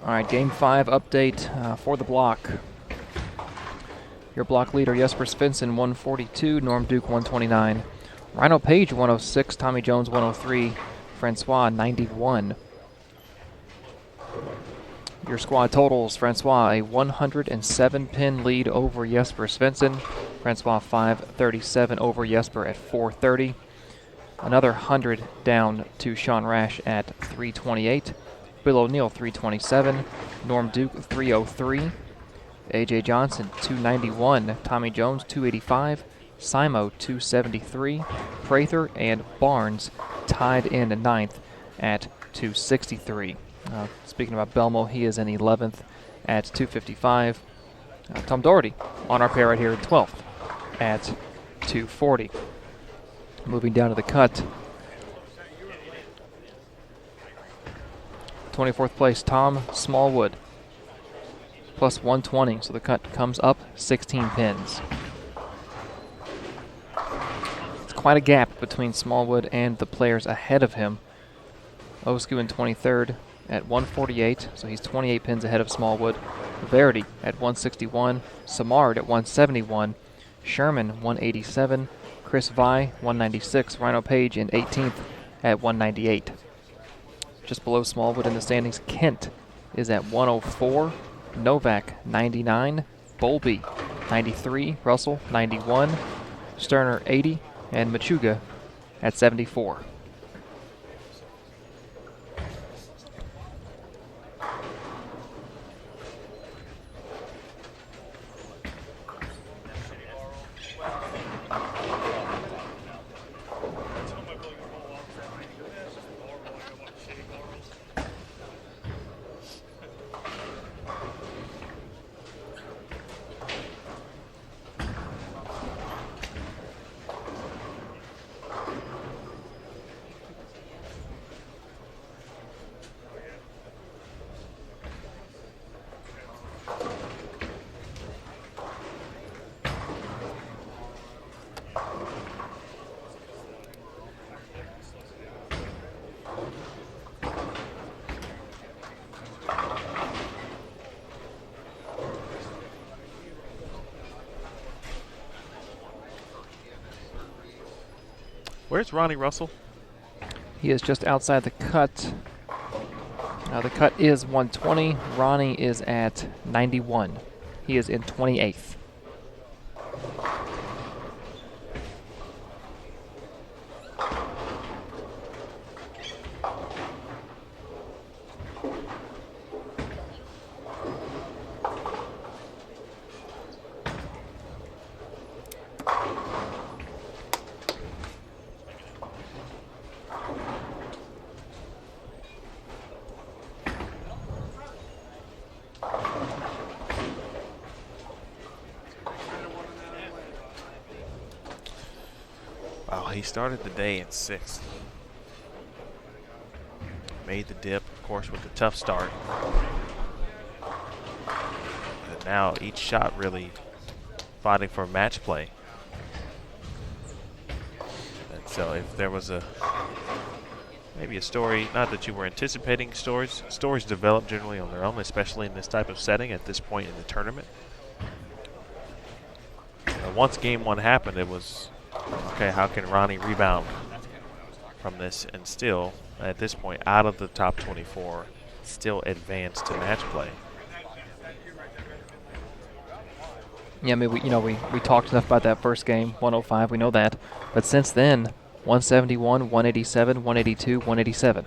All right, Game 5 update for the block. Your block leader, Jesper Svensson, 142, Norm Duke, 129. Rhino Page, 106, Tommy Jones, 103, Francois, 91. Your squad totals, Francois, a 107-pin lead over Jesper Svensson. Francois, 537 over Jesper at 430. Another 100 down to Sean Rash at 328. Bill O'Neill, 327. Norm Duke, 303. A.J. Johnson, 291. Tommy Jones, 285. Simo, 273. Prather and Barnes tied in 9th at 263. Speaking about Belmo, he is in 11th at 255. Tom Doherty on our pair right here in 12th at 240. Moving down to the cut. 24th place, Tom Smallwood, plus 120, so the cut comes up 16 pins. It's quite a gap between Smallwood and the players ahead of him. Osku in 23rd at 148, so he's 28 pins ahead of Smallwood. Verity at 161, Samard at 171, Sherman 187, Chris Vi 196, Rhino Page in 18th at 198. Just below Smallwood in the standings, Kent is at 104. Novak, 99. Bowlby, 93. Russell, 91. Sterner, 80. And Machuga at 74. Where's Ronnie Russell? He is just outside the cut. The cut is 120. Ronnie is at 91. He is in 28th. He started the day in 6th. Made the dip, of course, with a tough start. And now each shot really fighting for match play. And so if there was maybe a story, not that you were anticipating stories develop generally on their own, especially in this type of setting at this point in the tournament. Once game 1 happened, it was, okay, how can Ronnie rebound from this and still, at this point, out of the top 24, still advance to match play? Yeah, I mean, we talked enough about that first game, 105, we know that. But since then, 171, 187, 182, 187.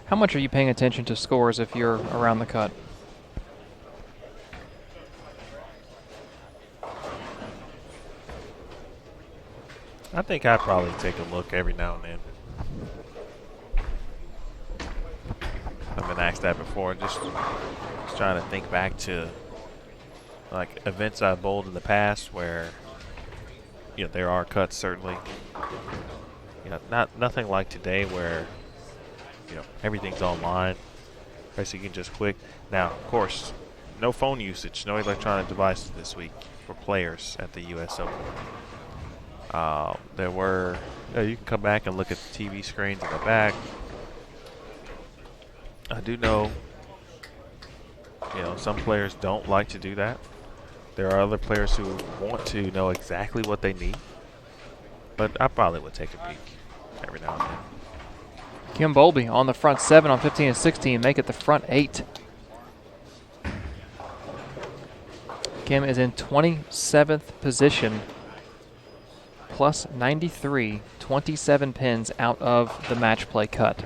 How much are you paying attention to scores if you're around the cut? I think I'd probably take a look every now and then. I've been asked that before. Just trying to think back to like events I've bowled in the past where there are cuts certainly. Nothing like today where everything's online. So you can just click. Now, of course, no phone usage, no electronic devices this week for players at the U.S. Open. There were. You can come back and look at the TV screens in the back. I do know. Some players don't like to do that. There are other players who want to know exactly what they need. But I probably would take a peek every now and then. Kim Bowlby on the front 7 on 15 and 16, make it the front 8. Kim is in 27th position, plus 93, 27 pins out of the match play cut.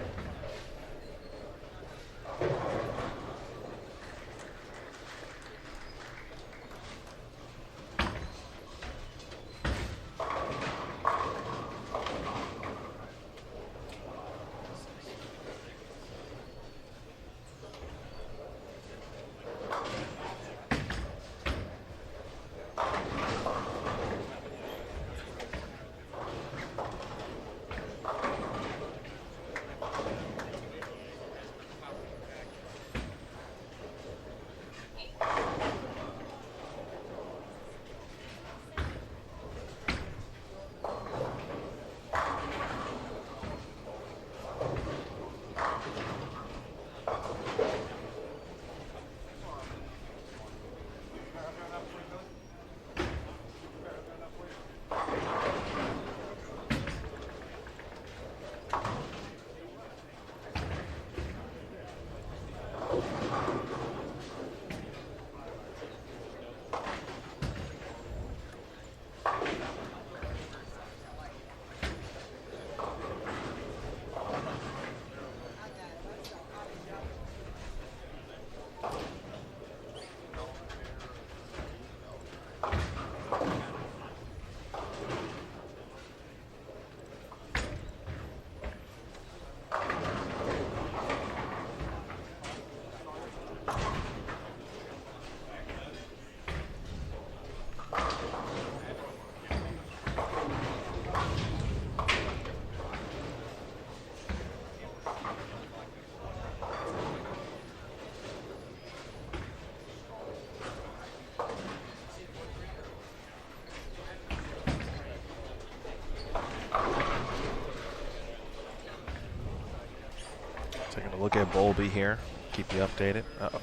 Taking a look at Bowlby here. Keep you updated. Uh-oh.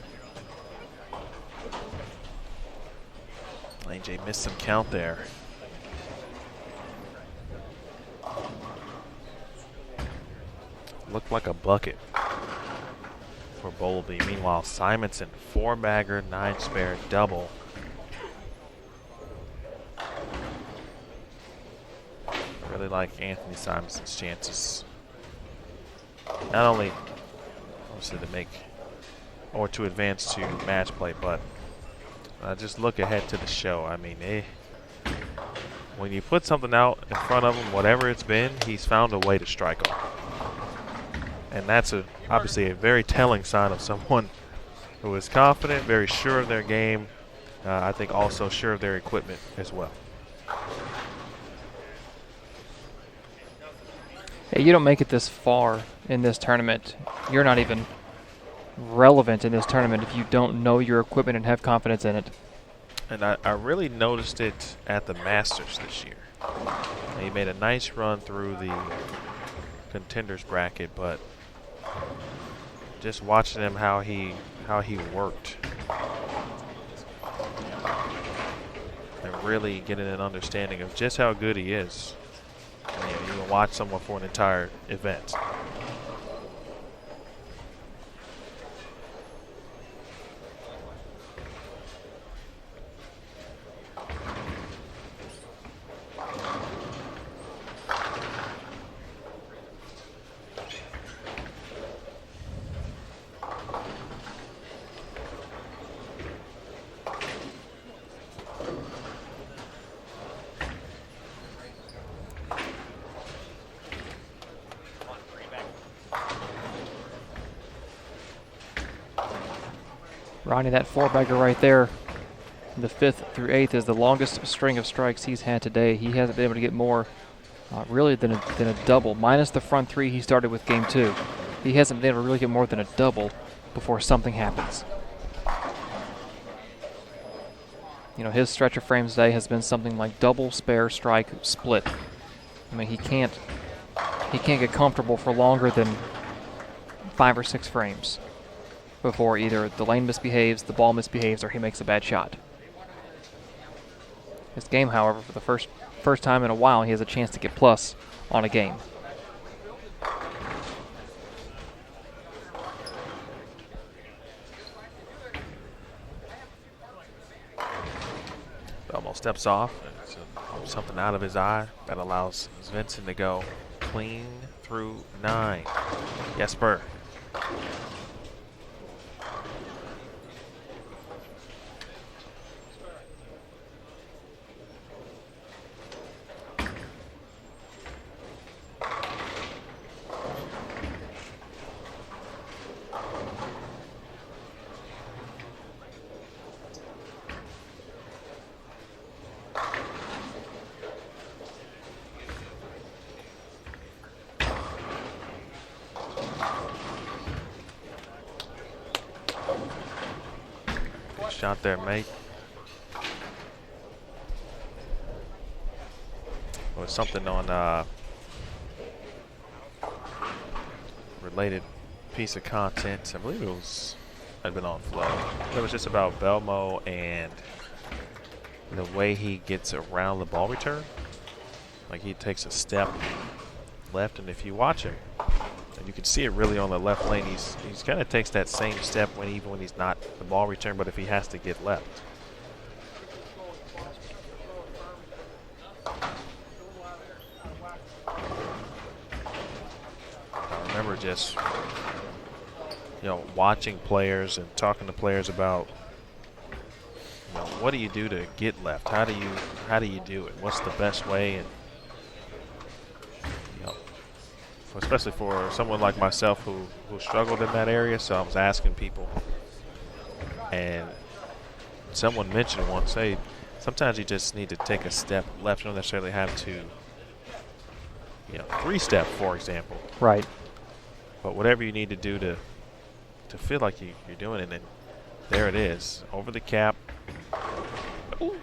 AJ missed some count there. Looked like a bucket for Bowlby. Meanwhile, Simonson, 4-bagger, 9-spare, double. I really like Anthony Simonson's chances. Not only obviously to make or to advance to match play, but just look ahead to the show. I mean, when you put something out in front of him, whatever it's been, he's found a way to strike on. And that's obviously a very telling sign of someone who is confident, very sure of their game. I think also sure of their equipment as well. Hey, you don't make it this far in this tournament, you're not even relevant in this tournament if you don't know your equipment and have confidence in it. And I really noticed it at the Masters this year. He made a nice run through the contenders bracket, but just watching him how he worked and really getting an understanding of just how good he is. I mean, you can watch someone for an entire event. Ronnie, that four-bagger right there, the 5th through 8th, is the longest string of strikes he's had today. He hasn't been able to get more really than a double, minus the front 3 he started with game 2. He hasn't been able to really get more than a double before something happens. You know, his stretch of frames today has been something like double, spare, strike, split. I mean, he can't get comfortable for longer than 5 or 6 frames before either the lane misbehaves, the ball misbehaves, or he makes a bad shot. This game, however, for the first time in a while, he has a chance to get plus on a game. Almost steps off. Something out of his eye that allows Svensson to go clean through 9. Jesper. Shot there, mate. There was something on related piece of content. I believe had been on Flow. It was just about Belmo and the way he gets around the ball return. Like he takes a step left, and if you watch him, and you can see it really on the left lane, he's kind of takes that same step even when he's not the ball return, but if he has to get left. I remember just watching players and talking to players about what do you do to get left? How do you do it? What's the best way? And especially for someone like myself who struggled in that area, so I was asking people, and someone mentioned once, hey, sometimes you just need to take a step left. You don't necessarily have to, 3-step, for example. Right. But whatever you need to do to feel like you're doing it, and there it is, over the cap. Ooh.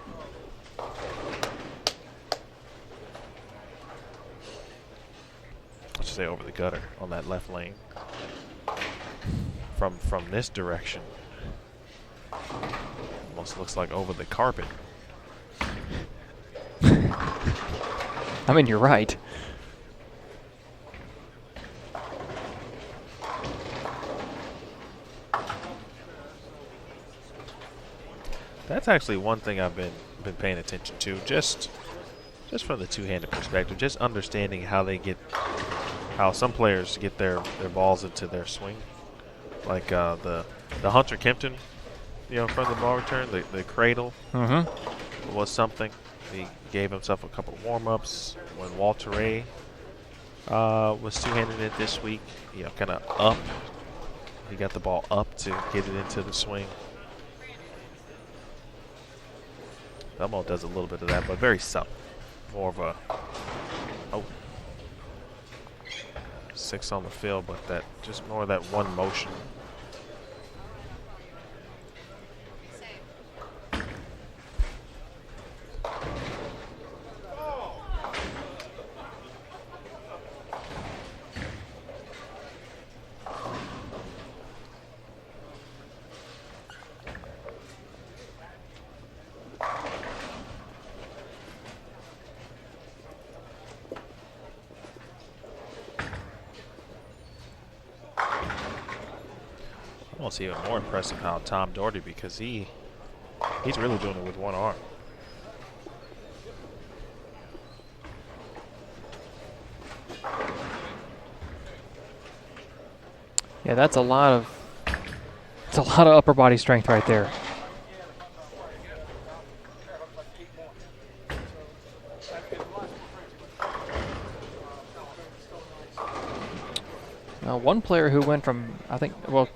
Let's say over the gutter on that left lane. From this direction, almost looks like over the carpet. I mean, you're right. That's actually one thing I've been paying attention to, just from the two-handed perspective, just understanding how some players get their balls into their swing. Like the Hunter Kempton, from the ball return, the cradle was something. He gave himself a couple of warm-ups. When Walter Ray was two-handed it this week, kind of up. He got the ball up to get it into the swing. Belmo does a little bit of that, but very subtle. More of a 6 on the field, but that just more of that one motion. Almost even more impressive how Tom Doherty, because he's really doing it with one arm. Yeah, that's a lot of upper body strength right there. One player who went from,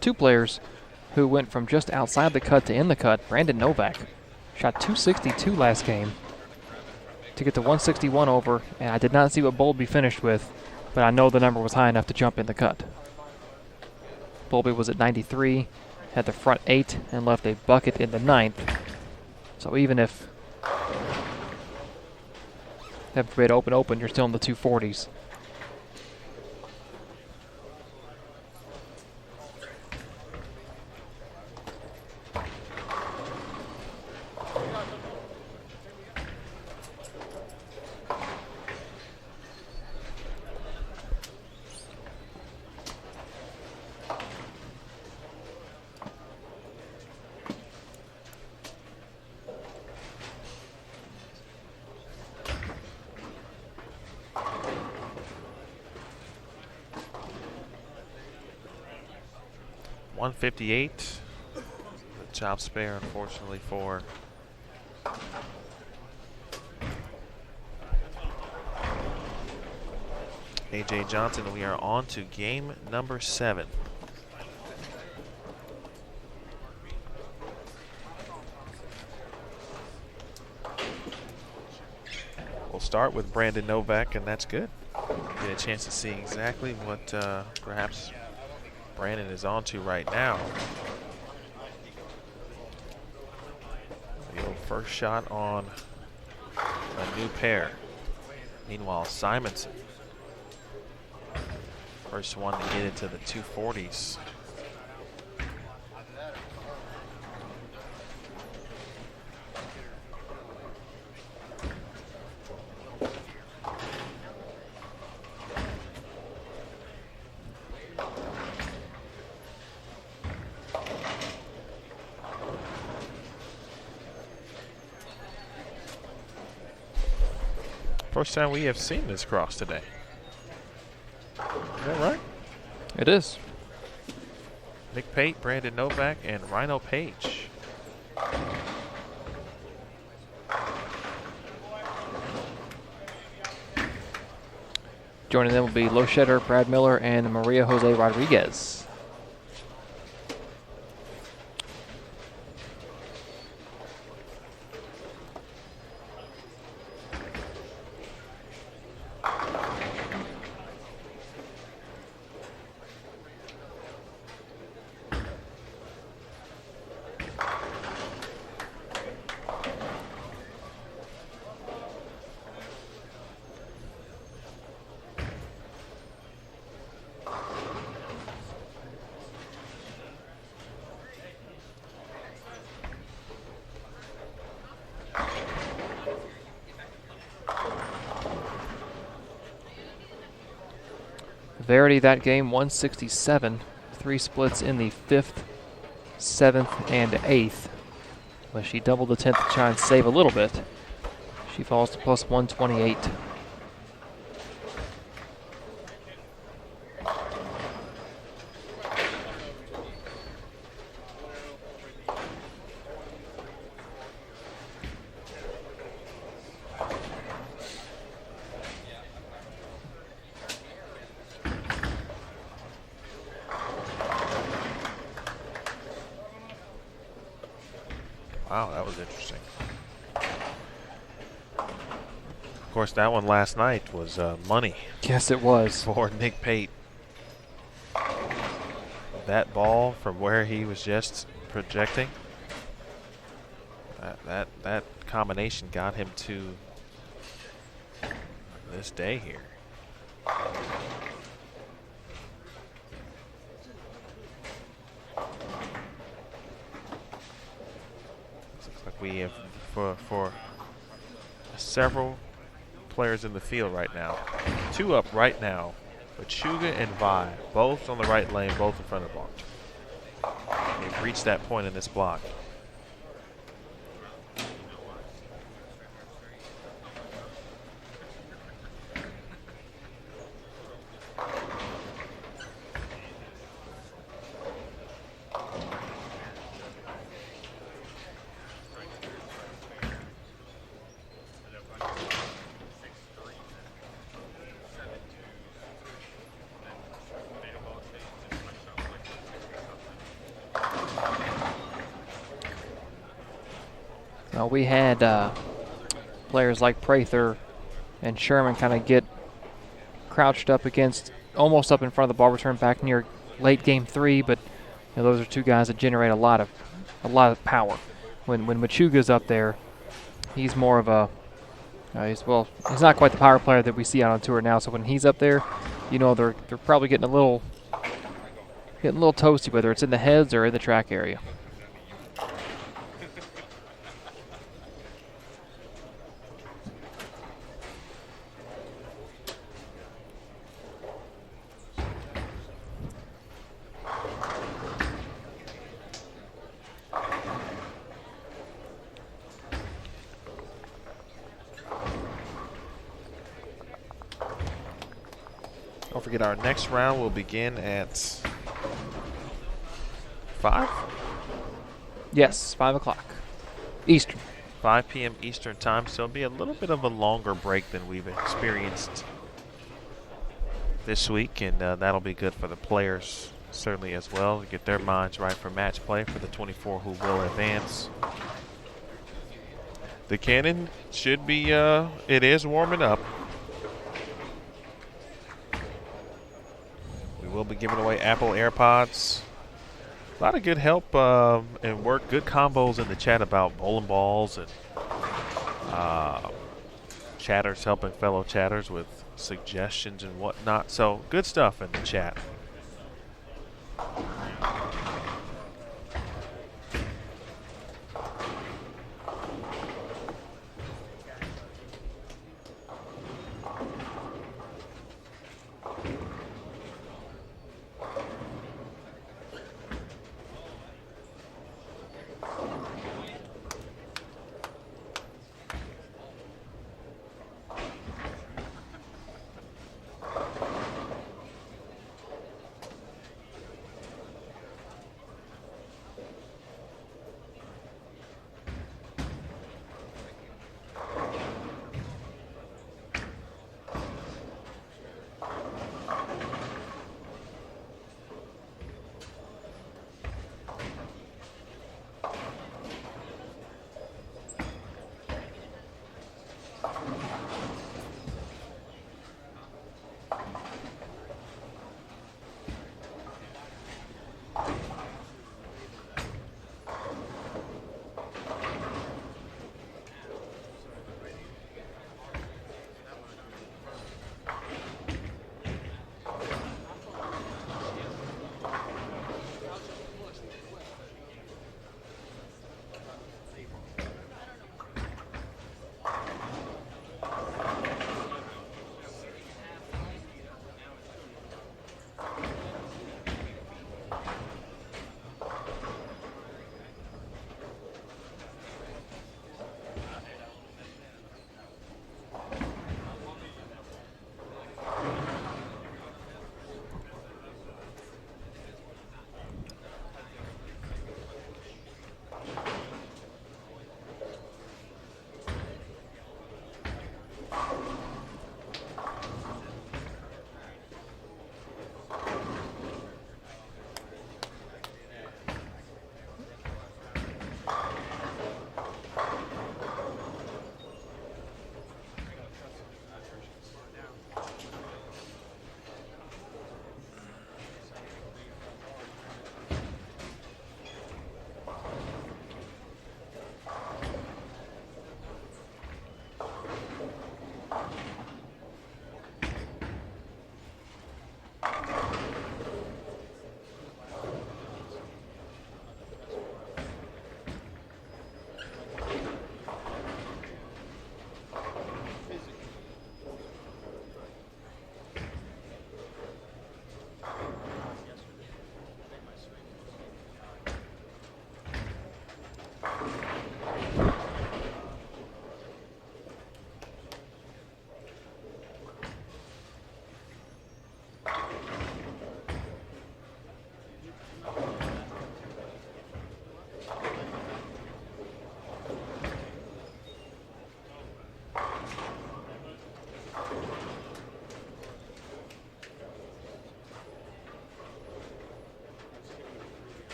two players who went from just outside the cut to in the cut, Brandon Novak, shot 262 last game to get to 161 over, and I did not see what Bowlby finished with, but I know the number was high enough to jump in the cut. Bowlby was at 93, had the front 8, and left a bucket in the 9th. So even if that bid open, you're still in the 240s. .158. The job spare, unfortunately, for A.J. Johnson. We are on to game number 7. We'll start with Brandon Novak, and that's good. Get a chance to see exactly what perhaps Brandon is on to right now. The old first shot on a new pair. Meanwhile, Simonson, first one to get into the 240s. First time we have seen this cross today. Is that right? It is. Nick Pate, Brandon Novak, and Rhino Page. Joining them will be Loschetter, Brad Miller, and Maria Jose Rodriguez. Verity that game, 167. 3 splits in the 5th, 7th, and 8th. But she doubled the 10th to try and save a little bit. She falls to plus 128. Wow, that was interesting. Of course, that one last night was money. Yes, it was. For Nick Pate. That ball from where he was just projecting, that combination got him to this day here. Looks like we have for several players in the field right now. 2 up right now. Machuga and Vi, both on the right lane, both in front of the block. They've reached that point in this block. We had players like Prather and Sherman kind of get crouched up against, almost up in front of the ball return back near late game 3, but those are two guys that generate a lot of power. When Machuga's up there, he's more of a he's not quite the power player that we see out on tour now. So when he's up there, they're probably getting a little toasty, whether it's in the heads or in the track area. Don't forget, our next round will begin at 5? Yes, 5 o'clock Eastern. 5 p.m. Eastern time, so it'll be a little bit of a longer break than we've experienced this week, and that'll be good for the players certainly as well to get their minds right for match play for the 24 who will advance. The cannon should be, it is warming up. We will be giving away Apple AirPods. A lot of good help and work, good combos in the chat about bowling balls and chatters helping fellow chatters with suggestions and whatnot. So good stuff in the chat.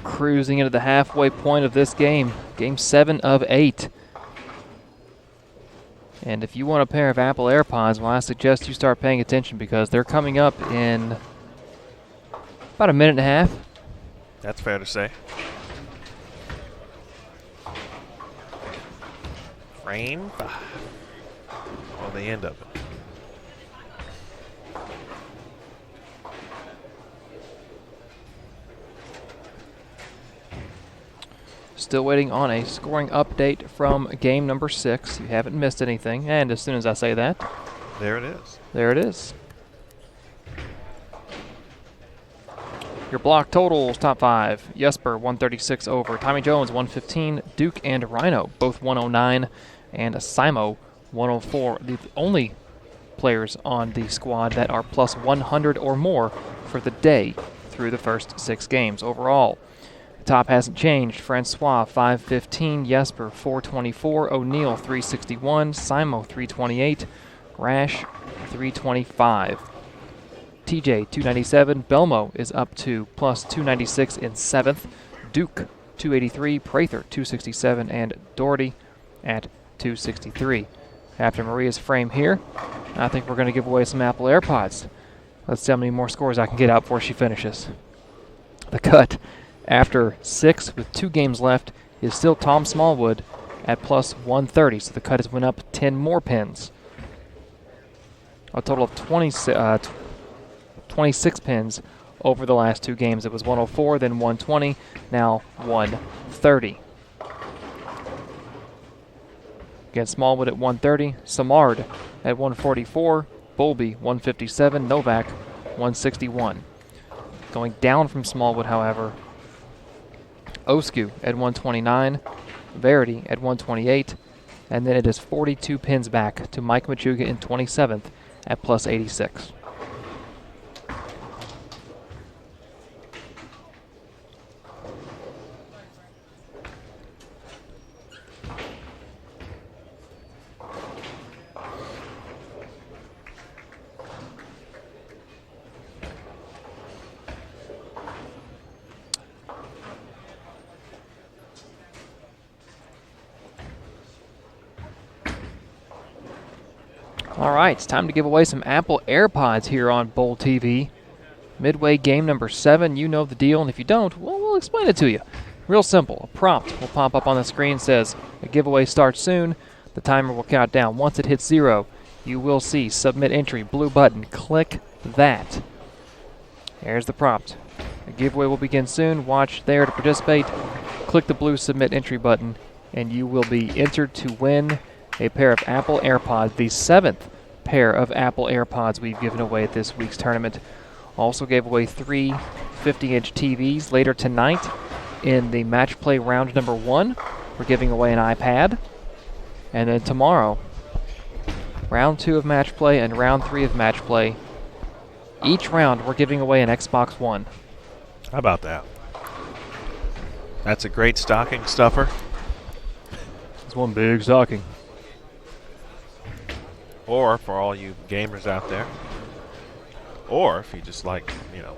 Cruising into the halfway point of this game. Game 7 of 8. And if you want a pair of Apple AirPods, well, I suggest you start paying attention because they're coming up in about a minute and a half. That's fair to say. Frame 5. On the end of it. Still waiting on a scoring update from game number 6. You haven't missed anything. And as soon as I say that, there it is. There it is. Your block totals, top 5. Jesper, 136 over. Tommy Jones, 115. Duke and Rhino, both 109. And Simo, 104. The only players on the squad that are plus 100 or more for the day through the first 6 games overall. The top hasn't changed. Francois, 515. Jesper, 424. O'Neill, 361. Simo, 328. Rash, 325. TJ, 297. Belmo is up to plus 296 in 7th. Duke, 283. Prather, 267. And Doherty at 263. After Maria's frame here, I think we're going to give away some Apple AirPods. Let's see how many more scores I can get out before she finishes. The cut after 6 with 2 games left is still Tom Smallwood at plus 130. So the cut has went up 10 more pins. A total of 26 pins over the last 2 games. It was 104, then 120, now 130. Again, Smallwood at 130, Samard at 144, Bowlby 157, Novak 161. Going down from Smallwood, however, Osku at 129, Verity at 128, and then it is 42 pins back to Mike Machuga in 27th at plus 86. All right, it's time to give away some Apple AirPods here on Bowl TV. Midway game number 7, you know the deal, and if you don't, well, we'll explain it to you. Real simple. A prompt will pop up on the screen, says a giveaway starts soon. The timer will count down. Once it hits 0, you will see submit entry, blue button. Click that. There's the prompt. The giveaway will begin soon. Watch there to participate. Click the blue submit entry button, and you will be entered to win a pair of Apple AirPods, the 7th pair of Apple AirPods we've given away at this week's tournament. Also gave away 3 50-inch TVs later tonight in the match play round number 1. We're giving away an iPad. And then tomorrow, round 2 of match play and round 3 of match play. Each round, we're giving away an Xbox One. How about that? That's a great stocking stuffer. It's one big stocking. Or for all you gamers out there, or if you just like, you know,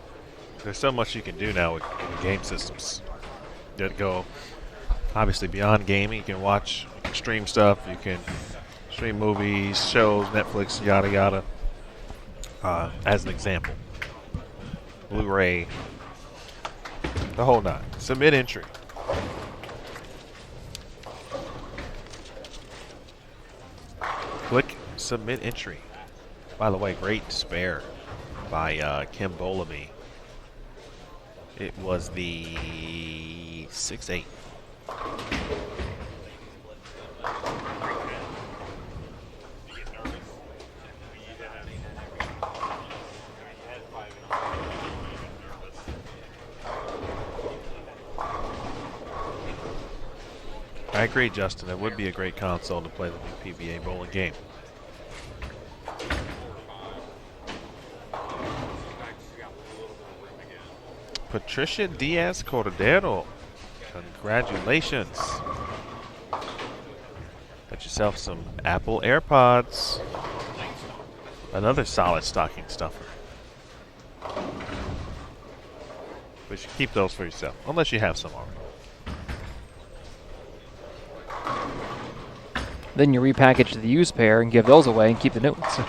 there's so much you can do now with game systems that go obviously beyond gaming. You can watch, you can stream stuff, you can stream movies, shows, Netflix, yada yada. As an example, Blu-ray, the whole 9. Submit entry. Click submit entry. By the way, great spare by Kim Bowlby. It was the 6-8. I agree, Justin. It would be a great console to play the new PBA bowling game. Patricia Diaz Cordero, congratulations. Got yourself some Apple AirPods. Another solid stocking stuffer. But you keep those for yourself, unless you have some already. Then you repackage the used pair and give those away and keep the new ones.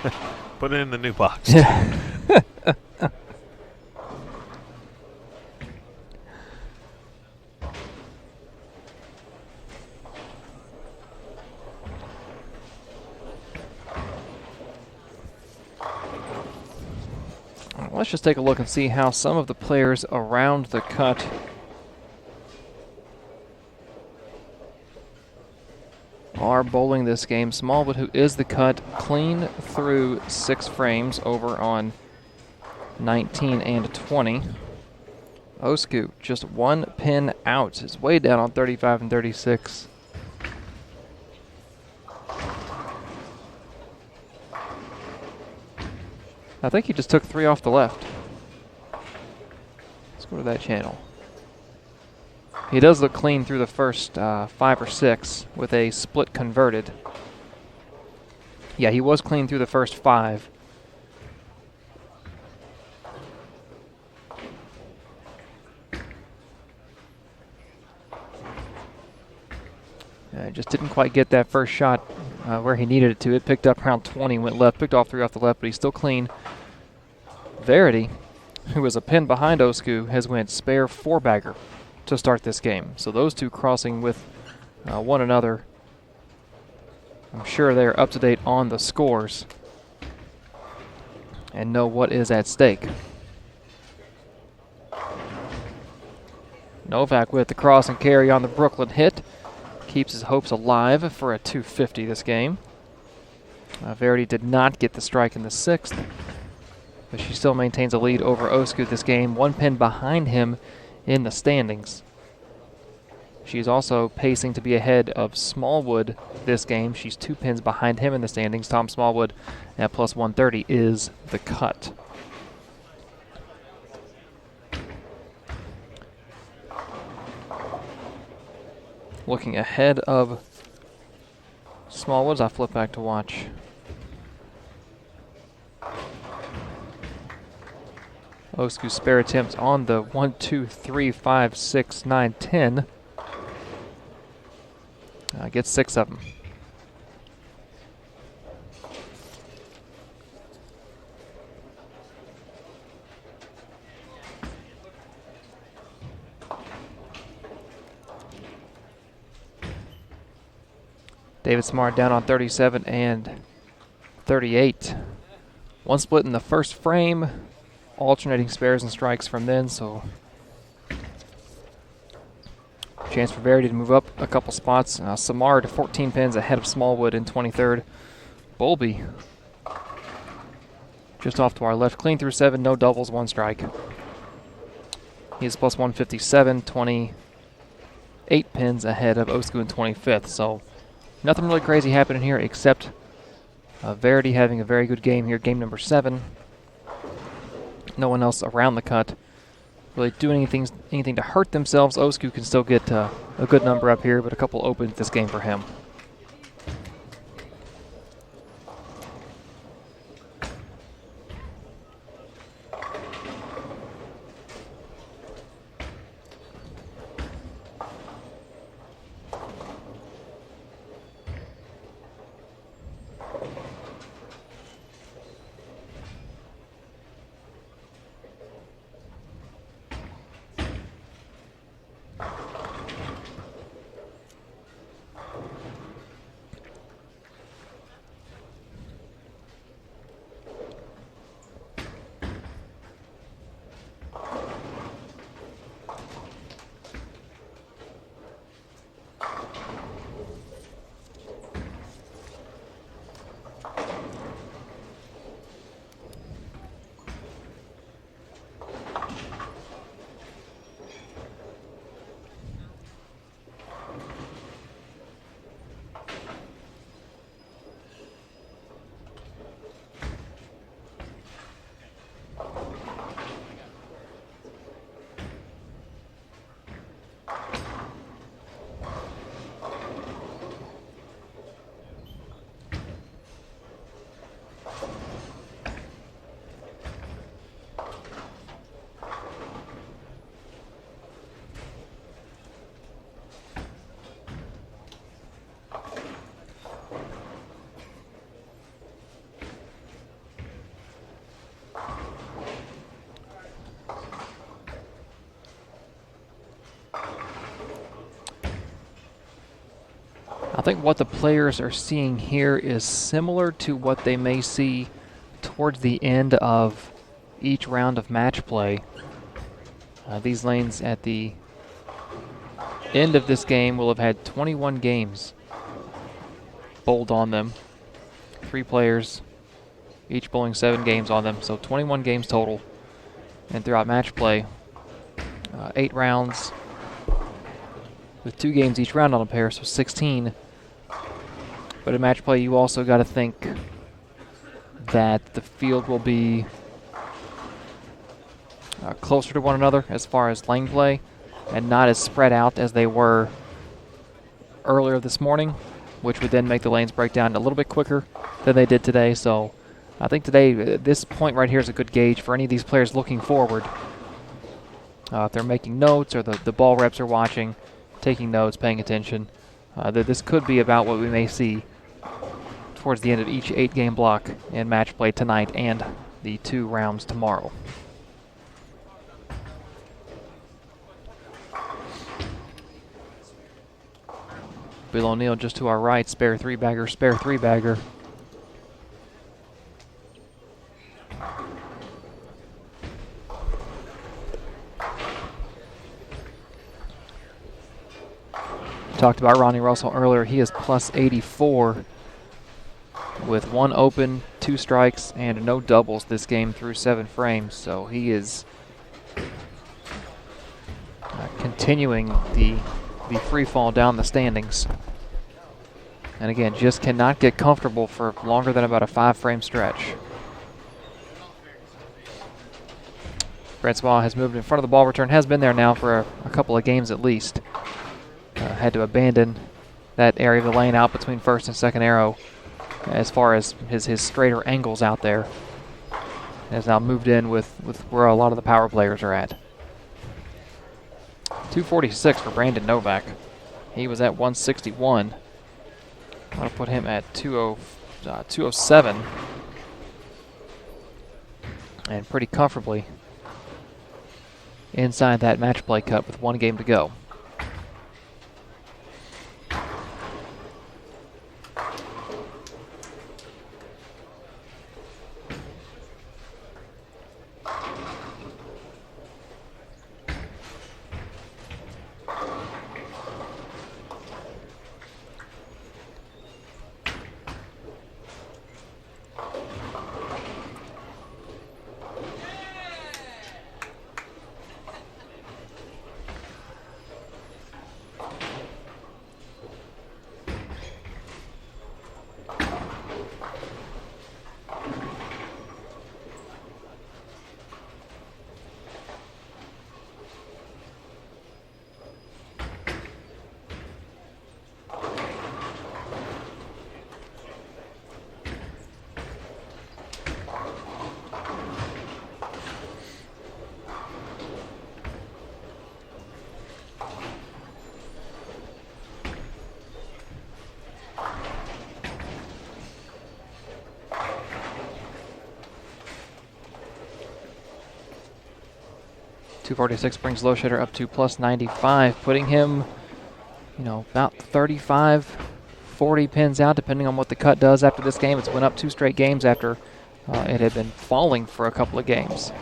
Put it in the new box. Let's just take a look and see how some of the players around the cut are bowling this game. Smallwood, who is the cut, clean through 6 frames over on 19 and 20. Osku, just 1 pin out, is way down on 35 and 36. I think he just took 3 off the left. Let's go to that channel. He does look clean through the first 5 or 6 with a split converted. Yeah, he was clean through the first 5. Just didn't quite get that first shot where he needed it to. It picked up around 20, went left, picked off 3 off the left, but he's still clean. Verity, who was a pin behind Osku, has went spare 4-bagger to start this game. So those two crossing with one another. I'm sure they're up to date on the scores and know what is at stake. Novak with the cross and carry on the Brooklyn hit. Keeps his hopes alive for a 250 this game. Verity did not get the strike in the 6th, but she still maintains a lead over Osku this game. 1 pin behind him in the standings. She's also pacing to be ahead of Smallwood this game. She's 2 pins behind him in the standings. Tom Smallwood at plus 130 is the cut. Looking ahead of Smallwood, I flip back to watch. Osku's spare attempts on the 1, 2, 3, 5, 6, 9, 10. Gets 6 of them. David Smart down on 37 and 38. 1 split in the first frame. Alternating spares and strikes from then, so chance for Verity to move up a couple spots. Samard 14 pins ahead of Smallwood in 23rd. Bowlby just off to our left, clean through 7, no doubles, 1 strike. He's plus 157, 28 pins ahead of Osku in 25th. So nothing really crazy happening here except Verity having a very good game here, game number 7. No one else around the cut really doing anything to hurt themselves. Osku can still get a good number up here, but a couple opens this game for him. think what the players are seeing here is similar to what they may see towards the end of each round of match play. These lanes at the end of this game will have had 21 games bowled on them. 3 players, each bowling 7 games on them, so 21 games total. And throughout match play, 8 rounds with 2 games each round on a pair, so 16. But in match play, you also got to think that the field will be closer to one another as far as lane play, and not as spread out as they were earlier this morning, which would then make the lanes break down a little bit quicker than they did today. So I think today, this point right here is a good gauge for any of these players looking forward. If they're making notes or the ball reps are watching, taking notes, paying attention, that this could be about what we may see towards the end of each 8-game block in match play tonight and the 2 rounds tomorrow. Bill O'Neill just to our right, spare 3-bagger, spare 3-bagger. Talked about Ronnie Russell earlier. He is plus 84 with 1 open, 2 strikes, and no doubles this game through 7 frames. So he is continuing the free fall down the standings. And again, just cannot get comfortable for longer than about a 5-frame stretch. Francois has moved in front of the ball return, has been there now for a couple of games at least. Had to abandon that area of the lane out between first and second arrow as far as his straighter angles out there. Has now moved in with where a lot of the power players are at. 246 for Brandon Novak. He was at 161. I'm going to put him at 207. And pretty comfortably inside that match play cut with 1 game to go. .246 brings Lowshader up to plus 95, putting him, about 35, 40 pins out, depending on what the cut does after this game. It's went up 2 straight games after it had been falling for a couple of games.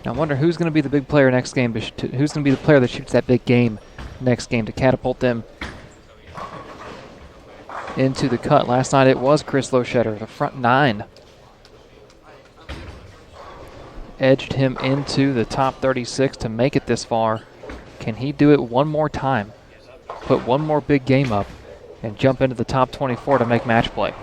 Now I wonder who's going to be the big player next game, who's going to be the player that shoots that big game next game to catapult them into the cut. Last night it was Chris Lowshader, the front 9. Edged him into the top 36 to make it this far. Can he do it one more time? Put one more big game up and jump into the top 24 to make match play?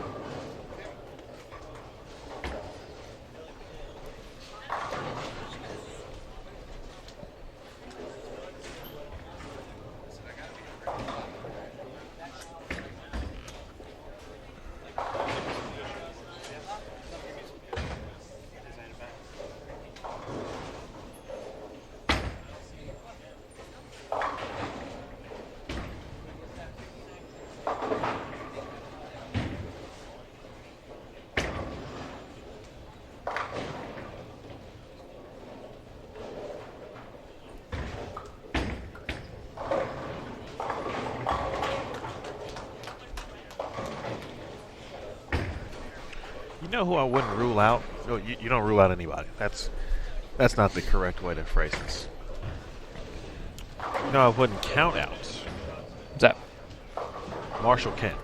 You know who I wouldn't rule out? No, you don't rule out anybody. That's not the correct way to phrase this. No, I wouldn't count out. What's that? Marshall Kent.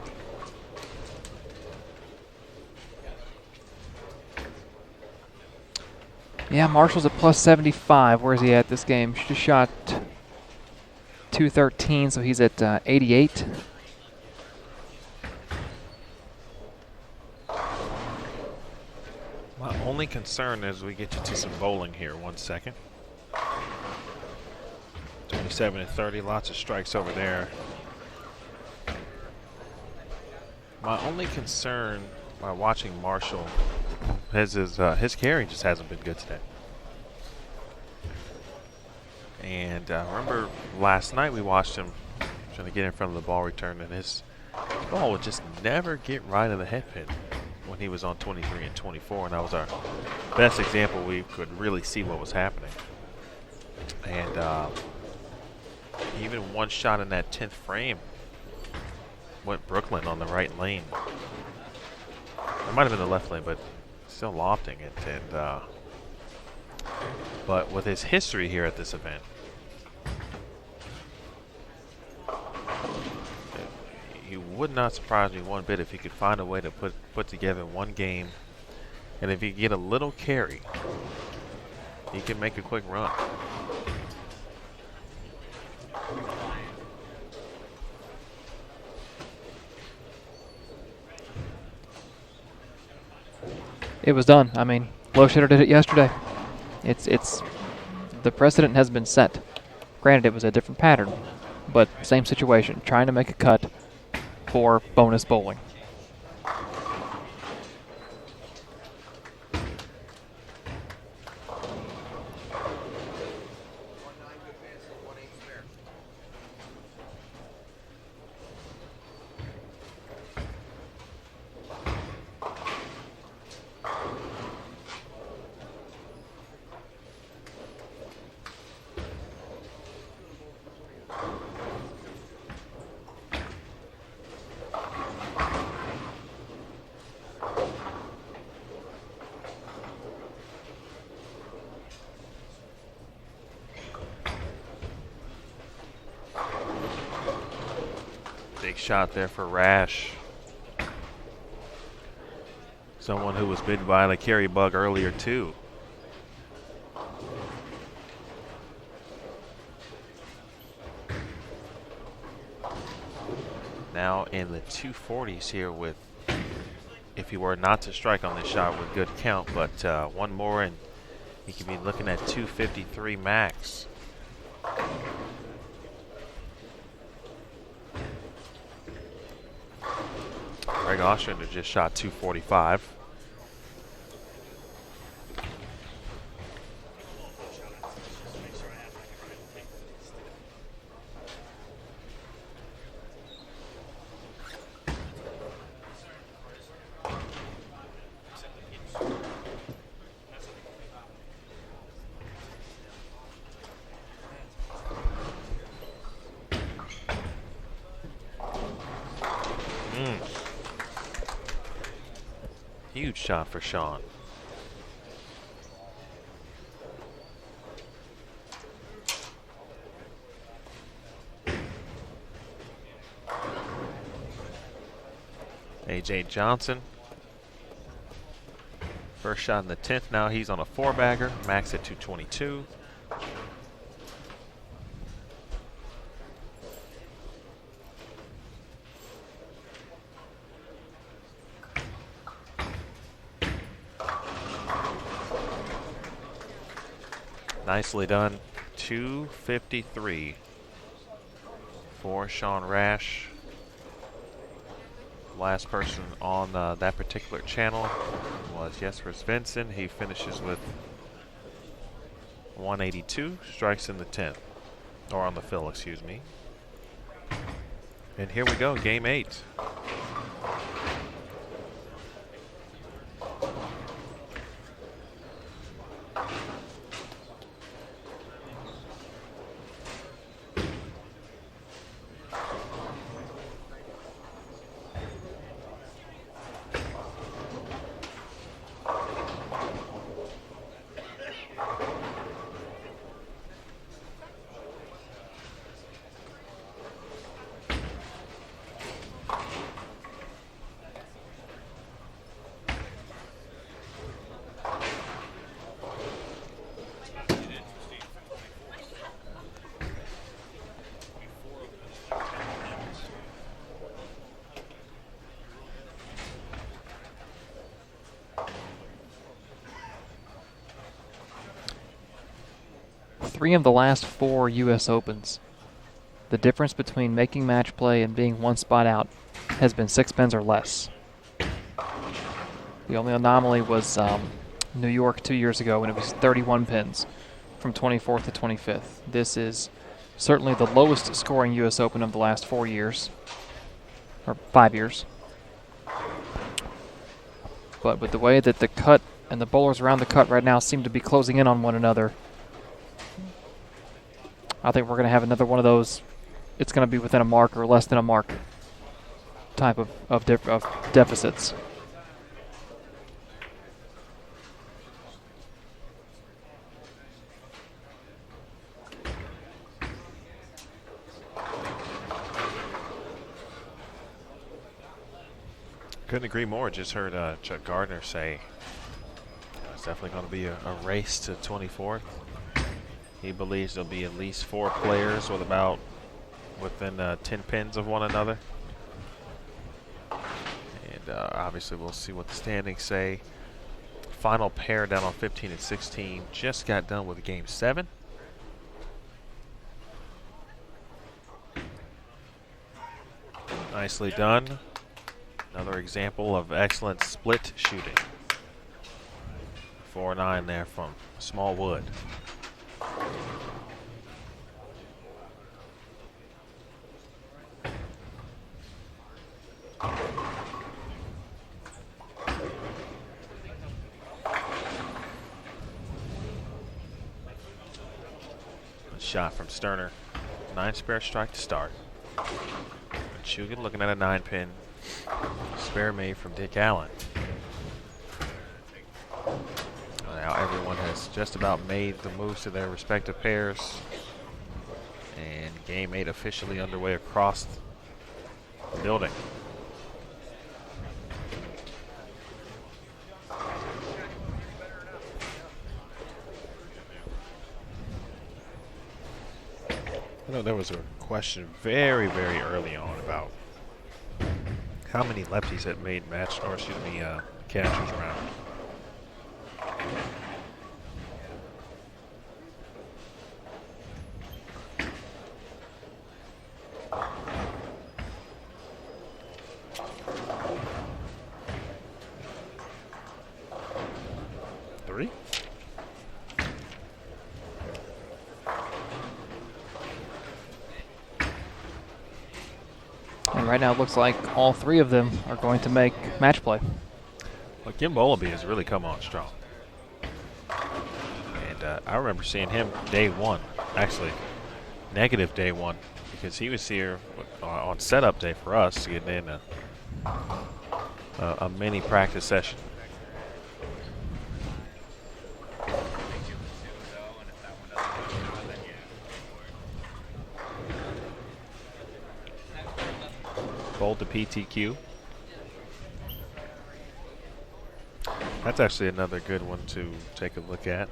Yeah, Marshall's at plus 75. Where's he at this game? Just shot 213, so he's at 88. My only concern is we get you to some bowling here. 1 second. 27 and 30, lots of strikes over there. My only concern by watching Marshall is his carry just hasn't been good today. And remember last night we watched him trying to get in front of the ball return, and his ball would just never get right of the head pin when he was on 23 and 24, and that was our best example. We could really see what was happening. And even one shot in that 10th frame went Brooklyn on the right lane. It might have been the left lane, but still lofting it. And but with his history here at this event, he would not surprise me one bit if he could find a way to put together one game, and if he get a little carry, he can make a quick run. It was done. I mean, Lowshitter did it yesterday. It's the precedent has been set. Granted, it was a different pattern, but same situation, trying to make a cut for bonus bowling. Big shot there for Rash. Someone who was bitten by the carry bug earlier too. Now in the 240s here with, if he were not to strike on this shot with good count, but one more and he could be looking at 253 max. Greg Ostrander just shot 245. Huge shot for Sean. AJ Johnson. First shot in the 10th. Now he's on a 4-bagger. Max at 222. Nicely done. 253 for Sean Rash. Last person on that particular channel was Jesper Svensson. He finishes with 182, strikes in the 10th, or on the fill, excuse me. And here we go, game 8. 3 of the last 4 U.S. Opens, the difference between making match play and being 1 spot out has been 6 pins or less. The only anomaly was New York 2 years ago when it was 31 pins from 24th to 25th. This is certainly the lowest scoring U.S. Open of the last 4 years, or 5 years. But with the way that the cut and the bowlers around the cut right now seem to be closing in on one another, I think we're going to have another one of those. It's going to be within a mark or less than a mark type of deficits. Couldn't agree more. Just heard Chuck Gardner say it's definitely going to be a race to 24th. He believes there'll be at least 4 players with about within 10 pins of one another. And obviously we'll see what the standings say. Final pair down on 15 and 16 just got done with game 7. Nicely done. Another example of excellent split shooting. 4-9 there from Smallwood. Shot from Sterner. 9 spare strike to start. Shugan looking at a 9-pin. Spare made from Dick Allen. Now everyone has just about made the moves to their respective pairs. And game 8 officially underway across the building. I know there was a question very, very early on about how many lefties had made match, or excuse me, catchers round. Three. And right now it looks like all 3 of them are going to make match play. Well, Kim Bowlby has really come on strong. And I remember seeing him day 1, actually negative day 1, because he was here on setup day for us, getting in a mini practice session. Bowled to PTQ. That's actually another good one to take a look at.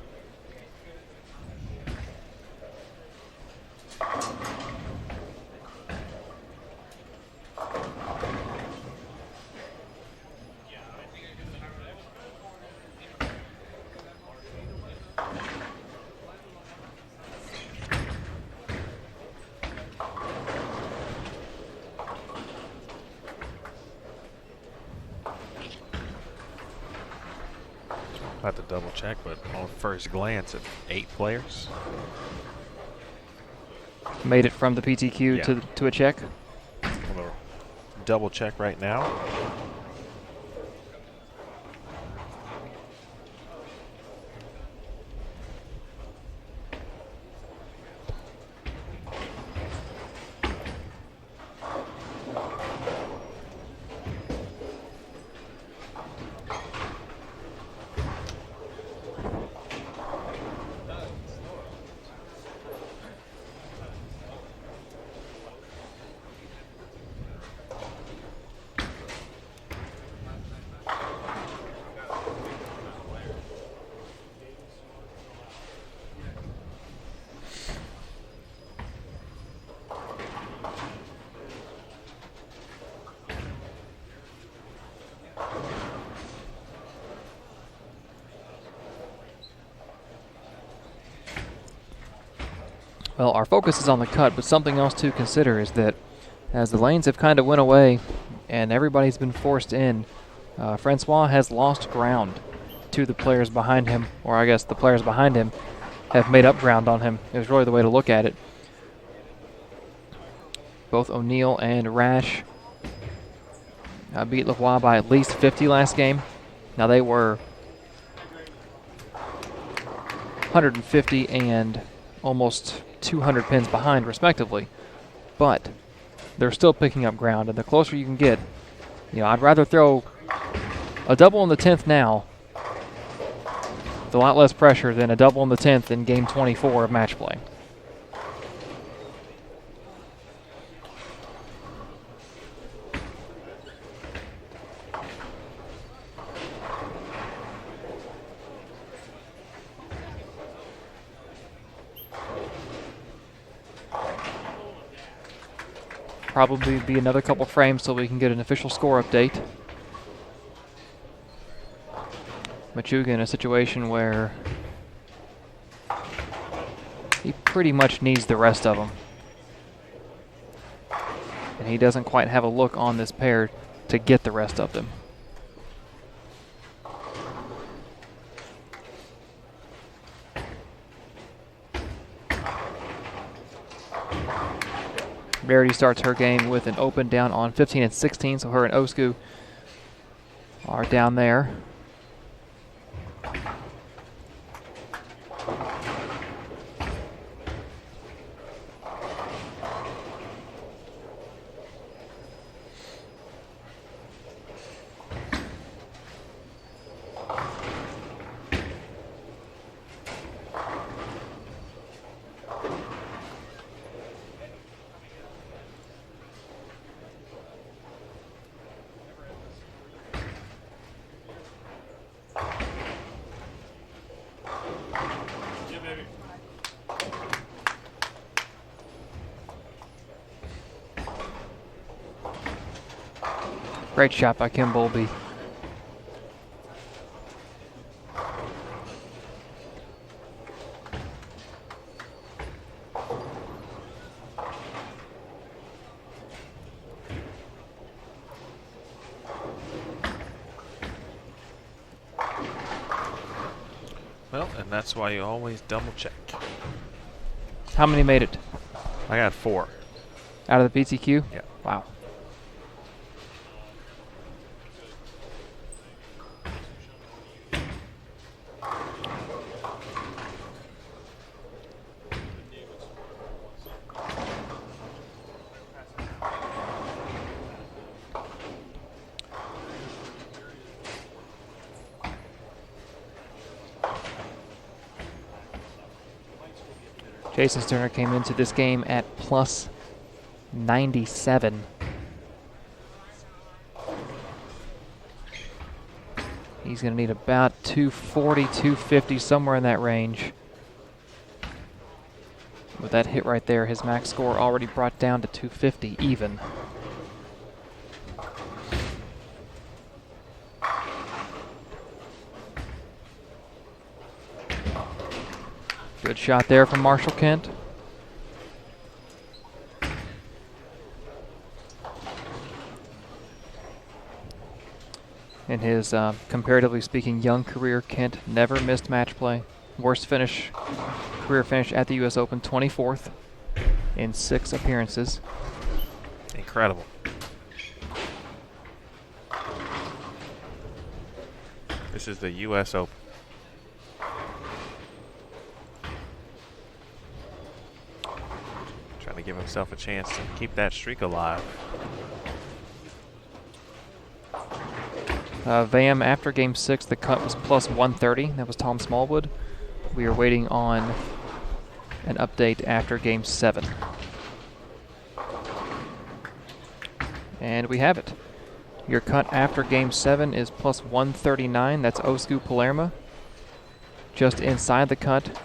I have to double check, but on first glance, at 8 players. Made it from the PTQ to a check. I'm gonna double check right now. Well, our focus is on the cut, but something else to consider is that as the lanes have kind of went away and everybody's been forced in, Francois has lost ground to the players behind him, or I guess the players behind him have made up ground on him. It was really the way to look at it. Both O'Neill and Rash beat Lavoie by at least 50 last game. Now they were 150 and almost 200 pins behind, respectively. But they're still picking up ground, and the closer you can get, I'd rather throw a double in the 10th now with a lot less pressure than a double in the 10th in game 24 of match play. Probably be another couple frames so we can get an official score update. Machuga in a situation where he pretty much needs the rest of them. And he doesn't quite have a look on this pair to get the rest of them. Verity starts her game with an open down on 15 and 16, so her and Osku are down there. Great shot by Kim Bowlby. Well, and that's why you always double check. How many made it? I got 4. Out of the PTQ? Yeah. Wow. Jason Sterner came into this game at plus 97. He's going to need about 240, 250, somewhere in that range. With that hit right there, his max score already brought down to 250 even. Good shot there from Marshall Kent. In his, comparatively speaking, young career, Kent never missed match play. Worst career finish at the U.S. Open, 24th in 6 appearances. Incredible. This is the U.S. Open. Trying to give himself a chance to keep that streak alive. VAM after Game 6, the cut was plus 130. That was Tom Smallwood. We are waiting on an update after Game 7. And we have it. Your cut after Game 7 is plus 139. That's Osku Palermo. Just inside the cut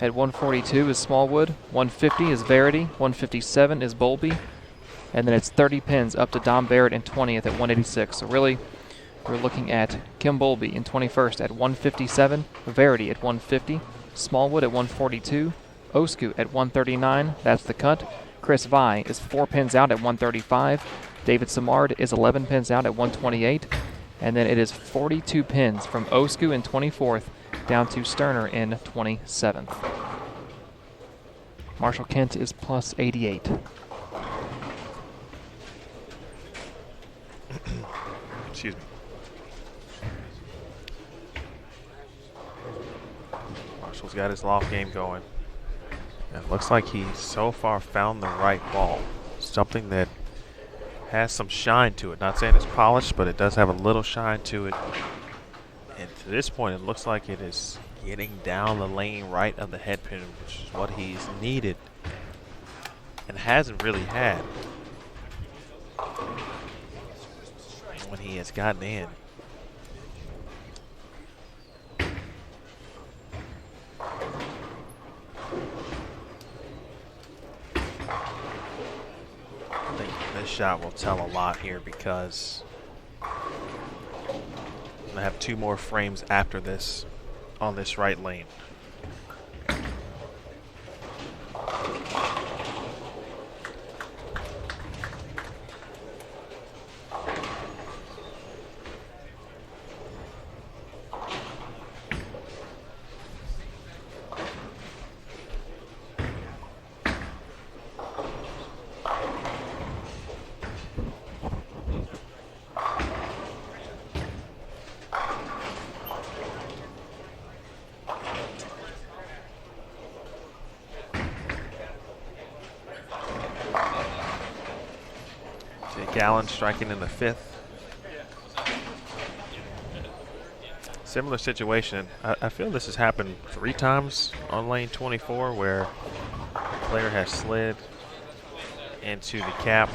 at 142 is Smallwood. 150 is Verity. 157 is Bowlby. And then it's 30 pins up to Dom Barrett in 20th at 186. So really, we're looking at Kim Bowlby in 21st at 157, Verity at 150, Smallwood at 142, Osku at 139. That's the cut. Chris Vi is 4 pins out at 135. David Samard is 11 pins out at 128. And then it is 42 pins from Osku in 24th down to Sterner in 27th. Marshall Kent is plus 88. Excuse me. Marshall's got his loft game going. And it looks like he so far found the right ball. Something that has some shine to it. Not saying it's polished, but it does have a little shine to it. And to this point, it looks like it is getting down the lane right of the head pin, which is what he's needed and hasn't really had when he has gotten in. I think this shot will tell a lot here because I'm going to have 2 more frames after this on this right lane. Allen striking in the 5th. Similar situation. I feel this has happened 3 times on lane 24 where the player has slid into the cap,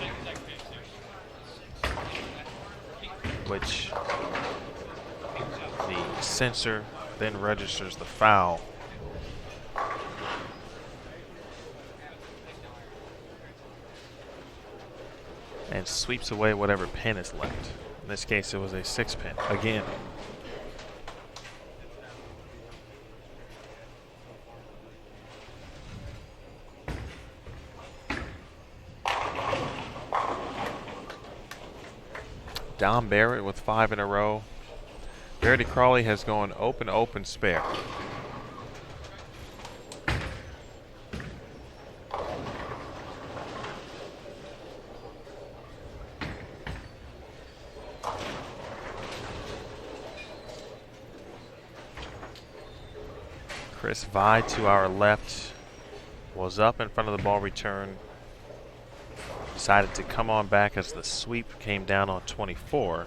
which the sensor then registers the foul. And sweeps away whatever pin is left. In this case, it was a 6 pin again. Don Barrett with 5 in a row. Verity Crawley has gone open, open, spare. Chris Vi to our left was up in front of the ball return. Decided to come on back as the sweep came down on 24,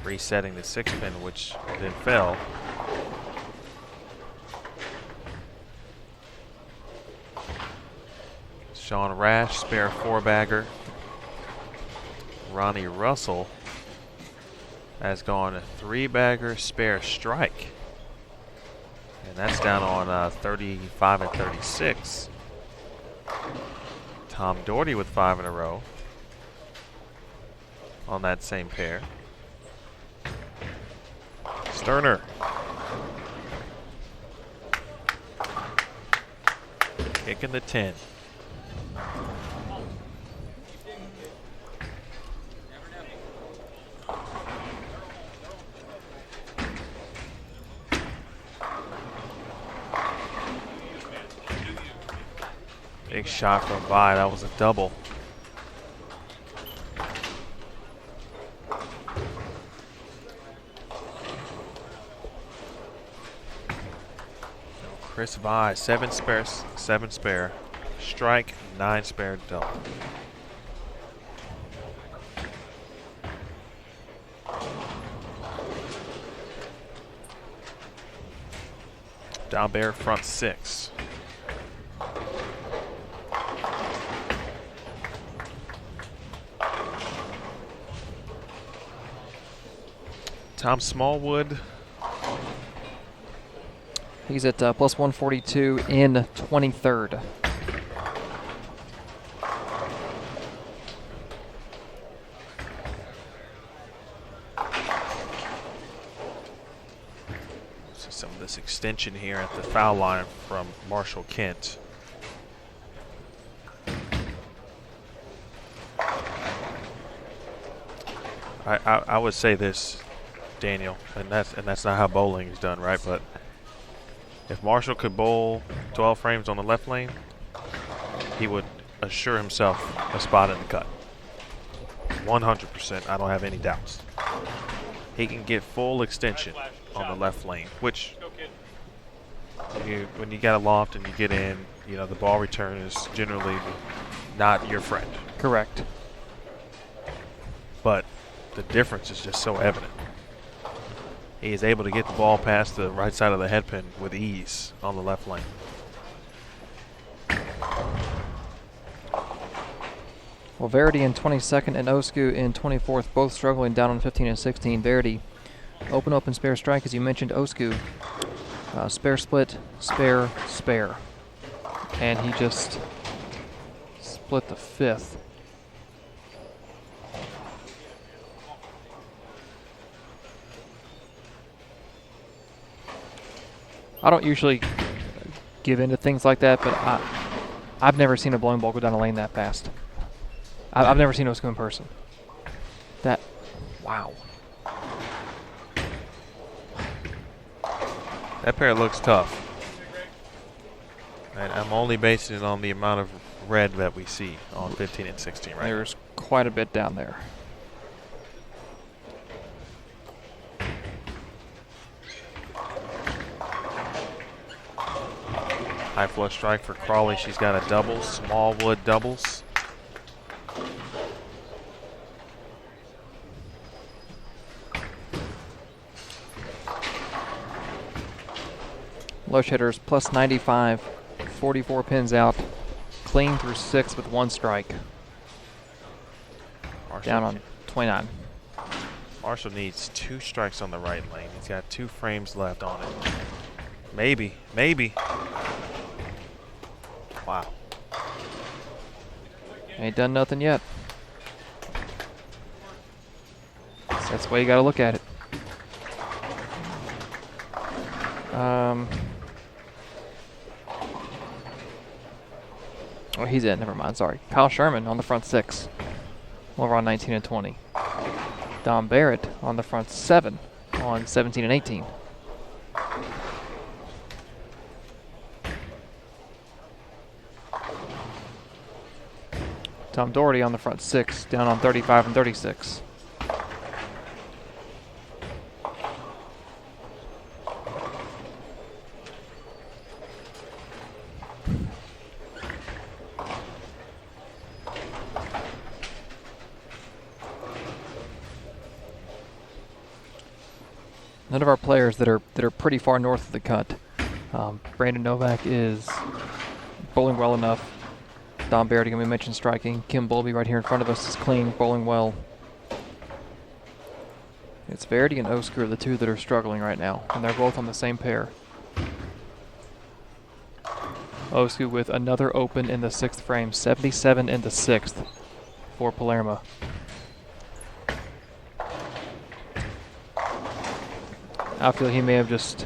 resetting the 6 pin, which then fell. Sean Rash, spare 4-bagger. Ronnie Russell has gone a 3-bagger, spare strike. And that's down on 35 and 36. Tom Doherty with 5 in a row on that same pair. Sterner. Kicking the 10. Big shot from Vi. That was a double. Chris Vi, 7 spares, 7 spare. Strike, 9 spare, double. Down Bear front 6. Tom Smallwood. He's at plus 142 in 23rd. So some of this extension here at the foul line from Marshall Kent. I would say this, Daniel, and that's not how bowling is done, right? But if Marshall could bowl 12 frames on the left lane, he would assure himself a spot in the cut. 100%, I don't have any doubts. He can get full extension on the left lane, which when you got a loft and you get in, you know, the ball return is generally not your friend. Correct. But the difference is just so evident. He is able to get the ball past the right side of the head pin with ease on the left lane. Well, Verity in 22nd and Osku in 24th, both struggling down on 15 and 16. Verity, open, spare strike, as you mentioned. Osku, spare split, spare, spare. And he just split the 5th. I don't usually give in to things like that, but I've never seen a blowing ball go down a lane that fast. I've never seen Osku in person. Wow. That pair looks tough. And I'm only basing it on the amount of red that we see on 15 and 16 right now. There's quite a bit down there. High flush strike for Crawley. She's got a double, small wood doubles. Lush hitters plus 95, 44 pins out, clean through 6 with 1 strike. Marshall Down on 29. Marshall needs 2 strikes on the right lane. He's got 2 frames left on it. Maybe. Wow. Ain't done nothing yet. That's the way you got to look at it. Oh, he's in. Never mind. Sorry. Kyle Sherman on the front 6. Over on 19 and 20. Dom Barrett on the front 7 on 17 and 18. Tom Doherty on the front 6, down on 35 and 36. None of our players that are pretty far north of the cut. Brandon Novak is bowling well enough. Don Barrett, again, we mentioned striking. Kim Bulby right here in front of us is clean, bowling well. It's Verity and Osku are the 2 that are struggling right now, and they're both on the same pair. Osku with another open in the 6th frame, 77 in the 6th for Palermo. I feel he may have just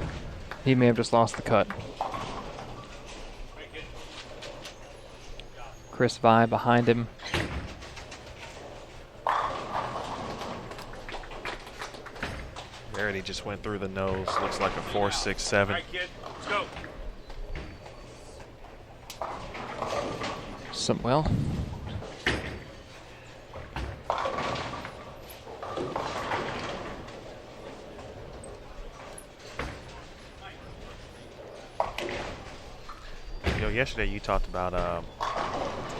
lost the cut. Chris Vi behind him. Verity just went through the nose. Looks like a 4.67. Right, kid. Let's go. Well, You know, yesterday you talked about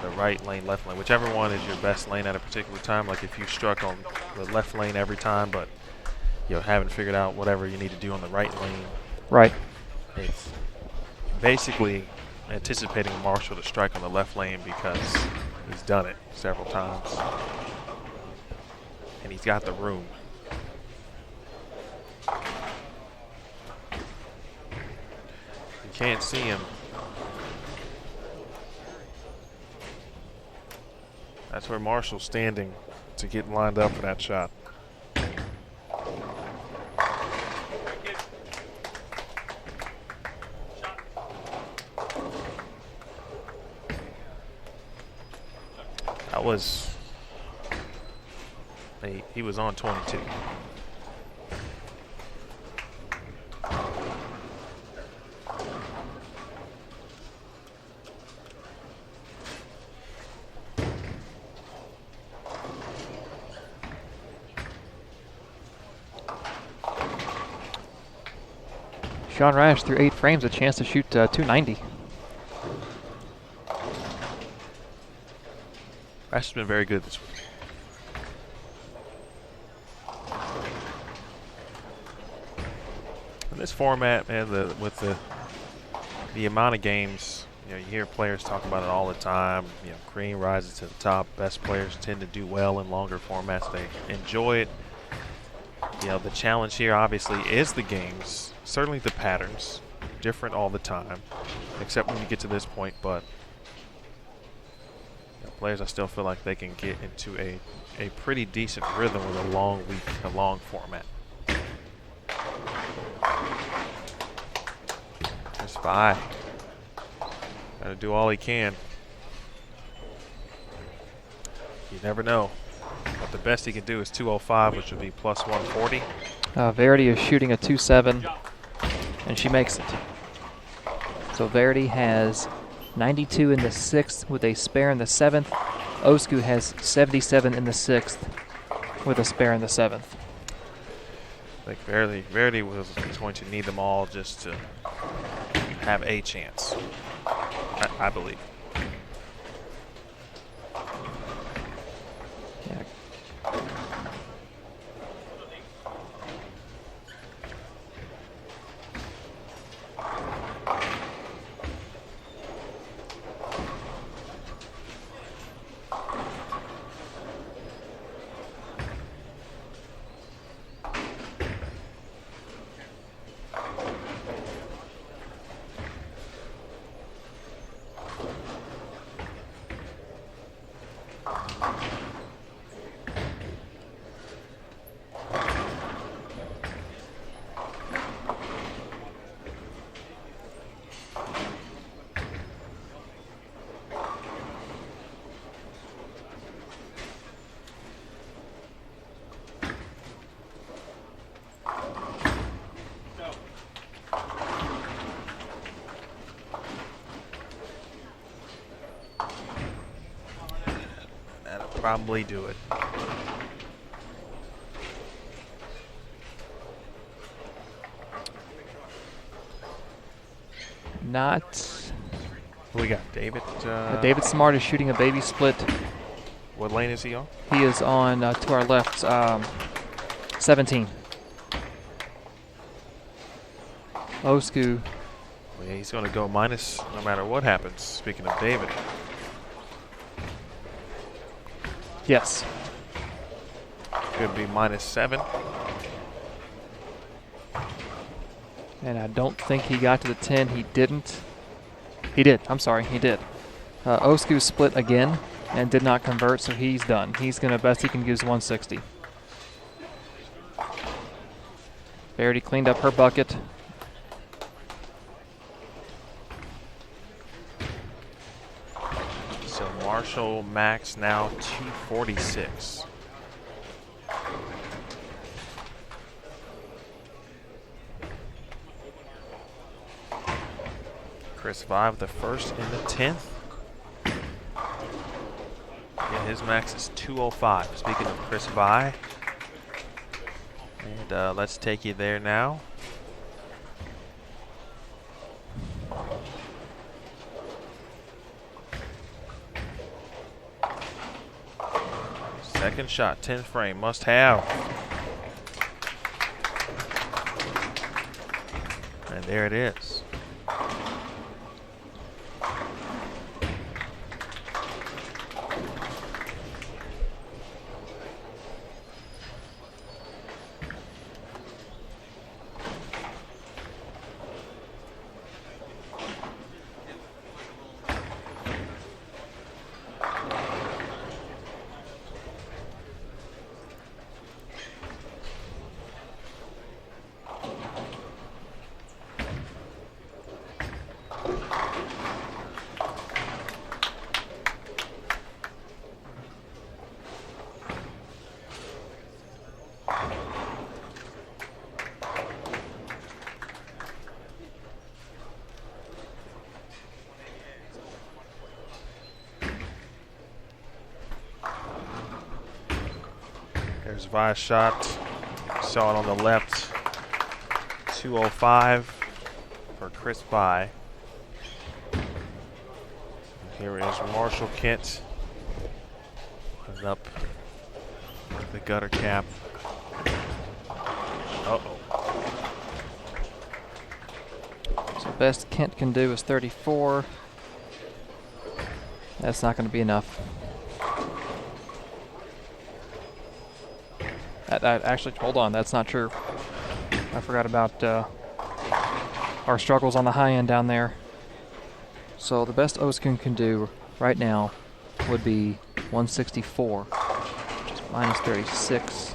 the right lane, left lane, whichever one is your best lane at a particular time. Like if you struck on the left lane every time, but you know haven't figured out whatever you need to do on the right lane. right. It's basically anticipating Marshall to strike on the left lane because he's done it several times. And he's got the room. You can't see him. That's where Marshall's standing to get lined up for that shot. That was, he was on 22. Sean Rash through 8 frames, a chance to shoot 290. Rash has been very good this week. In this format, man, with the amount of games, you hear players talk about it all the time. Green rises to the top. Best players tend to do well in longer formats. They enjoy it. The challenge here obviously is the games. Certainly the patterns, different all the time, except when you get to this point. But players, I still feel like they can get into a pretty decent rhythm with a long week, a long format. There's Vi. Got to do all he can. You never know. But the best he can do is 205, which would be plus 140. Verity is shooting a 2.7, and she makes it. So Verity has 92 in the 6th with a spare in the 7th. Osku has 77 in the 6th with a spare in the 7th. I think Verity was going to need them all just to have a chance, I believe. Yeah. Probably do it. Not. Who we got? David? David Smart is shooting a baby split. What lane is he on? He is on to our left, 17. Osku. Well, yeah, he's going to go minus no matter what happens. Speaking of David. Yes. Could be -7. And I don't think he got to the 10. He didn't. He did. I'm sorry. He did. Osku split again and did not convert, so he's done. He's going to best he can use 160. Verity cleaned up her bucket. So Marshall max now 246. Chris Vi with the first and the 10th. Yeah, his max is 205. Speaking of Chris Vi. And let's take you there now. Second shot, 10th frame, must have. And there it is. There's Vi's shot. Saw it on the left. 205 for Chris Vi. Here is Marshall Kent. Putting up with the gutter cap. Uh-oh. So best Kent can do is 34. That's not going to be enough. That actually, hold on, that's not true. I forgot about our struggles on the high end down there. So the best Oskin can do right now would be 164, which is minus 36.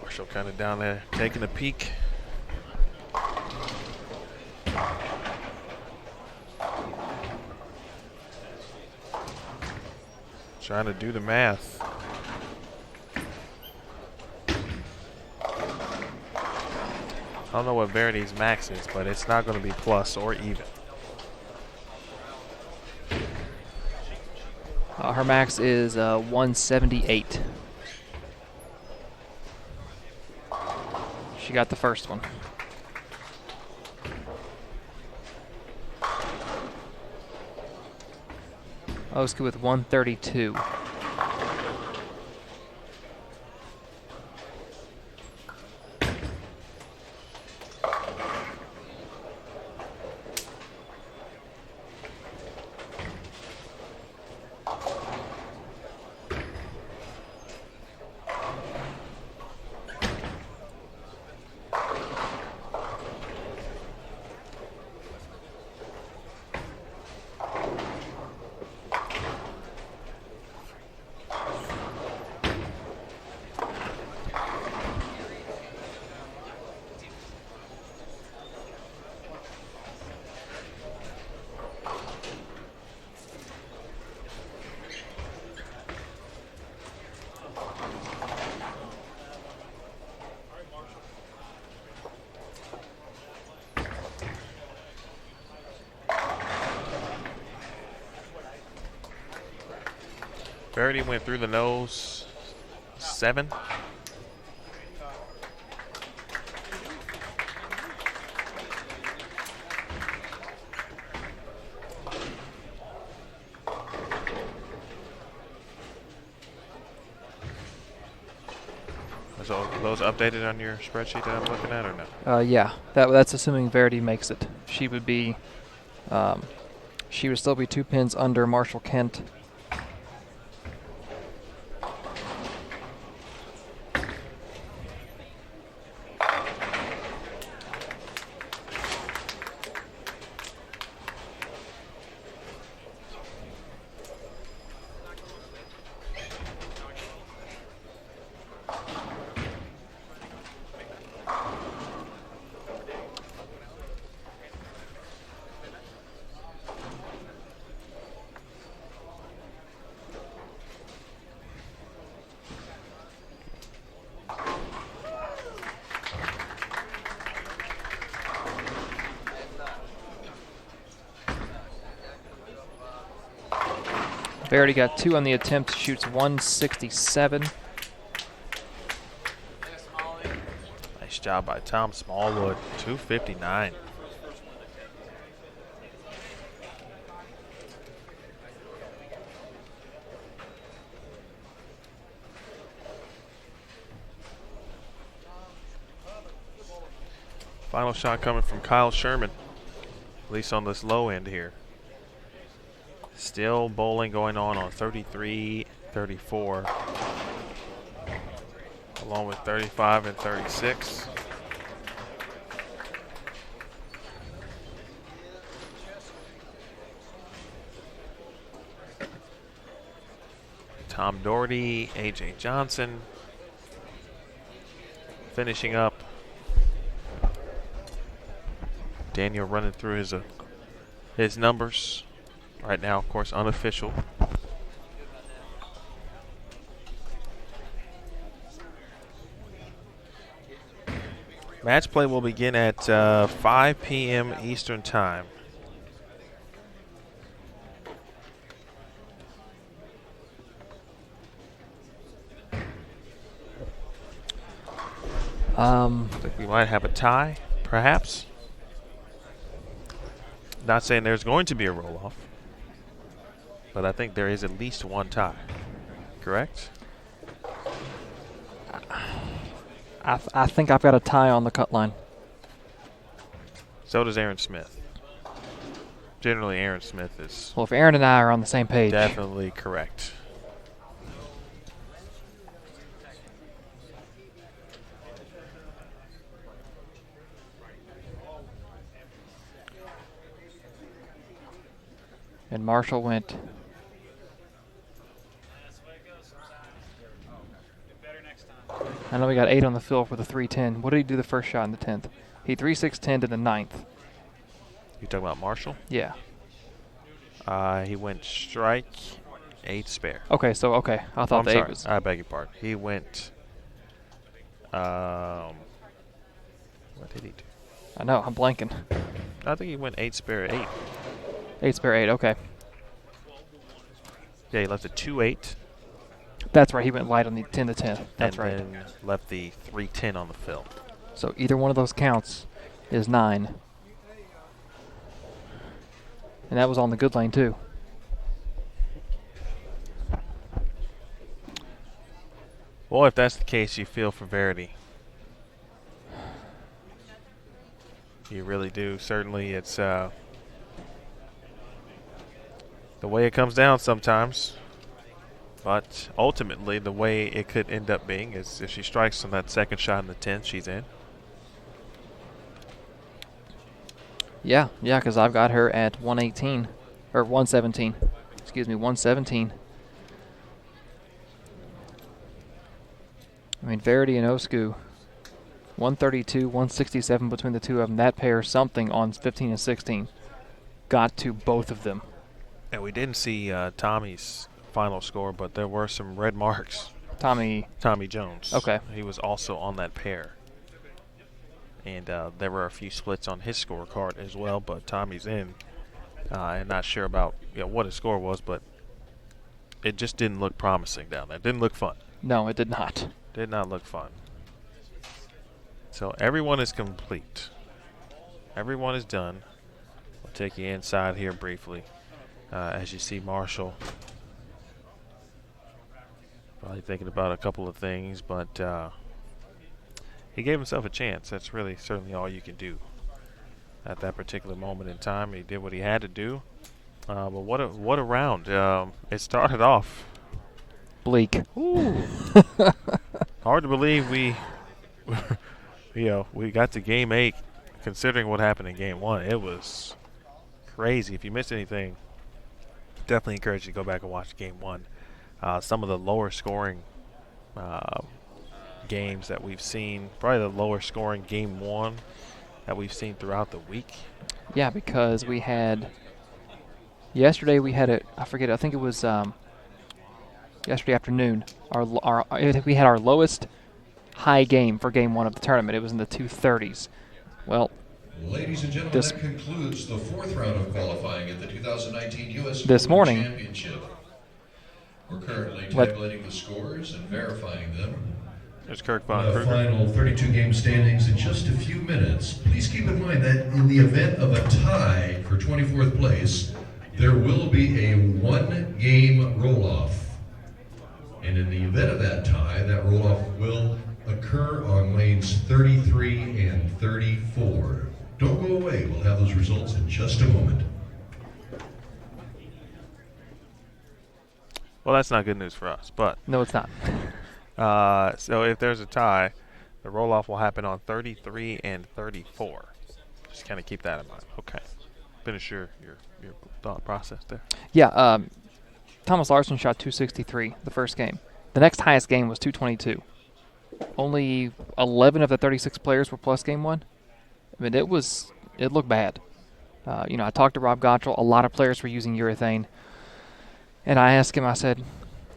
Marshall kind of down there taking a peek. Trying to do the math. I don't know what Verity's max is, but it's not going to be plus or even. Her max is 178. She got the first one. Oscar with 132. Verity went through the nose 7. So those updated on your spreadsheet that I'm looking at or no? Yeah, that's assuming Verity makes it. She would be, she would still be 2 pins under Marshall Kent. Verity got 2 on the attempt, shoots 167. Nice job by Tom Smallwood, 259. Final shot coming from Kyle Sherman, at least on this low end here. Still bowling going on 33, 34, along with 35 and 36. Tom Doherty, AJ Johnson, finishing up. Daniel running through his numbers. Right now, of course, unofficial. Match play will begin at 5 p.m. Eastern Time. I think we might have a tie, perhaps. Not saying there's going to be a roll-off, but I think there is at least one tie. Correct? I think I've got a tie on the cut line. So does Aaron Smith. Generally, Aaron Smith is Well, if Aaron and I are on the same page. definitely correct. And Marshall went. I know we got 8 on the field for the 310. What did he do the first shot in the 10th? He 3-6-10 to the 9th. You talking about Marshall? Yeah. He went strike, 8 spare. Okay, I thought I'm the 8 sorry. was. I beg your pardon. He went. What did he do? I know, I'm blanking. I think he went 8 spare 8. 8 spare 8, okay. Yeah, he left a 2-8. That's right, he went light on the 10 to 10. That's right. And then left the 310 on the fill. So either one of those counts is 9. And that was on the good lane, too. Well, if that's the case, you feel for Verity. You really do. Certainly, it's the way it comes down sometimes. But ultimately, the way it could end up being is if she strikes on that second shot in the 10th, she's in. Yeah, because I've got her at 118, or 117. Excuse me, 117. I mean, Verity and Osku, 132, 167 between the two of them. That pair, something on 15 and 16, got to both of them. And we didn't see Tommy's final score, but there were some red marks. Tommy Jones. Okay. He was also on that pair. And there were a few splits on his scorecard as well, but Tommy's in. And not sure about what his score was, but it just didn't look promising down there. It didn't look fun. No, it did not. Did not look fun. So everyone is complete. Everyone is done. I'll take you inside here briefly. As you see Marshall probably thinking about a couple of things, but he gave himself a chance. That's really certainly all you can do at that particular moment in time. He did what he had to do. But what a round. It started off bleak. Hard to believe we got to game 8 considering what happened in game 1. It was crazy. If you missed anything, definitely encourage you to go back and watch game 1. Some of the lower scoring games that we've seen, probably the lower scoring game 1 that we've seen throughout the week. Yeah, because we had yesterday we had I think it was yesterday afternoon. We had our lowest high game for game 1 of the tournament. It was in the 230s. Well, ladies and gentlemen, that concludes the 4th round of qualifying at the 2019 U.S. This Open morning, Championship. We're currently tabulating the scores and verifying them. There's Kirk Von The Kruger. final 32-game standings in just a few minutes. Please keep in mind that in the event of a tie for 24th place, there will be a 1-game roll-off. And in the event of that tie, that roll-off will occur on lanes 33 and 34. Don't go away. We'll have those results in just a moment. Well, that's not good news for us, but no, it's not. so if there's a tie, the roll-off will happen on 33 and 34. Just kind of keep that in mind. Okay. Finish your thought process there. Yeah, Thomas Larson shot 263 the first game. The next highest game was 222. only 11 of the 36 players were plus game 1. I mean, it looked bad. I talked to Rob Gottschall. A lot of players were using urethane. And I asked him, I said,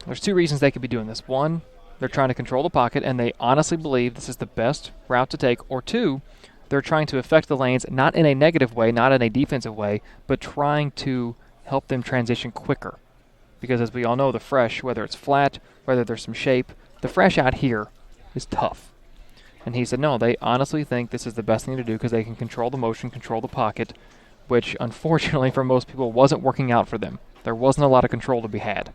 there's 2 reasons they could be doing this. 1, they're trying to control the pocket, and they honestly believe this is the best route to take. Or 2, they're trying to affect the lanes, not in a negative way, not in a defensive way, but trying to help them transition quicker. Because as we all know, the fresh, whether it's flat, whether there's some shape, the fresh out here is tough. And he said, no, they honestly think this is the best thing to do because they can control the motion, control the pocket, which unfortunately for most people wasn't working out for them. There wasn't a lot of control to be had.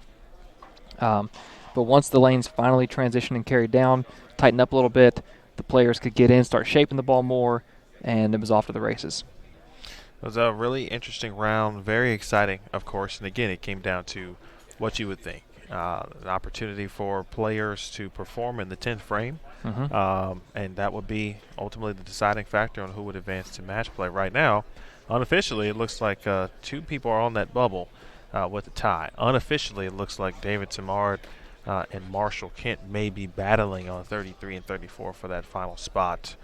But once the lanes finally transitioned and carried down, tightened up a little bit, the players could get in, start shaping the ball more, and it was off to the races. It was a really interesting round, very exciting, of course. And again, it came down to what you would think. An opportunity for players to perform in the 10th frame, and that would be ultimately the deciding factor on who would advance to match play. Right now, unofficially, it looks like 2 people are on that bubble with a tie. Unofficially, it looks like David Samard and Marshall Kent may be battling on 33 and 34 for that final spot.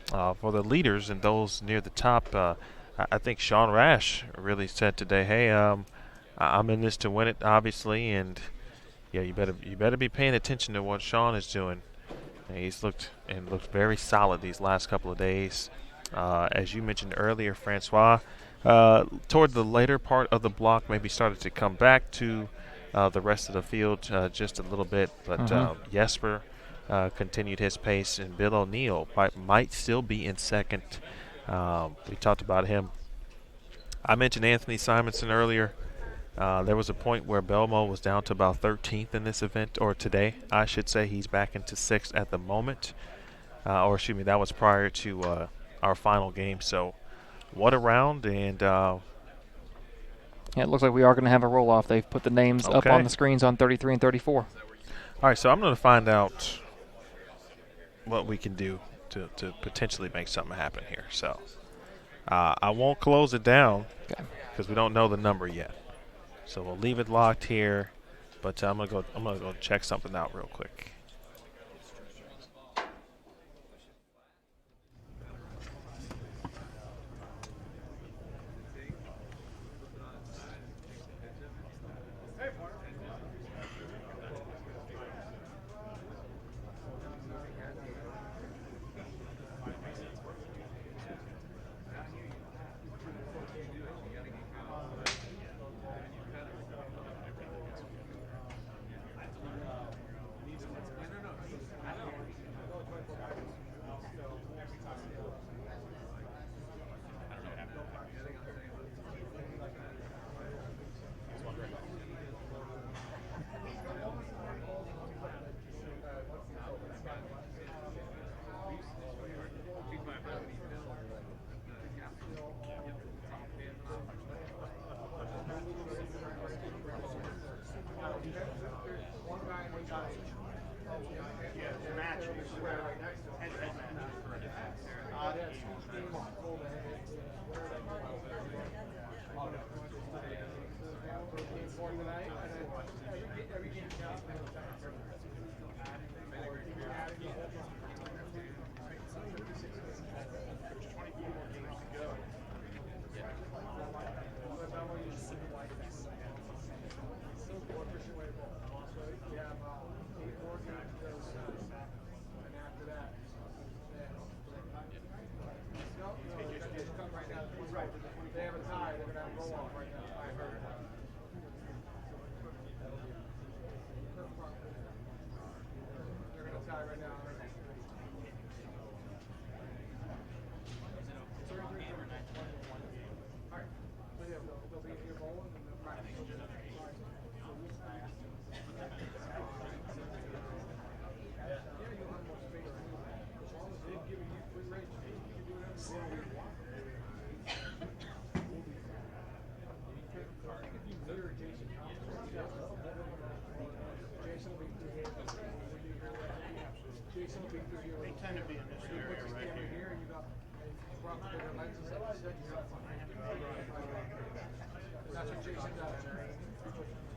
For the leaders and those near the top, I think Sean Rash really said today, hey, I'm in this to win it, obviously, and yeah, you better be paying attention to what Sean is doing. And he's looked very solid these last couple of days. As you mentioned earlier, Francois, toward the later part of the block, maybe started to come back to the rest of the field just a little bit, but Jesper continued his pace, and Bill O'Neill might still be in second. We talked about him. I mentioned Anthony Simonson earlier. There was a point where Belmo was down to about 13th in this event, or today, I should say. He's back into 6th at the moment. Or excuse me, that was prior to our final game. So what a round, and yeah, it looks like we are going to have a roll-off. They've put the names up on the screens on 33 and 34. All right, so I'm going to find out what we can do to potentially make something happen here. So I won't close it down because we don't know the number yet. So we'll leave it locked here, but I'm gonna go check something out real quick.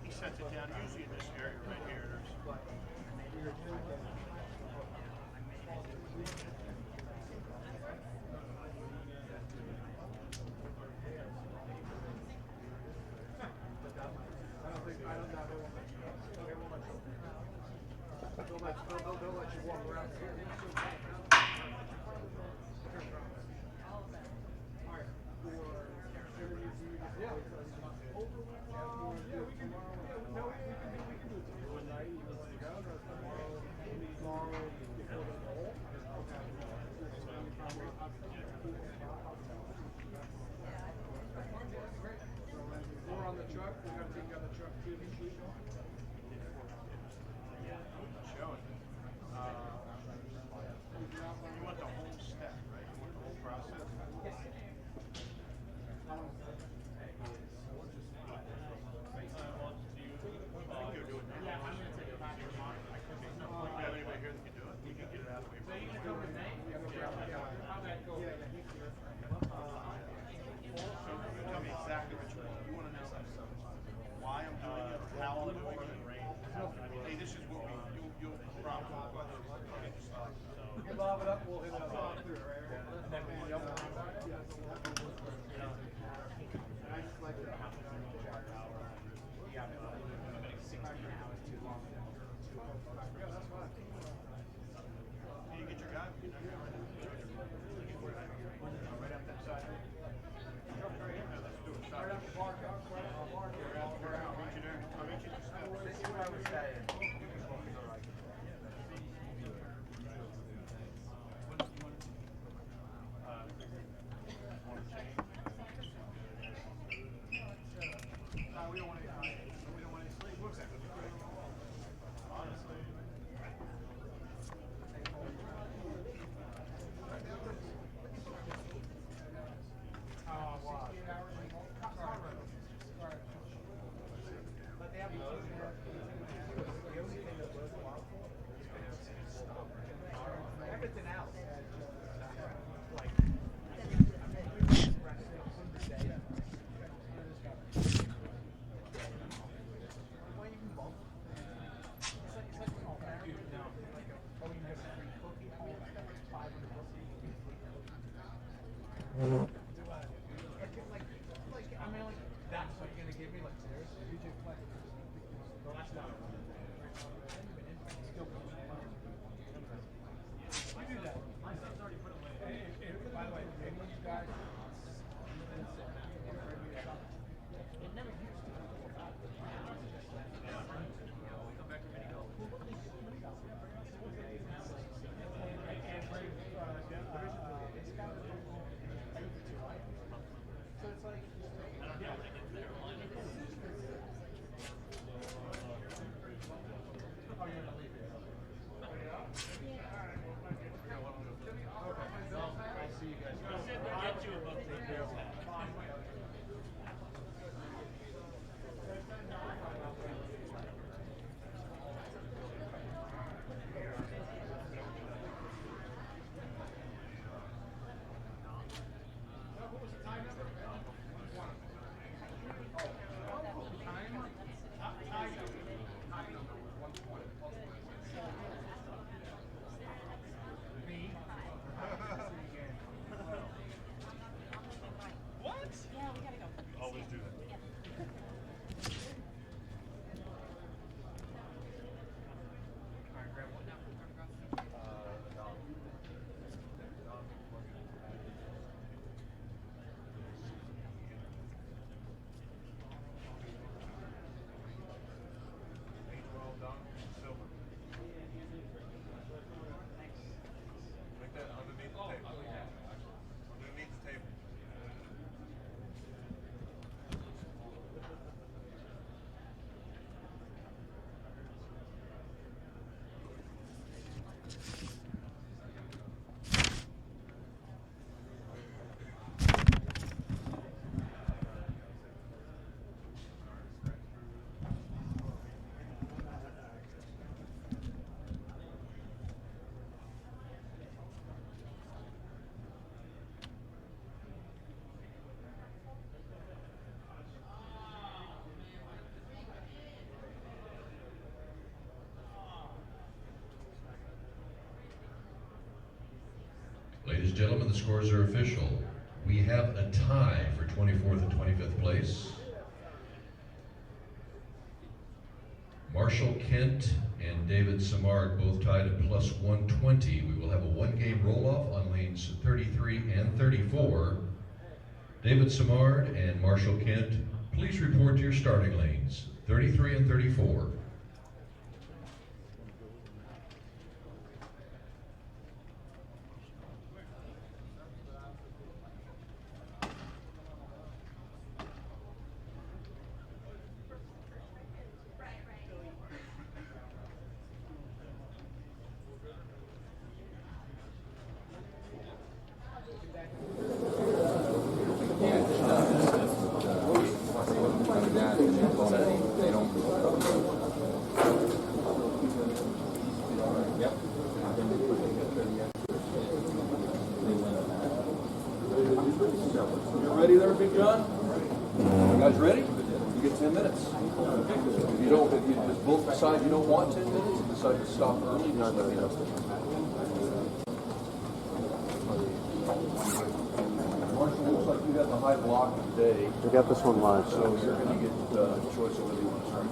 He sets it down usually in this area right here. Ladies and gentlemen, the scores are official. We have a tie for 24th and 25th place. Marshall Kent and David Samard both tied at plus 120. We will have a one-game roll-off on lanes 33 and 34. David Samard and Marshall Kent, please report to your starting lanes, 33 and 34. Ready there, Big John? You guys ready? You get 10 minutes. If you don't, if you just both decide you don't want 10 minutes, you decide to stop early, just let me know. Marshall, looks like you got the high block today. We got this one live. So you're going to get choice of whether you want to start.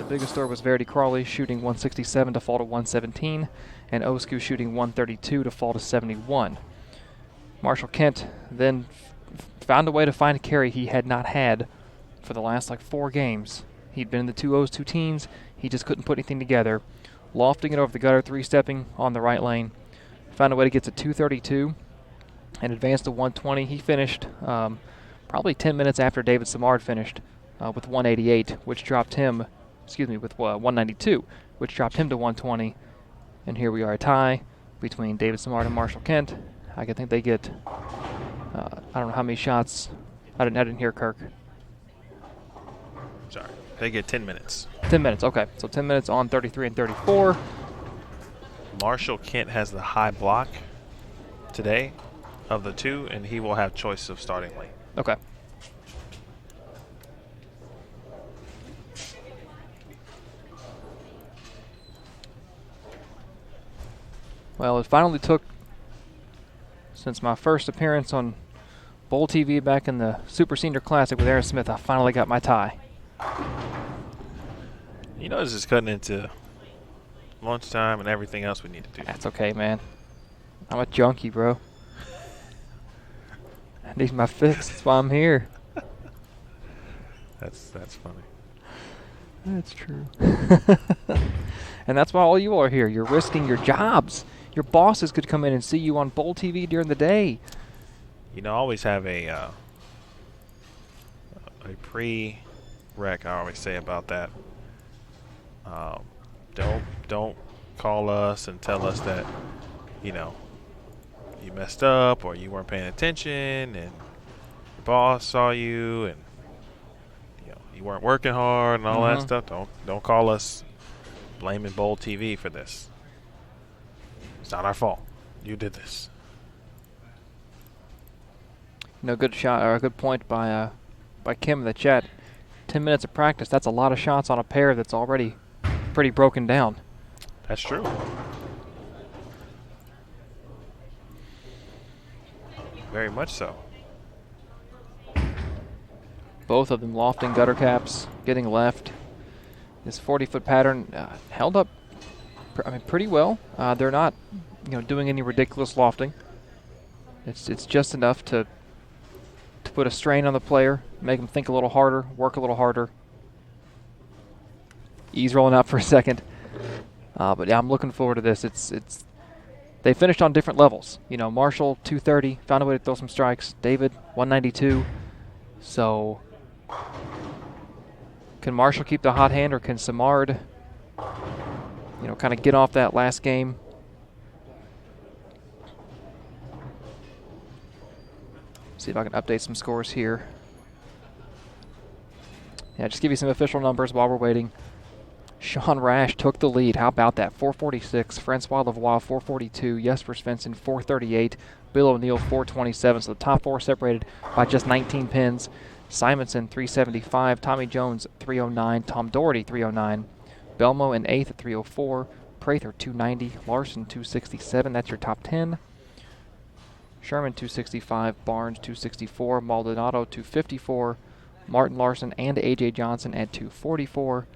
Biggest score was Verity Crawley shooting 167 to fall to 117, and Osku shooting 132 to fall to 71. Marshall Kent then found a way to find a carry he had not had for the last 4 games. He'd been in the 2-0s, 2 teens. He just couldn't put anything together. Lofting it over the gutter, 3-stepping on the right lane. Found a way to get to 232 and advanced to 120. He finished probably 10 minutes after David Samard finished with 188, which dropped him, with 192, which dropped him to 120. And here we are, a tie between David Samard and Marshall Kent. I think they get, I don't know how many shots. I didn't hear Kirk. Sorry. They get 10 minutes. 10 minutes, okay. So 10 minutes on 33 and 34. Marshall Kent has the high block today of the 2, and he will have choice of starting lane. Well, it finally took, since my first appearance on Bowl TV back in the Super Senior Classic with Aaron Smith, I finally got my tie. You know, this is cutting into lunchtime and everything else we need to do. That's okay, man. I'm a junkie, bro. I need my fix. That's why I'm here. That's funny. That's true. And that's why all you all are here. You're risking your jobs. Your bosses could come in and see you on Bowl TV during the day. You know, I always have a pre-rec. I always say about that. Don't call us and tell us that, you know, you messed up or you weren't paying attention and your boss saw you and you weren't working hard and all that stuff. Don't call us blaming Bowl TV for this. It's not our fault. You did this. No, good shot or a good point by Kim in the chat. 10 minutes of practice. That's a lot of shots on a pair that's already pretty broken down. That's true. Very much so. Both of them lofting gutter caps, getting left. This 40-foot pattern held up, pretty well. They're not, doing any ridiculous lofting. It's just enough to put a strain on the player, make him think a little harder, work a little harder. He's rolling out for a second, but yeah, I'm looking forward to this. It's they finished on different levels. Marshall 230, found a way to throw some strikes. David 192. So can Marshall keep the hot hand, or can Samard, kind of get off that last game? See if I can update some scores here. Yeah, just give you some official numbers while we're waiting. Sean Rash took the lead. How about that? 446. Francois Lavoie, 442. Jesper Svensson, 438. Bill O'Neill, 427. So the top four separated by just 19 pins. Simonson, 375. Tommy Jones, 309. Tom Doherty, 309. Belmo in 8th at 304. Prather, 290. Larson, 267. That's your top 10. Sherman, 265. Barnes, 264. Maldonado, 254. Martin Larson and A.J. Johnson at 244.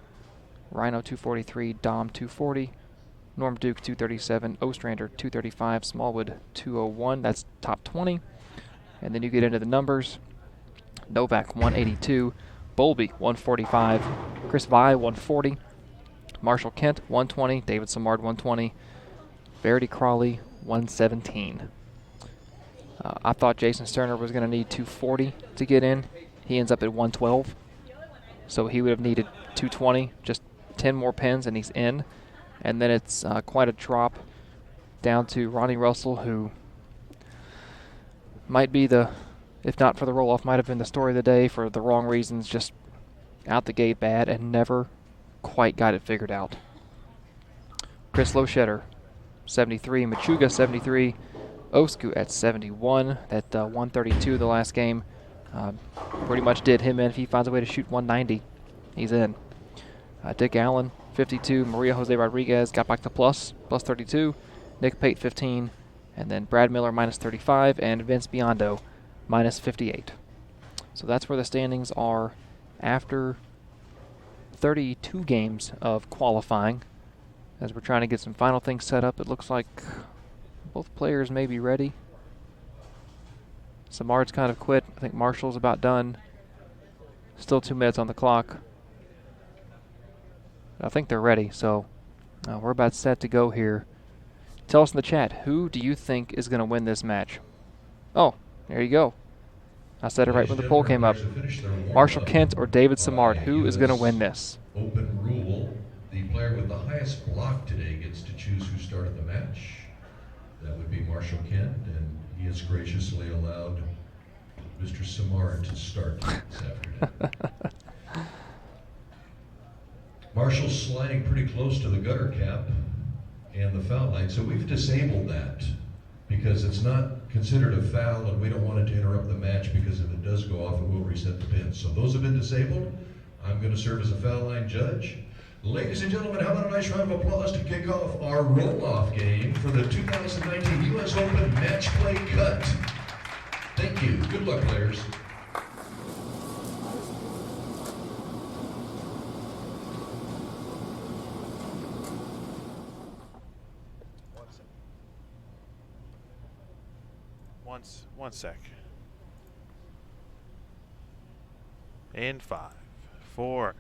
Rhino 243, Dom 240, Norm Duke 237, Ostrander 235, Smallwood 201. That's top 20. And then you get into the numbers. Novak 182, Bowlby 145, Chris Vi 140, Marshall Kent 120, David Samard 120, Verity Crawley 117. I thought Jason Sterner was going to need 240 to get in. He ends up at 112. So he would have needed 220, just 10 more pins and he's in. And then it's quite a drop down to Ronnie Russell, who might be if not for the roll-off, might have been the story of the day for the wrong reasons, just out the gate bad and never quite got it figured out. Chris Loschetter, 73. Machuga, 73. Osku at 71. That 132 the last game pretty much did him in. If he finds a way to shoot 190, he's in. Dick Allen, 52. Maria Jose Rodriguez got back to plus 32. Nick Pate, 15. And then Brad Miller, minus 35. And Vince Biondo, minus 58. So that's where the standings are after 32 games of qualifying. As we're trying to get some final things set up, it looks like both players may be ready. Samard's kind of quit. I think Marshall's about done. Still 2 minutes on the clock. I think they're ready, so we're about set to go here. Tell us in the chat, who do you think is going to win this match? Oh, there you go. I said it right when the poll came up. Marshall Kent or David Samard, who is going to win this? Open rule, the player with the highest block today gets to choose who started the match. That would be Marshall Kent, and he has graciously allowed Mr. Samard to start this afternoon. Marshall's sliding pretty close to the gutter cap and the foul line, so we've disabled that because it's not considered a foul and we don't want it to interrupt the match, because if it does go off, it will reset the pins. So those have been disabled. I'm going to serve as a foul line judge. Ladies and gentlemen, how about a nice round of applause to kick off our roll-off game for the 2019 U.S. Open Match Play Cut. Thank you. Good luck, players. One sec. In 5, 4,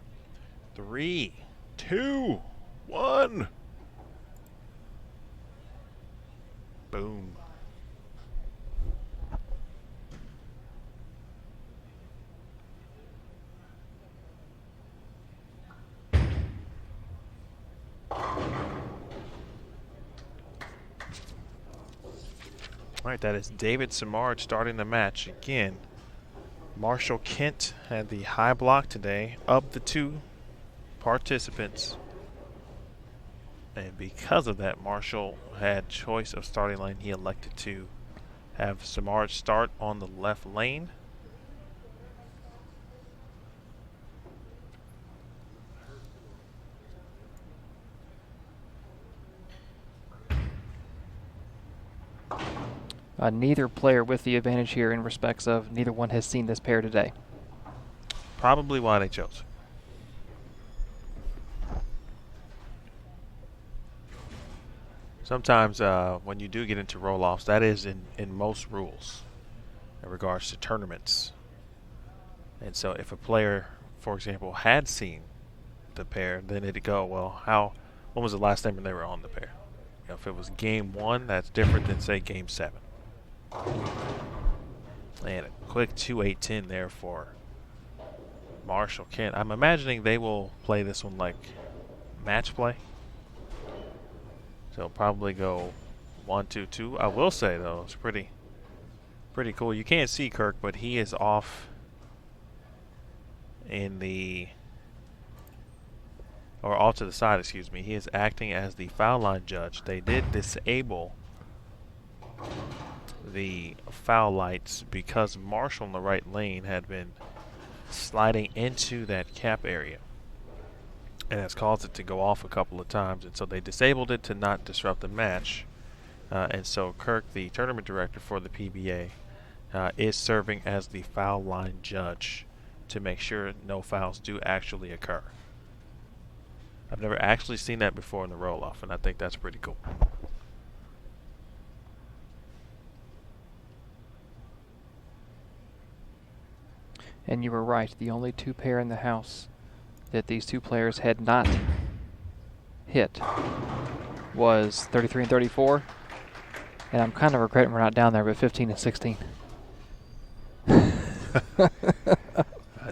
3, 2, 1. Boom. All right, that is David Simard starting the match again. Marshall Kent had the high block today of the two participants. And because of that, Marshall had choice of starting lane. He elected to have Simard start on the left lane. Neither player with the advantage here in respects of neither one has seen this pair today. Probably why they chose. Sometimes when you do get into roll-offs, that is in most rules in regards to tournaments. And so if a player, for example, had seen the pair, then it'd go, well, when was the last time they were on the pair? You know, if it was game 1, that's different than, say, game 7. And a quick 2-8-10 there for Marshall Kent. I'm imagining they will play this one like match play. So probably go 1-2-2. I will say though, it's pretty cool. You can't see Kirk, but he is off in the off to the side, excuse me. He is acting as the foul line judge. They did disable the foul lights because Marshall in the right lane had been sliding into that cap area, and that's caused it to go off a couple of times, and so they disabled it to not disrupt the match. And so Kirk, the tournament director for the PBA, is serving as the foul line judge to make sure no fouls do actually occur. I've never actually seen that before in the roll-off, and I think that's pretty cool. And you were right. The only two pair in the house that these two players had not hit was 33 and 34. And I'm kind of regretting we're not down there, but 15 and 16. I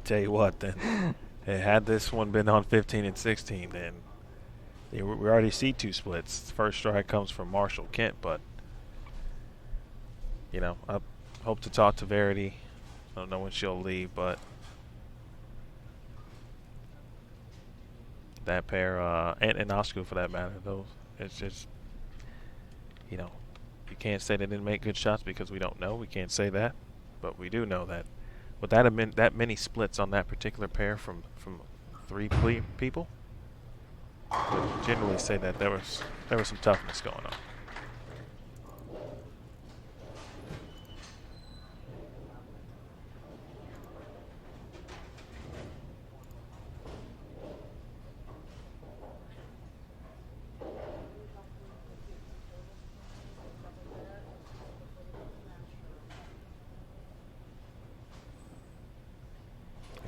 tell you what, then, had this one been on 15 and 16, then we already see two splits. First strike comes from Marshall Kent, but, you know, I hope to talk to Verity. I don't know when she'll leave, but that pair, and Oscar for that matter, those, it's just, you know, you can't say they didn't make good shots because we don't know. We can't say that, but we do know that with that many splits on that particular pair from three people, would generally say that there was some toughness going on.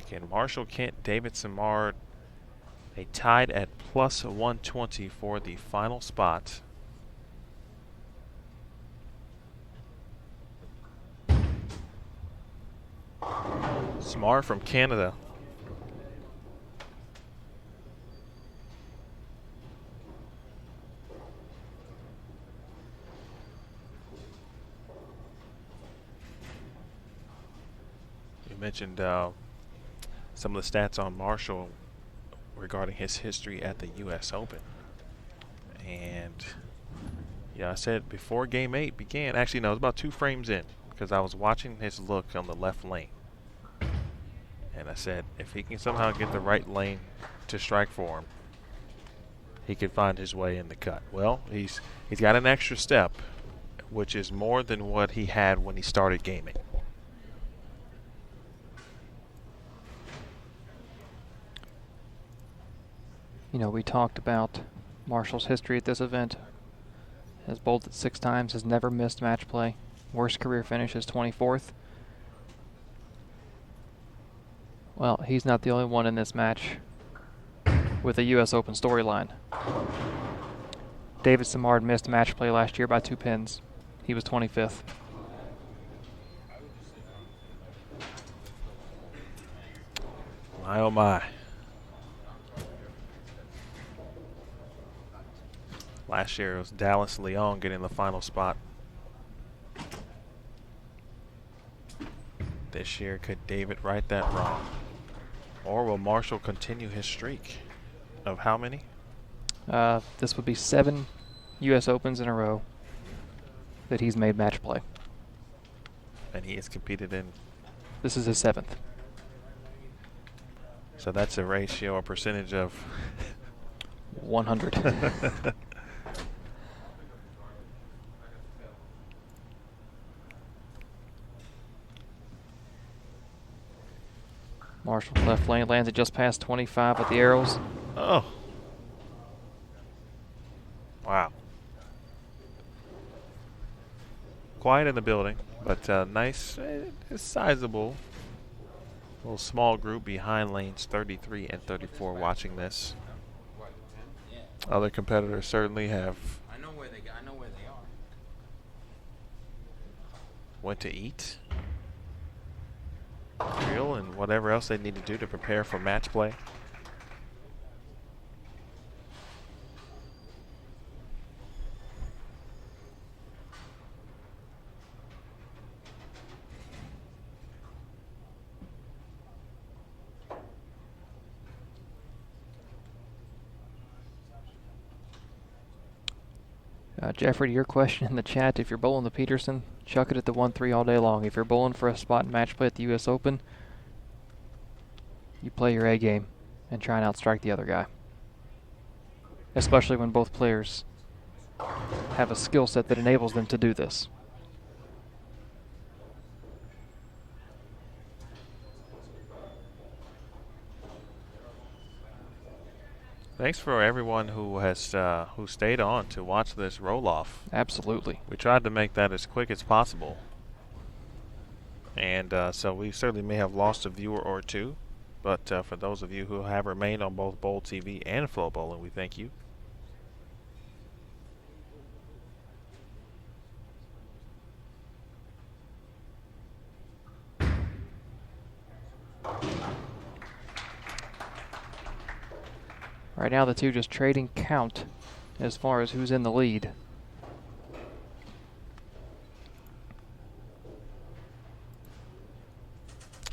Again, Marshall Kent, David Simard, they tied at plus 120 for the final spot. Simard from Canada. You mentioned some of the stats on Marshall regarding his history at the U.S. Open. And yeah, I said before Game 8 began, actually no, it was about 2 frames in, because I was watching his look on the left lane. And I said, if he can somehow get the right lane to strike for him, he could find his way in the cut. Well, he's got an extra step, which is more than what he had when he started gaming. You know, we talked about Marshall's history at this event. Has bolted 6 times, has never missed match play. Worst career finish is 24th. Well, he's not the only one in this match with a U.S. Open storyline. David Samard missed match play last year by 2 pins. He was 25th. My oh my. Last year it was Dallas Leon getting the final spot. This year, could David right that wrong? Or will Marshall continue his streak of how many? This would be 7 U.S. Opens in a row that he's made match play. And he has competed in. This is his 7th. So that's a ratio, a percentage of 100. Marshall left lane lands it just past 25 with the arrows. Oh. Wow. Quiet in the building, but nice, sizable little small group behind lanes 33 and 34 watching this. Other competitors certainly have I know where they are. went to eat, grill, and whatever else they need to do to prepare for match play. Jeffrey, to your question in the chat, if you're bowling the Peterson, chuck it at the 1-3 all day long. If you're bowling for a spot in match play at the U.S. Open, you play your A game and try and outstrike the other guy. Especially when both players have a skill set that enables them to do this. Thanks for everyone who has who stayed on to watch this roll-off. Absolutely. We tried to make that as quick as possible. And so we certainly may have lost a viewer or two. But for those of you who have remained on both Bowl TV and Flow Bowling, we thank you. Right now the two just trading count as far as who's in the lead.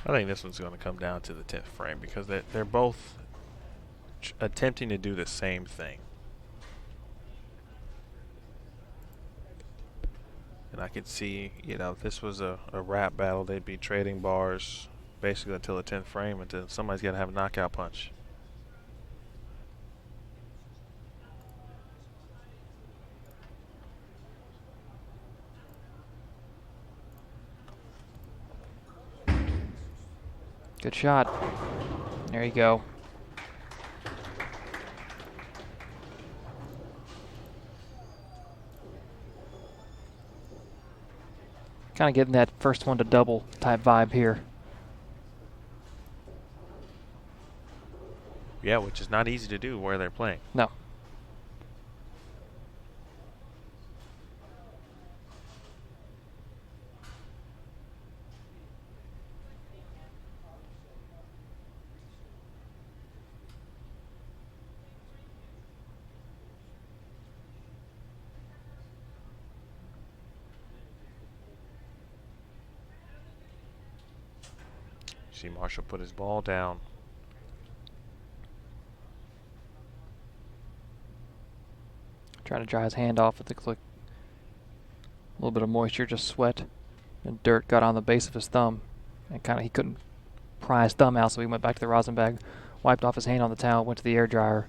I think this one's going to come down to the 10th frame because they're both attempting to do the same thing. And I could see, you know, if this was a rap battle, they'd be trading bars basically until the 10th frame, until somebody's got to have a knockout punch. Good shot. There you go. Kind of getting that first one to double type vibe here. Yeah, which is not easy to do where they're playing. No. See Marshall put his ball down. Trying to dry his hand off with the click. A little bit of moisture, just sweat and dirt got on the base of his thumb, and he couldn't pry his thumb out, so he went back to the rosin bag, wiped off his hand on the towel, went to the air dryer.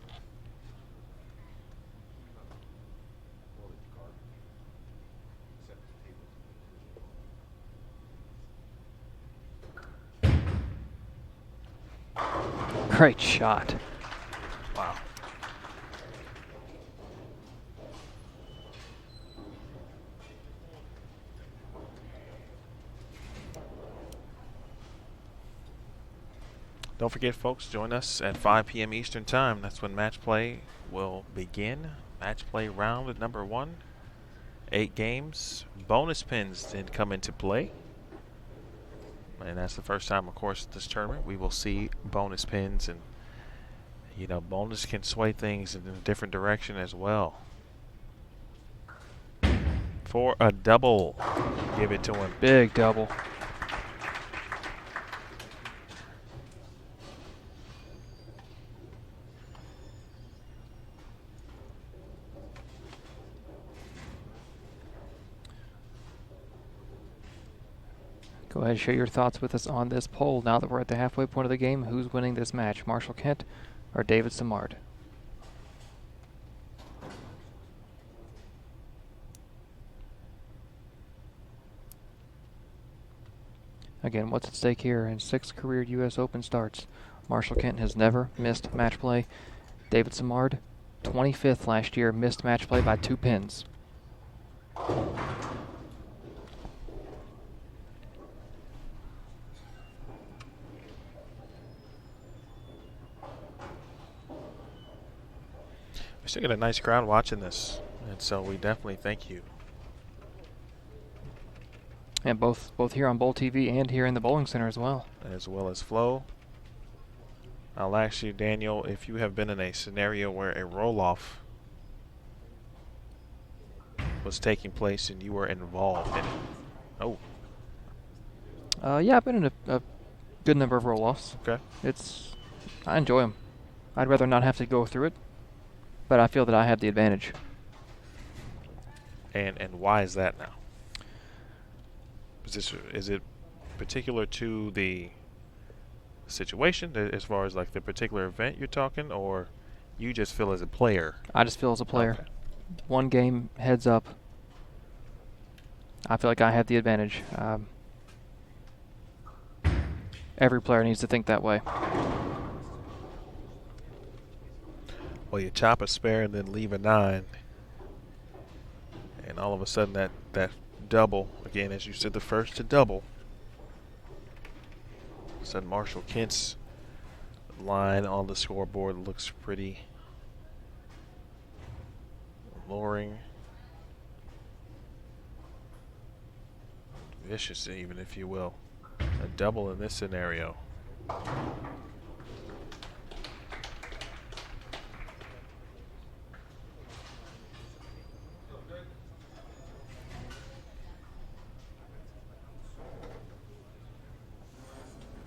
Great shot. Wow. Don't forget, folks, join us at 5 p.m. Eastern Time. That's when match play will begin. Match play round number 1. 8 games. Bonus pins then come into play. And that's the first time, of course, this tournament we will see bonus pins. And, you know, bonus can sway things in a different direction as well. For a double. Give it to him. Big double. Go ahead and share your thoughts with us on this poll now that we're at the halfway point of the game. Who's winning this match, Marshall Kent or David Samard? Again, what's at stake here? In 6 career U.S. Open starts, Marshall Kent has never missed match play. David Samard, 25th last year, missed match play by 2 pins. We still got a nice crowd watching this, and so we definitely thank you. And both here on Bowl TV and here in the bowling center as well. As well as Flo. I'll ask you, Daniel, if you have been in a scenario where a roll-off was taking place and you were involved in it. Oh. Yeah, I've been in a good number of roll-offs. Okay. I enjoy them. I'd rather not have to go through it, but I feel that I have the advantage. And why is that now? Is it particular to the situation as far as like the particular event you're talking, or you just feel as a player? I just feel as a player. Okay. One game heads up. I feel like I have the advantage. Every player needs to think that way. Well, you chop a spare and then leave a 9, and all of a sudden that double, again, as you said, the first to double. Said Marshall Kent's line on the scoreboard looks pretty alluring, vicious even, if you will. A double in this scenario.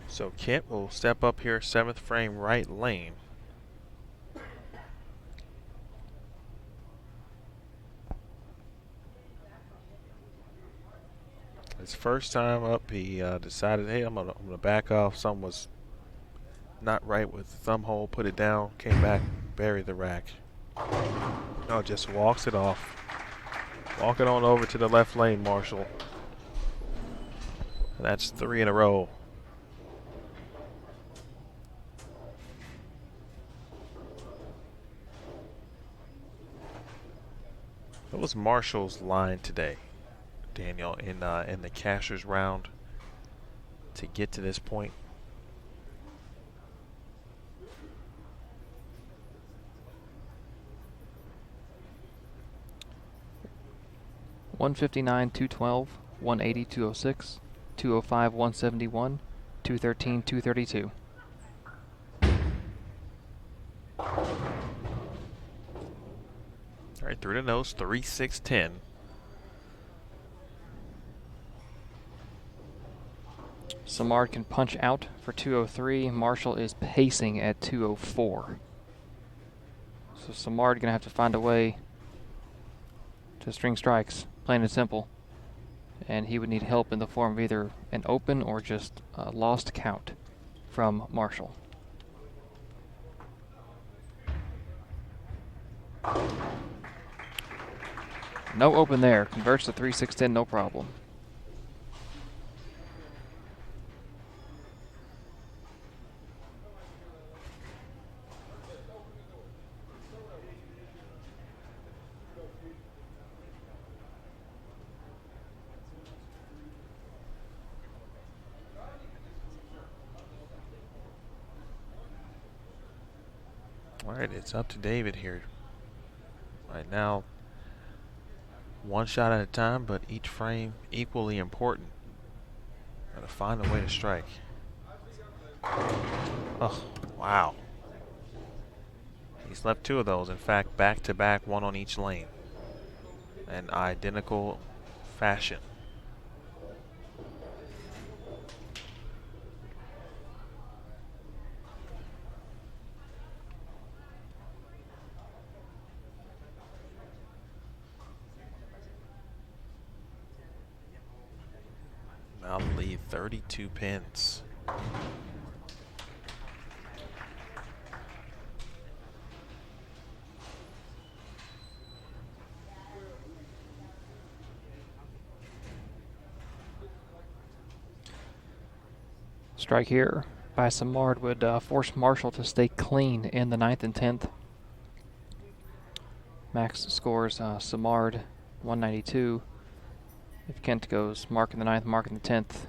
So Kent will step up here, 7th frame right lane. His first time up, he decided, hey, I'm gonna back off. Something was not right with the thumb hole. Put it down, came back, buried the rack. No, just walks it off. Walk it on over to the left lane, Marshall. And that's 3 in a row. What was Marshall's line today, Daniel, in the cashier's round to get to this point? $159, $212, $180, $206, $205, $171, $213, $232. All right, through the nose, 3, 6, 10. Samard can punch out for 203. Marshall is pacing at 204. So Samard gonna have to find a way to string strikes, plain and simple. And he would need help in the form of either an open or just a lost count from Marshall. No open there. Converts to 3, 6, 10, no problem. right, it's up to David here. Right now, one shot at a time, but each frame equally important. Gotta find a way to strike. Oh, wow. He's left two of those. In fact, back-to-back, one on each lane. In identical fashion. Now the lead, 32 pins. Strike here by Simard would force Marshall to stay clean in the 9th and 10th. Max scores Simard 192. If Kent goes mark in the 9th, mark in the 10th,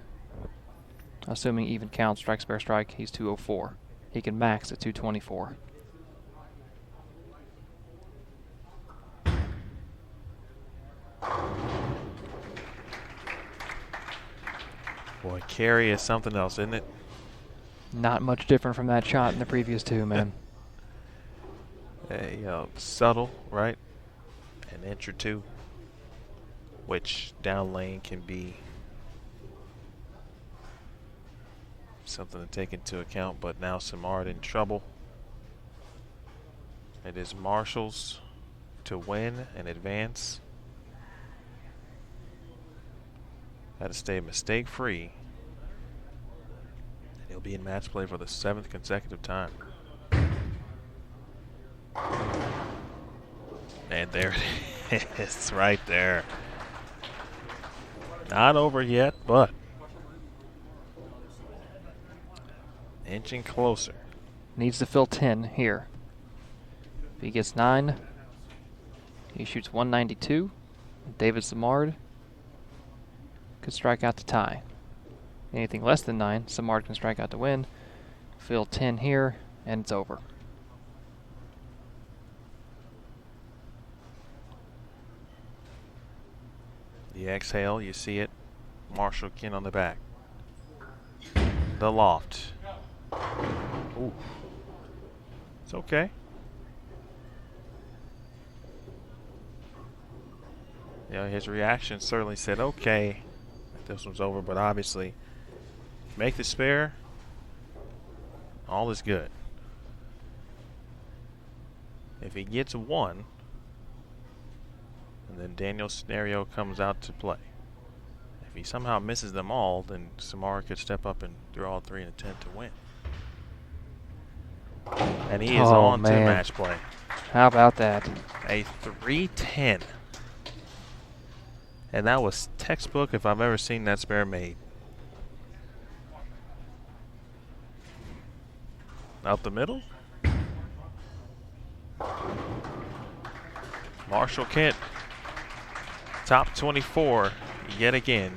assuming even count, strike, spare, strike, he's 204. He can max at 224. Boy, carry is something else, isn't it? Not much different from that shot in the previous two, man. Subtle, right? An inch or two, which down lane can be something to take into account, but now Simard in trouble. It is Marshall's to win and advance. Had to stay mistake-free. And he'll be in match play for the 7th consecutive time. And there it is, right there. Not over yet, but inching closer. Needs to fill 10 here. If he gets 9, he shoots 192. David Simard could strike out to tie. Anything less than 9, Simard can strike out to win. Fill 10 here, and it's over. The exhale, you see it. Marshall Kent on the back. The loft. Ooh. It's okay. Yeah, his reaction certainly said, okay, this one's over, but obviously, make the spare, all is good. If he gets 1, and then Daniel's scenario comes out to play. If he somehow misses them all, then Simard could step up and throw all 3 in a 10 to win. And he is on to match play. How about that? A 310. And that was textbook if I've ever seen that spare made. Out the middle. Marshall Kent, top 24 yet again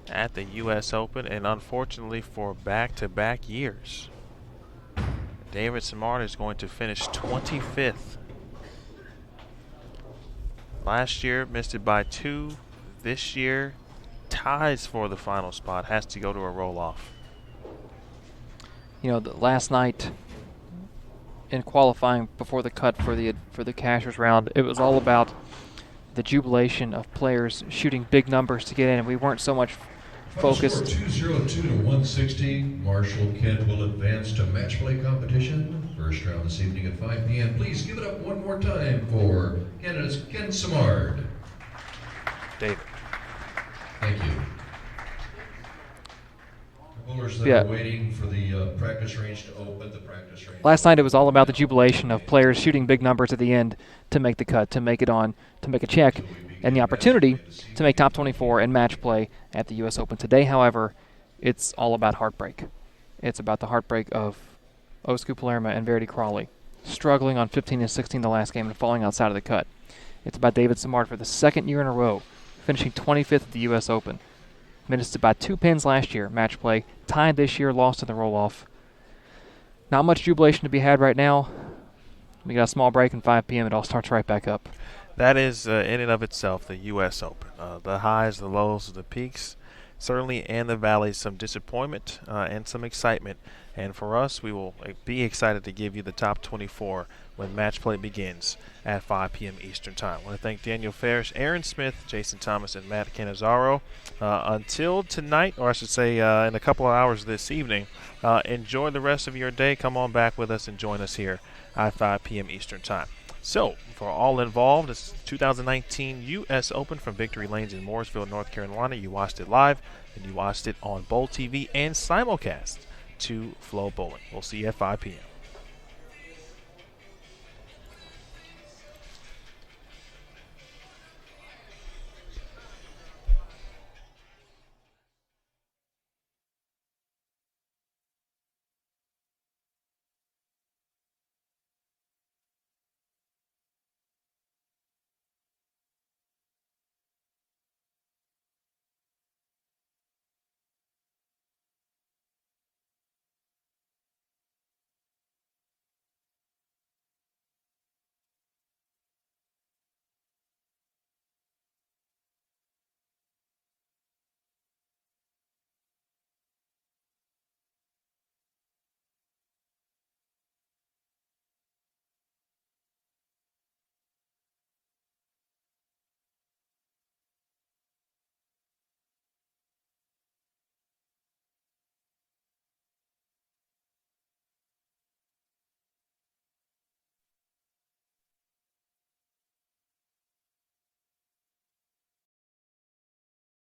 at the US Open, and unfortunately for back-to-back years, David Simard is going to finish 25th. Last year, missed it by 2. This year, ties for the final spot. Has to go to a roll-off. You know, last night in qualifying before the cut for the Cashers round, it was all about the jubilation of players shooting big numbers to get in, and we weren't so much focused. 202 to 160. Marshall Kent will advance to match play competition. First round this evening at 5 p.m. Please give it up one more time for candidates Kent Simard. David. Thank you. The bowlers that are waiting for the practice range to open. The practice range. Last night it was all about the jubilation of players shooting big numbers at the end to make the cut, to make it on, to make a check, and the opportunity to make top 24 and match play at the U.S. Open. Today, however, it's all about heartbreak. It's about the heartbreak of Osku Palermo and Verity Crawley struggling on 15 and 16 the last game and falling outside of the cut. It's about David Simard for the 2nd year in a row, finishing 25th at the U.S. Open. Missed it by 2 pins last year, match play. Tied this year, lost in the roll-off. not much jubilation to be had right now. We got a small break, and 5 p.m. it all starts right back up. That is, in and of itself, the U.S. Open. The highs, the lows, the peaks, certainly, and the valleys, some disappointment and some excitement. And for us, we will be excited to give you the top 24 when match play begins at 5 p.m. Eastern Time. I want to thank Daniel Farish, Aaron Smith, Jason Thomas, and Matt Cannizzaro. Until tonight, or I should say in a couple of hours this evening, enjoy the rest of your day. Come on back with us and join us here at 5 p.m. Eastern Time. So, for all involved, it's 2019 U.S. Open from Victory Lanes in Mooresville, North Carolina. You watched it live, and you watched it on Bowl TV and simulcast to Flow Bowling. We'll see you at 5 p.m.